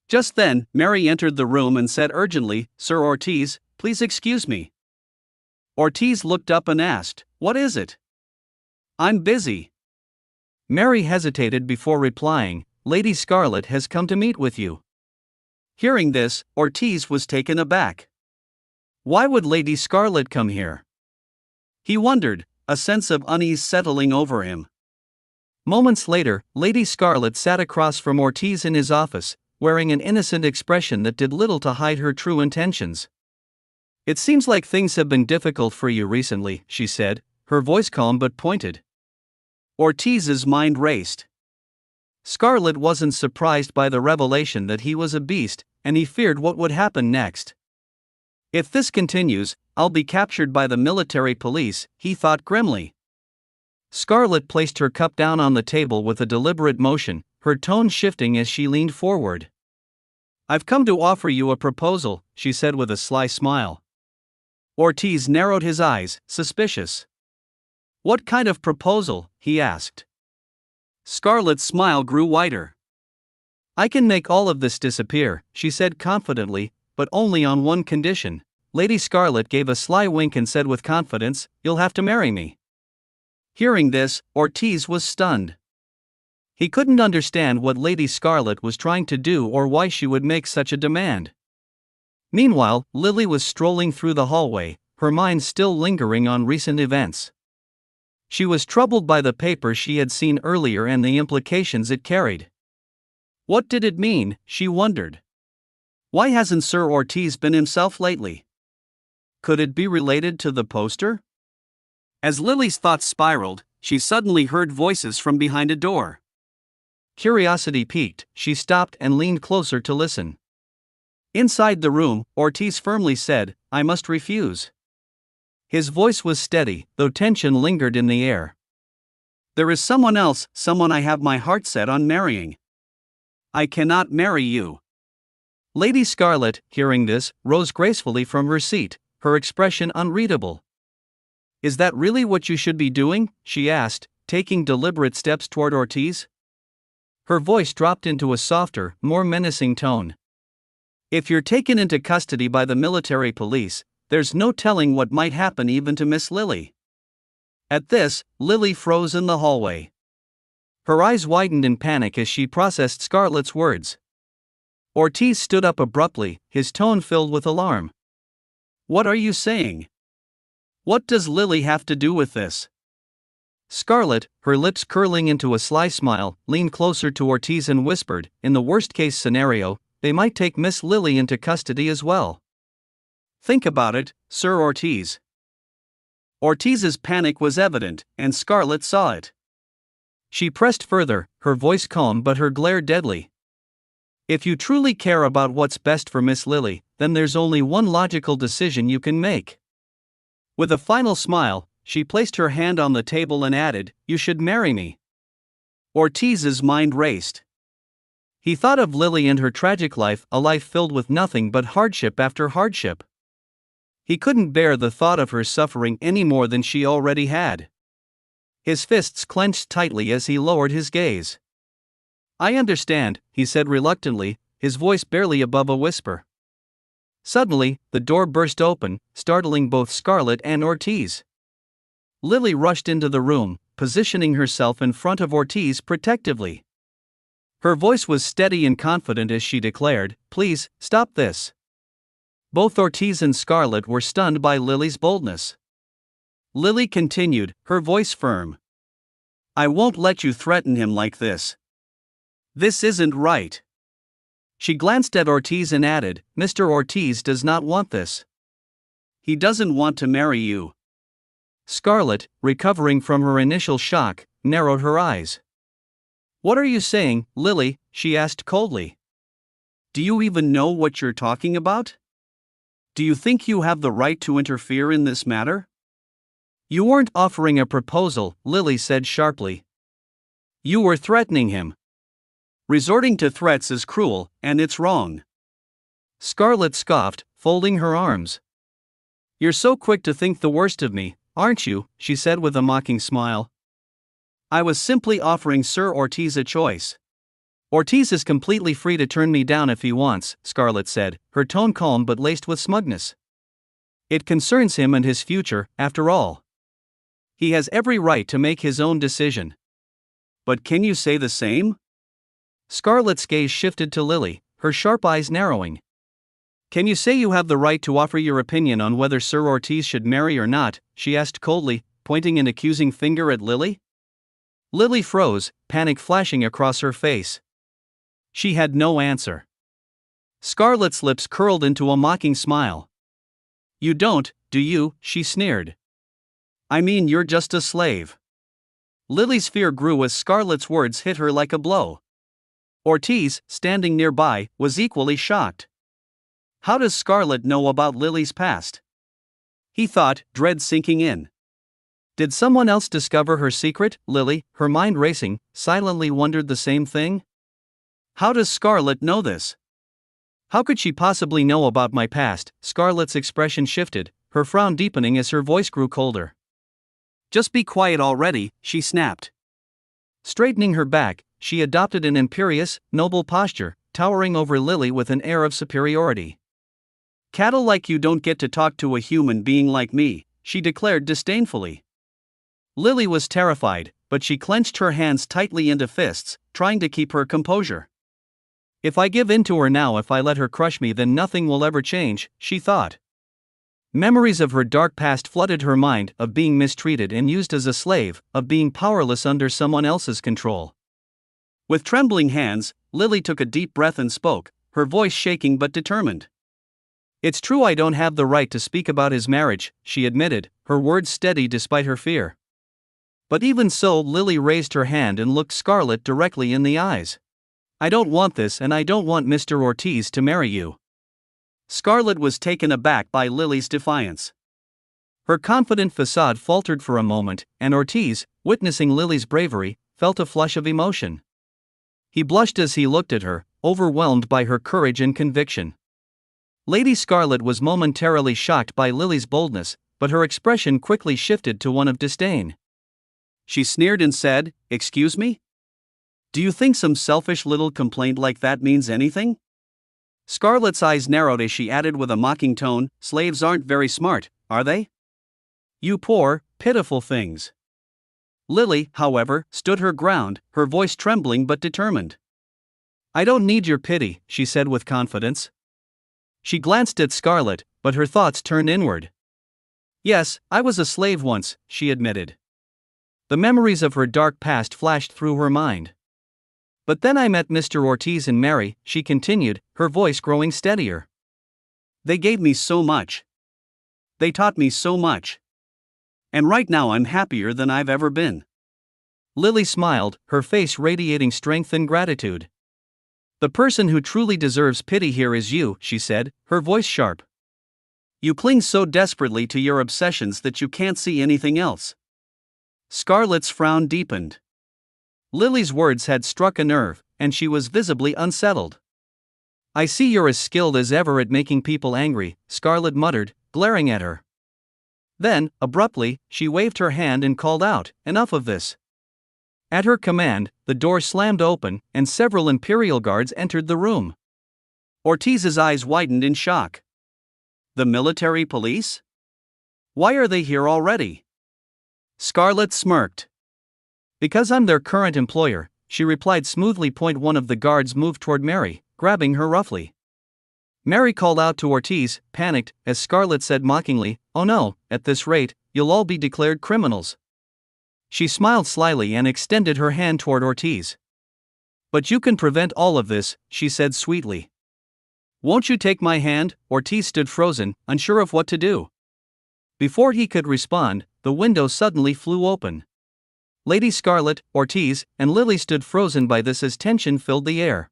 Just then, Mary entered the room and said urgently, "Sir Ortiz, please excuse me." Ortiz looked up and asked, "What is it?" "I'm busy." Mary hesitated before replying, "Lady Scarlet has come to meet with you." Hearing this, Ortiz was taken aback. Why would Lady Scarlet come here? He wondered, a sense of unease settling over him. Moments later, Lady Scarlet sat across from Ortiz in his office, wearing an innocent expression that did little to hide her true intentions. "It seems like things have been difficult for you recently," she said, her voice calm but pointed. Ortiz's mind raced. Scarlett wasn't surprised by the revelation that he was a beast, and he feared what would happen next. "If this continues, I'll be captured by the military police," he thought grimly. Scarlett placed her cup down on the table with a deliberate motion, her tone shifting as she leaned forward. "I've come to offer you a proposal," she said with a sly smile. Ortiz narrowed his eyes, suspicious. "What kind of proposal?" he asked. Scarlett's smile grew wider. "I can make all of this disappear," she said confidently, "but only on one condition." Lady Scarlett gave a sly wink and said with confidence, "You'll have to marry me." Hearing this, Ortiz was stunned. He couldn't understand what Lady Scarlett was trying to do or why she would make such a demand. Meanwhile, Lily was strolling through the hallway, her mind still lingering on recent events. She was troubled by the paper she had seen earlier and the implications it carried. What did it mean, she wondered. Why hasn't Sir Ortiz been himself lately? Could it be related to the poster? As Lily's thoughts spiraled, she suddenly heard voices from behind a door. Curiosity piqued, she stopped and leaned closer to listen. Inside the room, Ortiz firmly said, "I must refuse." His voice was steady, though tension lingered in the air. "There is someone else, someone I have my heart set on marrying. I cannot marry you." Lady Scarlett, hearing this, rose gracefully from her seat, her expression unreadable. "Is that really what you should be doing?" she asked, taking deliberate steps toward Ortiz. Her voice dropped into a softer, more menacing tone. "If you're taken into custody by the military police, there's no telling what might happen even to Miss Lily." At this, Lily froze in the hallway. Her eyes widened in panic as she processed Scarlett's words. Ortiz stood up abruptly, his tone filled with alarm. "What are you saying? What does Lily have to do with this?" Scarlett, her lips curling into a sly smile, leaned closer to Ortiz and whispered, "In the worst-case scenario, they might take Miss Lily into custody as well. Think about it, Sir Ortiz." Ortiz's panic was evident, and Scarlett saw it. She pressed further, her voice calm but her glare deadly. "If you truly care about what's best for Miss Lily, then there's only one logical decision you can make." With a final smile, she placed her hand on the table and added, "You should marry me." Ortiz's mind raced. He thought of Lily and her tragic life, a life filled with nothing but hardship after hardship. He couldn't bear the thought of her suffering any more than she already had. His fists clenched tightly as he lowered his gaze. "I understand," he said reluctantly, his voice barely above a whisper. Suddenly, the door burst open, startling both Scarlett and Ortiz. Lily rushed into the room, positioning herself in front of Ortiz protectively. Her voice was steady and confident as she declared, "Please, stop this." Both Ortiz and Scarlett were stunned by Lily's boldness. Lily continued, her voice firm. "I won't let you threaten him like this. This isn't right." She glanced at Ortiz and added, "Mr. Ortiz does not want this. He doesn't want to marry you." Scarlett, recovering from her initial shock, narrowed her eyes. "What are you saying, Lily?" she asked coldly. "Do you even know what you're talking about? Do you think you have the right to interfere in this matter?" "You weren't offering a proposal," Lily said sharply. "You were threatening him. Resorting to threats is cruel, and it's wrong." Scarlett scoffed, folding her arms. "You're so quick to think the worst of me, aren't you?" she said with a mocking smile. "I was simply offering Sir Ortiz a choice." "Ortiz is completely free to turn me down if he wants," Scarlett said, her tone calm but laced with smugness. "It concerns him and his future, after all. He has every right to make his own decision." "But can you say the same?" Scarlett's gaze shifted to Lily, her sharp eyes narrowing. "Can you say you have the right to offer your opinion on whether Sir Ortiz should marry or not?" she asked coldly, pointing an accusing finger at Lily. Lily froze, panic flashing across her face. She had no answer. Scarlett's lips curled into a mocking smile. You don't, do you? She sneered. I mean, you're just a slave. Lily's fear grew as Scarlett's words hit her like a blow. Ortiz, standing nearby, was equally shocked. How does Scarlett know about Lily's past? He thought, dread sinking in. Did someone else discover her secret? Lily, her mind racing, silently wondered the same thing. How does Scarlett know this? How could she possibly know about my past? Scarlett's expression shifted, her frown deepening as her voice grew colder. Just be quiet already, she snapped. Straightening her back, she adopted an imperious, noble posture, towering over Lily with an air of superiority. Cattle like you don't get to talk to a human being like me, she declared disdainfully. Lily was terrified, but she clenched her hands tightly into fists, trying to keep her composure. If I give in to her now, if I let her crush me, then nothing will ever change, she thought. Memories of her dark past flooded her mind, of being mistreated and used as a slave, of being powerless under someone else's control. With trembling hands, Lily took a deep breath and spoke, her voice shaking but determined. It's true I don't have the right to speak about his marriage, she admitted, her words steady despite her fear. But even so, Lily raised her hand and looked Scarlett directly in the eyes. I don't want this, and I don't want Mr. Ortiz to marry you. Scarlett was taken aback by Lily's defiance. Her confident facade faltered for a moment, and Ortiz, witnessing Lily's bravery, felt a flush of emotion. He blushed as he looked at her, overwhelmed by her courage and conviction. Lady Scarlett was momentarily shocked by Lily's boldness, but her expression quickly shifted to one of disdain. She sneered and said, "Excuse me? Do you think some selfish little complaint like that means anything?" Scarlett's eyes narrowed as she added with a mocking tone, "Slaves aren't very smart, are they? You poor, pitiful things." Lily, however, stood her ground, her voice trembling but determined. "I don't need your pity," she said with confidence. She glanced at Scarlett, but her thoughts turned inward. "Yes, I was a slave once," she admitted. The memories of her dark past flashed through her mind. "But then I met Mr. Ortiz and Mary," she continued, her voice growing steadier. "They gave me so much. They taught me so much. And right now I'm happier than I've ever been." Lily smiled, her face radiating strength and gratitude. "The person who truly deserves pity here is you," she said, her voice sharp. "You cling so desperately to your obsessions that you can't see anything else." Scarlett's frown deepened. Lily's words had struck a nerve, and she was visibly unsettled. "I see you're as skilled as ever at making people angry," Scarlett muttered, glaring at her. Then, abruptly, she waved her hand and called out, "Enough of this." At her command, the door slammed open, and several Imperial guards entered the room. Ortiz's eyes widened in shock. "The military police? Why are they here already?" Scarlett smirked. "Because I'm their current employer," she replied smoothly. One of the guards moved toward Mary, grabbing her roughly. Mary called out to Ortiz, panicked, as Scarlett said mockingly, "Oh no, at this rate, you'll all be declared criminals." She smiled slyly and extended her hand toward Ortiz. "But you can prevent all of this," she said sweetly. "Won't you take my hand?" Ortiz stood frozen, unsure of what to do. Before he could respond, the window suddenly flew open. Lady Scarlett, Ortiz, and Lily stood frozen by this as tension filled the air.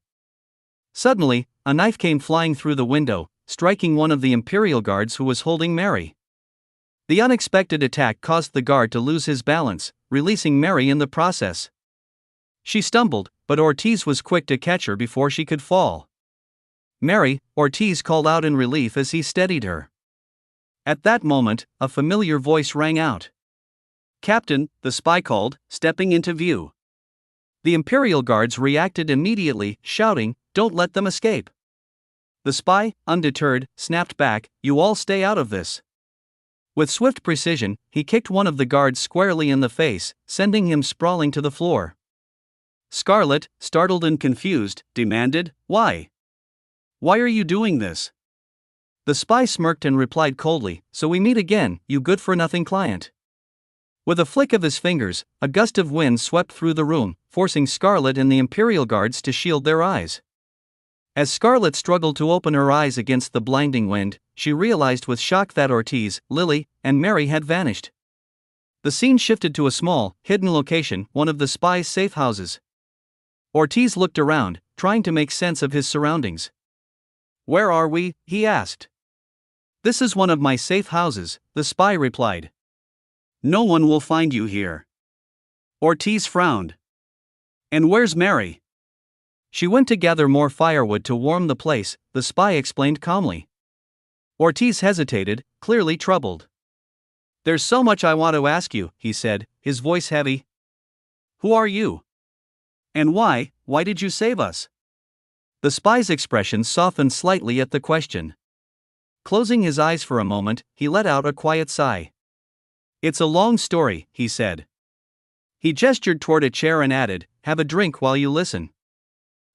Suddenly, a knife came flying through the window, striking one of the Imperial guards who was holding Mary. The unexpected attack caused the guard to lose his balance, releasing Mary in the process. She stumbled, but Ortiz was quick to catch her before she could fall. "Mary," Ortiz called out in relief as he steadied her. At that moment, a familiar voice rang out. "Captain," the spy called, stepping into view. The Imperial guards reacted immediately, shouting, "Don't let them escape." The spy, undeterred, snapped back, "You all stay out of this." With swift precision, he kicked one of the guards squarely in the face, sending him sprawling to the floor. Scarlett, startled and confused, demanded, "Why? Why are you doing this?" The spy smirked and replied coldly, "So we meet again, you good-for-nothing client." With a flick of his fingers, a gust of wind swept through the room, forcing Scarlett and the Imperial guards to shield their eyes. As Scarlett struggled to open her eyes against the blinding wind, she realized with shock that Ortiz, Lily, and Mary had vanished. The scene shifted to a small, hidden location, one of the spy's safe houses. Ortiz looked around, trying to make sense of his surroundings. "Where are we?" he asked. "This is one of my safe houses," the spy replied. "No one will find you here." Ortiz frowned. "And where's Mary?" "She went to gather more firewood to warm the place," the spy explained calmly. Ortiz hesitated, clearly troubled. "There's so much I want to ask you," he said, his voice heavy. "Who are you? And why did you save us?" The spy's expression softened slightly at the question. Closing his eyes for a moment, he let out a quiet sigh. "It's a long story," he said. He gestured toward a chair and added, "Have a drink while you listen."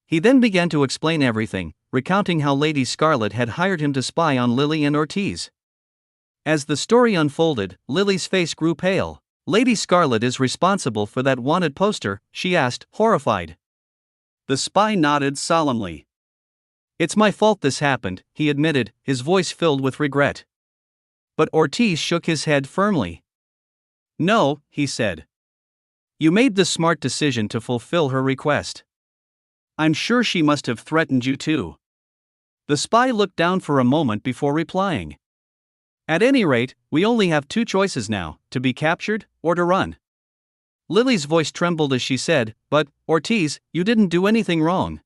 He then began to explain everything, recounting how Lady Scarlet had hired him to spy on Lily and Ortiz. As the story unfolded, Lily's face grew pale. "Lady Scarlet is responsible for that wanted poster?" she asked, horrified. The spy nodded solemnly. "It's my fault this happened," he admitted, his voice filled with regret. But Ortiz shook his head firmly. "No," he said. "You made the smart decision to fulfill her request. I'm sure she must have threatened you too." The spy looked down for a moment before replying. "At any rate, we only have two choices now, to be captured, or to run." Lily's voice trembled as she said, "But, Ortiz, you didn't do anything wrong."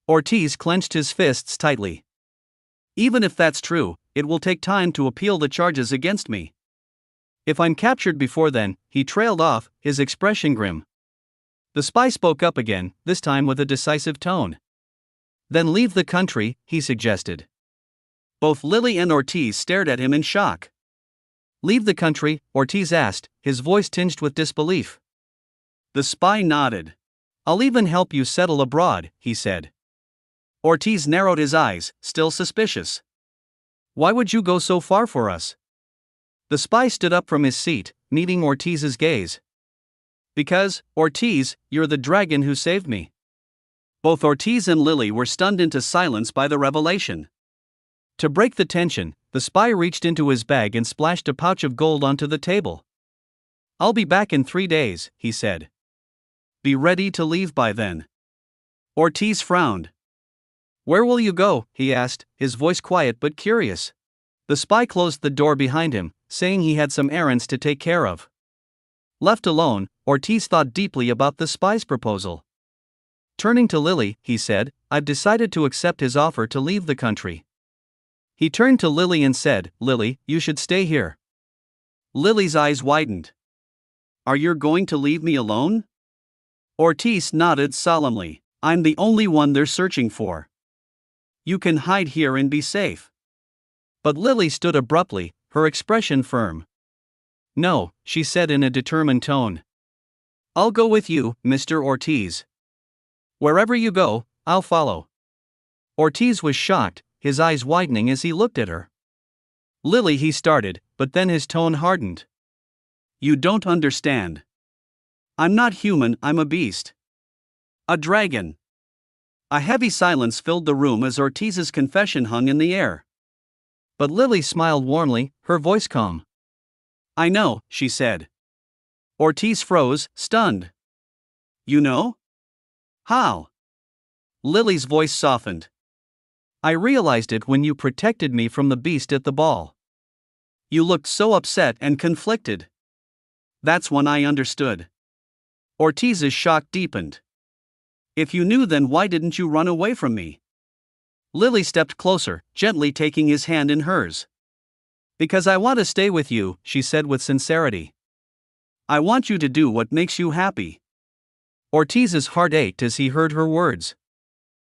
Ortiz clenched his fists tightly. "Even if that's true, it will take time to appeal the charges against me. If I'm captured before then," he trailed off, his expression grim. The spy spoke up again, this time with a decisive tone. "Then leave the country," he suggested. Both Lily and Ortiz stared at him in shock. "Leave the country?" Ortiz asked, his voice tinged with disbelief. The spy nodded. "I'll even help you settle abroad," he said. Ortiz narrowed his eyes, still suspicious. "Why would you go so far for us?" The spy stood up from his seat, meeting Ortiz's gaze. "Because, Ortiz, you're the dragon who saved me." Both Ortiz and Lily were stunned into silence by the revelation. To break the tension, the spy reached into his bag and splashed a pouch of gold onto the table. "I'll be back in 3 days," he said. "Be ready to leave by then." Ortiz frowned. "Where will you go?" he asked, his voice quiet but curious. The spy closed the door behind him, saying he had some errands to take care of. Left alone, Ortiz thought deeply about the spy's proposal. Turning to Lily, he said, "I've decided to accept his offer to leave the country." He turned to Lily and said, "Lily, you should stay here." Lily's eyes widened. "Are you going to leave me alone?" Ortiz nodded solemnly. "I'm the only one they're searching for. You can hide here and be safe." But Lily stood abruptly, her expression firm. "No," she said in a determined tone. "I'll go with you, Mr. Ortiz. Wherever you go, I'll follow." Ortiz was shocked, his eyes widening as he looked at her. "Lily," he started, but then his tone hardened. "You don't understand. I'm not human, I'm a beast. A dragon." A heavy silence filled the room as Ortiz's confession hung in the air. But Lily smiled warmly, her voice calm. "I know," she said. Ortiz froze, stunned. "You know? How?" Lily's voice softened. "I realized it when you protected me from the beast at the ball. You looked so upset and conflicted. That's when I understood." Ortiz's shock deepened. "If you knew, then why didn't you run away from me?" Lily stepped closer, gently taking his hand in hers. "Because I want to stay with you," she said with sincerity. "I want you to do what makes you happy." Ortiz's heart ached as he heard her words.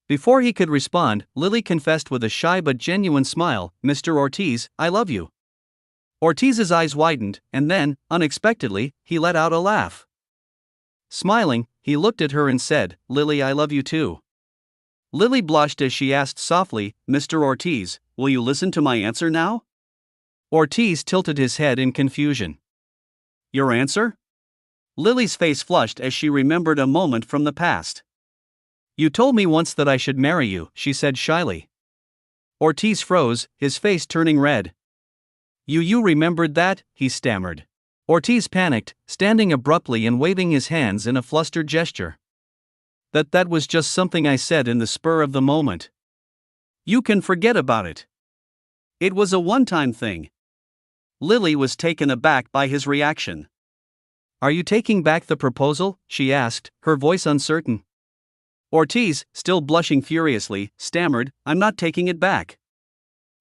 Before he could respond, Lily confessed with a shy but genuine smile, "Mr. Ortiz, I love you." Ortiz's eyes widened, and then, unexpectedly, he let out a laugh. Smiling, he looked at her and said, "Lily, I love you too." Lily blushed as she asked softly, "Mr. Ortiz, will you listen to my answer now?" Ortiz tilted his head in confusion. "Your answer?" Lily's face flushed as she remembered a moment from the past. You told me once that I should marry you, she said shyly. Ortiz froze, his face turning red. You remembered that? He stammered. Ortiz panicked, standing abruptly and waving his hands in a flustered gesture. That was just something I said in the spur of the moment. You can forget about it. It was a one-time thing. Lily was taken aback by his reaction. Are you taking back the proposal? She asked, her voice uncertain. Ortiz, still blushing furiously, stammered, I'm not taking it back.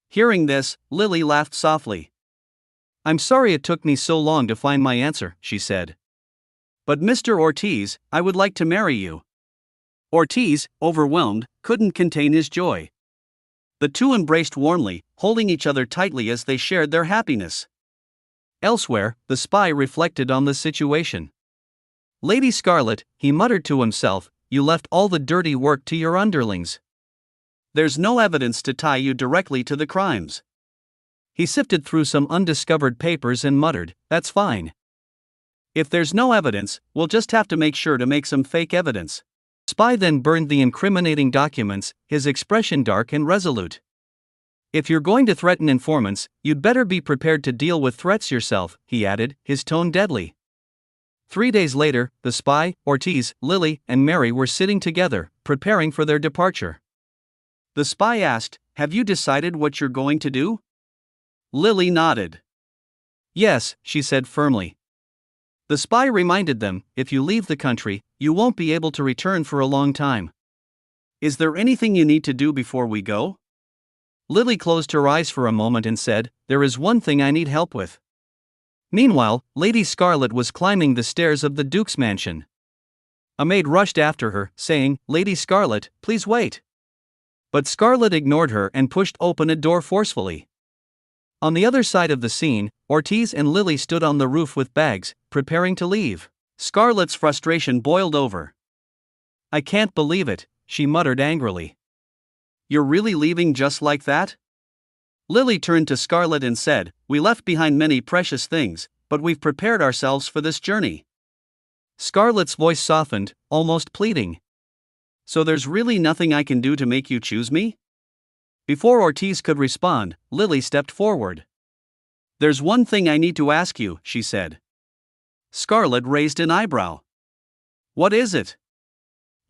Hearing this, Lily laughed softly. I'm sorry it took me so long to find my answer, she said. But Mr. Ortiz, I would like to marry you. Ortiz, overwhelmed, couldn't contain his joy. The two embraced warmly, holding each other tightly as they shared their happiness. Elsewhere, the spy reflected on the situation. Lady Scarlet, he muttered to himself, you left all the dirty work to your underlings. There's no evidence to tie you directly to the crimes. He sifted through some undiscovered papers and muttered, that's fine. If there's no evidence, we'll just have to make sure to make some fake evidence. Spy then burned the incriminating documents, his expression dark and resolute. If you're going to threaten informants, you'd better be prepared to deal with threats yourself, he added, his tone deadly. 3 days later, the spy, Ortiz, Lily, and Mary were sitting together, preparing for their departure. The spy asked, have you decided what you're going to do? Lily nodded. Yes, she said firmly. The spy reminded them, if you leave the country, you won't be able to return for a long time. Is there anything you need to do before we go? Lily closed her eyes for a moment and said, there is one thing I need help with. Meanwhile, Lady Scarlet was climbing the stairs of the Duke's mansion. A maid rushed after her, saying, Lady Scarlet, please wait. But Scarlet ignored her and pushed open a door forcefully. On the other side of the scene, Ortiz and Lily stood on the roof with bags, preparing to leave. Scarlet's frustration boiled over. I can't believe it, she muttered angrily. You're really leaving just like that? Lily turned to Scarlet and said, we left behind many precious things, but we've prepared ourselves for this journey. Scarlet's voice softened, almost pleading. So there's really nothing I can do to make you choose me? Before Ortiz could respond, Lily stepped forward. There's one thing I need to ask you, she said. Scarlet raised an eyebrow. What is it?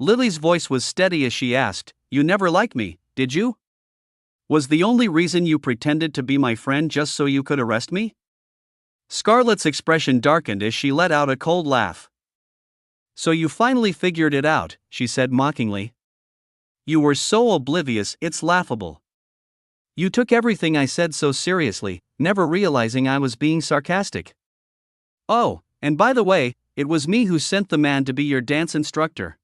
Lily's voice was steady as she asked, you never liked me, did you? Was the only reason you pretended to be my friend just so you could arrest me? Scarlet's expression darkened as she let out a cold laugh. So you finally figured it out, she said mockingly. You were so oblivious, it's laughable. You took everything I said so seriously, never realizing I was being sarcastic. Oh, and by the way, it was me who sent the man to be your dance instructor.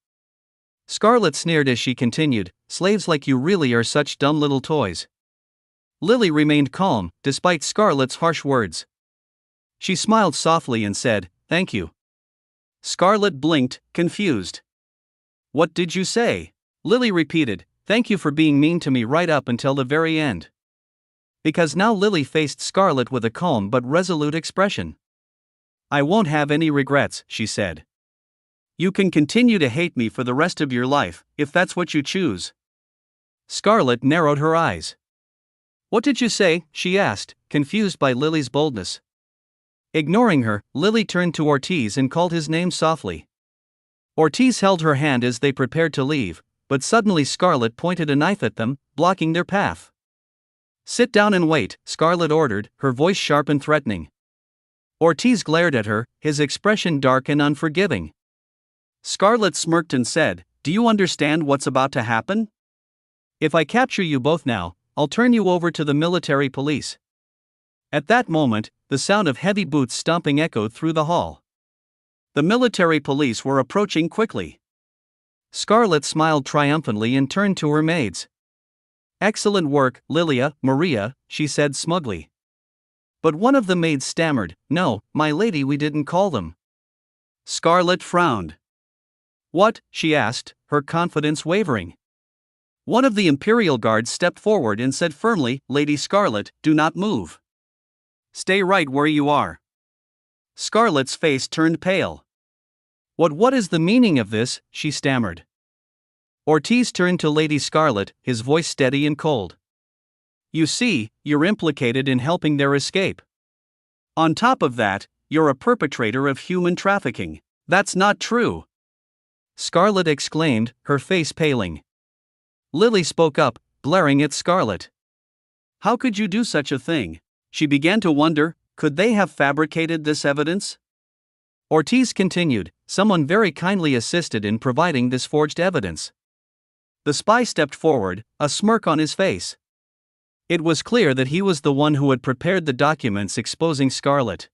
Scarlet sneered as she continued, slaves like you really are such dumb little toys. Lily remained calm, despite Scarlet's harsh words. She smiled softly and said, thank you. Scarlet blinked, confused. What did you say? Lily repeated, thank you for being mean to me right up until the very end. Because now Lily faced Scarlet with a calm but resolute expression. I won't have any regrets, she said. You can continue to hate me for the rest of your life, if that's what you choose. Scarlet narrowed her eyes. What did you say? She asked, confused by Lily's boldness. Ignoring her, Lily turned to Ortiz and called his name softly. Ortiz held her hand as they prepared to leave, but suddenly Scarlet pointed a knife at them, blocking their path. Sit down and wait, Scarlet ordered, her voice sharp and threatening. Ortiz glared at her, his expression dark and unforgiving. Scarlet smirked and said, do you understand what's about to happen? If I capture you both now, I'll turn you over to the military police. At that moment, the sound of heavy boots stomping echoed through the hall. The military police were approaching quickly. Scarlet smiled triumphantly and turned to her maids. Excellent work, Lilia, Maria, she said smugly. But one of the maids stammered, no, my lady, we didn't call them. Scarlet frowned. What? She asked, her confidence wavering. One of the Imperial Guards stepped forward and said firmly, Lady Scarlet, do not move. Stay right where you are. Scarlet's face turned pale. What is the meaning of this? She stammered. Ortiz turned to Lady Scarlet, his voice steady and cold. You see, you're implicated in helping their escape. On top of that, you're a perpetrator of human trafficking. That's not true, Scarlet exclaimed, her face paling. Lily spoke up, glaring at Scarlet. How could you do such a thing? She began to wonder, could they have fabricated this evidence? Ortiz continued, someone very kindly assisted in providing this forged evidence. The spy stepped forward, a smirk on his face. It was clear that he was the one who had prepared the documents exposing Scarlet.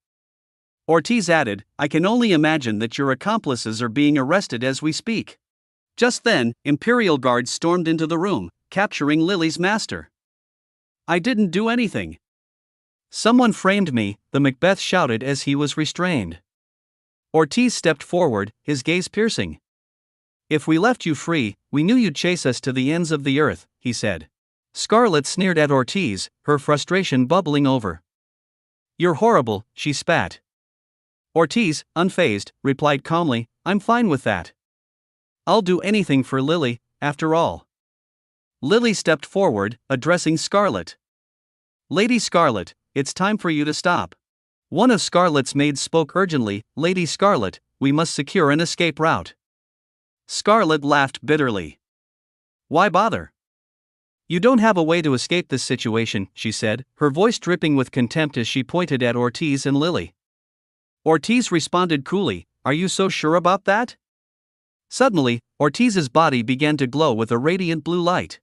Ortiz added, I can only imagine that your accomplices are being arrested as we speak. Just then, Imperial guards stormed into the room, capturing Lily's master. I didn't do anything. Someone framed me, the Macbeth shouted as he was restrained. Ortiz stepped forward, his gaze piercing. If we left you free, we knew you'd chase us to the ends of the earth, he said. Scarlet sneered at Ortiz, her frustration bubbling over. You're horrible, she spat. Ortiz, unfazed, replied calmly, I'm fine with that. I'll do anything for Lily, after all. Lily stepped forward, addressing Scarlet. Lady Scarlet, it's time for you to stop. One of Scarlet's maids spoke urgently, Lady Scarlet, we must secure an escape route. Scarlet laughed bitterly. Why bother? You don't have a way to escape this situation, she said, her voice dripping with contempt as she pointed at Ortiz and Lily. Ortiz responded coolly, are you so sure about that? Suddenly, Ortiz's body began to glow with a radiant blue light.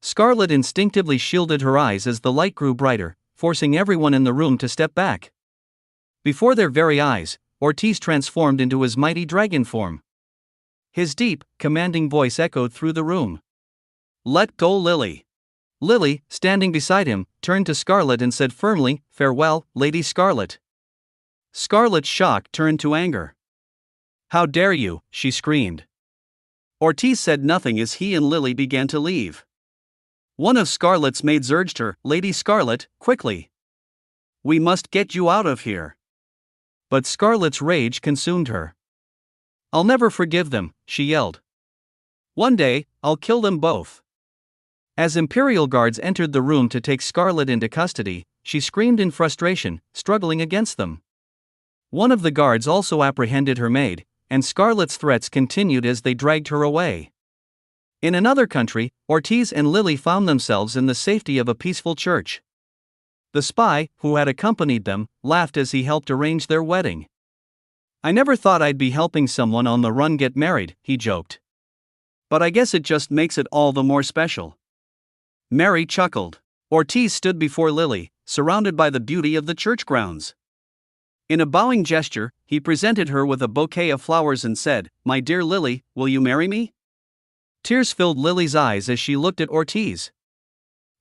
Scarlet instinctively shielded her eyes as the light grew brighter, forcing everyone in the room to step back. Before their very eyes, Ortiz transformed into his mighty dragon form. His deep, commanding voice echoed through the room. Let go, Lily. Lily, standing beside him, turned to Scarlet and said firmly, Farewell, Lady Scarlet. Scarlet's shock turned to anger. How dare you, she screamed. Ortiz said nothing as he and Lily began to leave. One of Scarlet's maids urged her, Lady Scarlet, quickly. We must get you out of here. But Scarlet's rage consumed her. I'll never forgive them, she yelled. One day, I'll kill them both. As Imperial guards entered the room to take Scarlet into custody, she screamed in frustration, struggling against them. One of the guards also apprehended her maid, and Scarlet's threats continued as they dragged her away. In another country, Ortiz and Lily found themselves in the safety of a peaceful church. The spy, who had accompanied them, laughed as he helped arrange their wedding. I never thought I'd be helping someone on the run get married, he joked. But I guess it just makes it all the more special. Mary chuckled. Ortiz stood before Lily, surrounded by the beauty of the church grounds. In a bowing gesture, he presented her with a bouquet of flowers and said, My dear Lily, will you marry me? Tears filled Lily's eyes as she looked at Ortiz.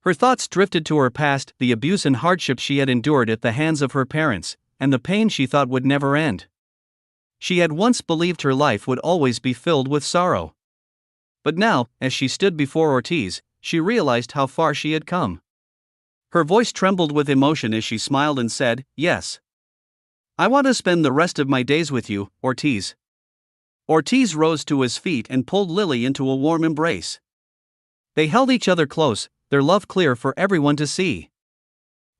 Her thoughts drifted to her past, the abuse and hardship she had endured at the hands of her parents, and the pain she thought would never end. She had once believed her life would always be filled with sorrow. But now, as she stood before Ortiz, she realized how far she had come. Her voice trembled with emotion as she smiled and said, Yes. I want to spend the rest of my days with you, Ortiz. Ortiz rose to his feet and pulled Lily into a warm embrace. They held each other close, their love clear for everyone to see.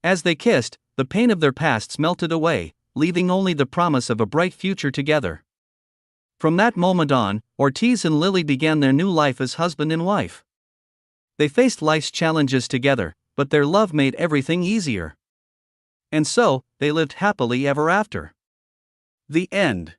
As they kissed, the pain of their pasts melted away, leaving only the promise of a bright future together. From that moment on, Ortiz and Lily began their new life as husband and wife. They faced life's challenges together, but their love made everything easier. And so, they lived happily ever after. The end.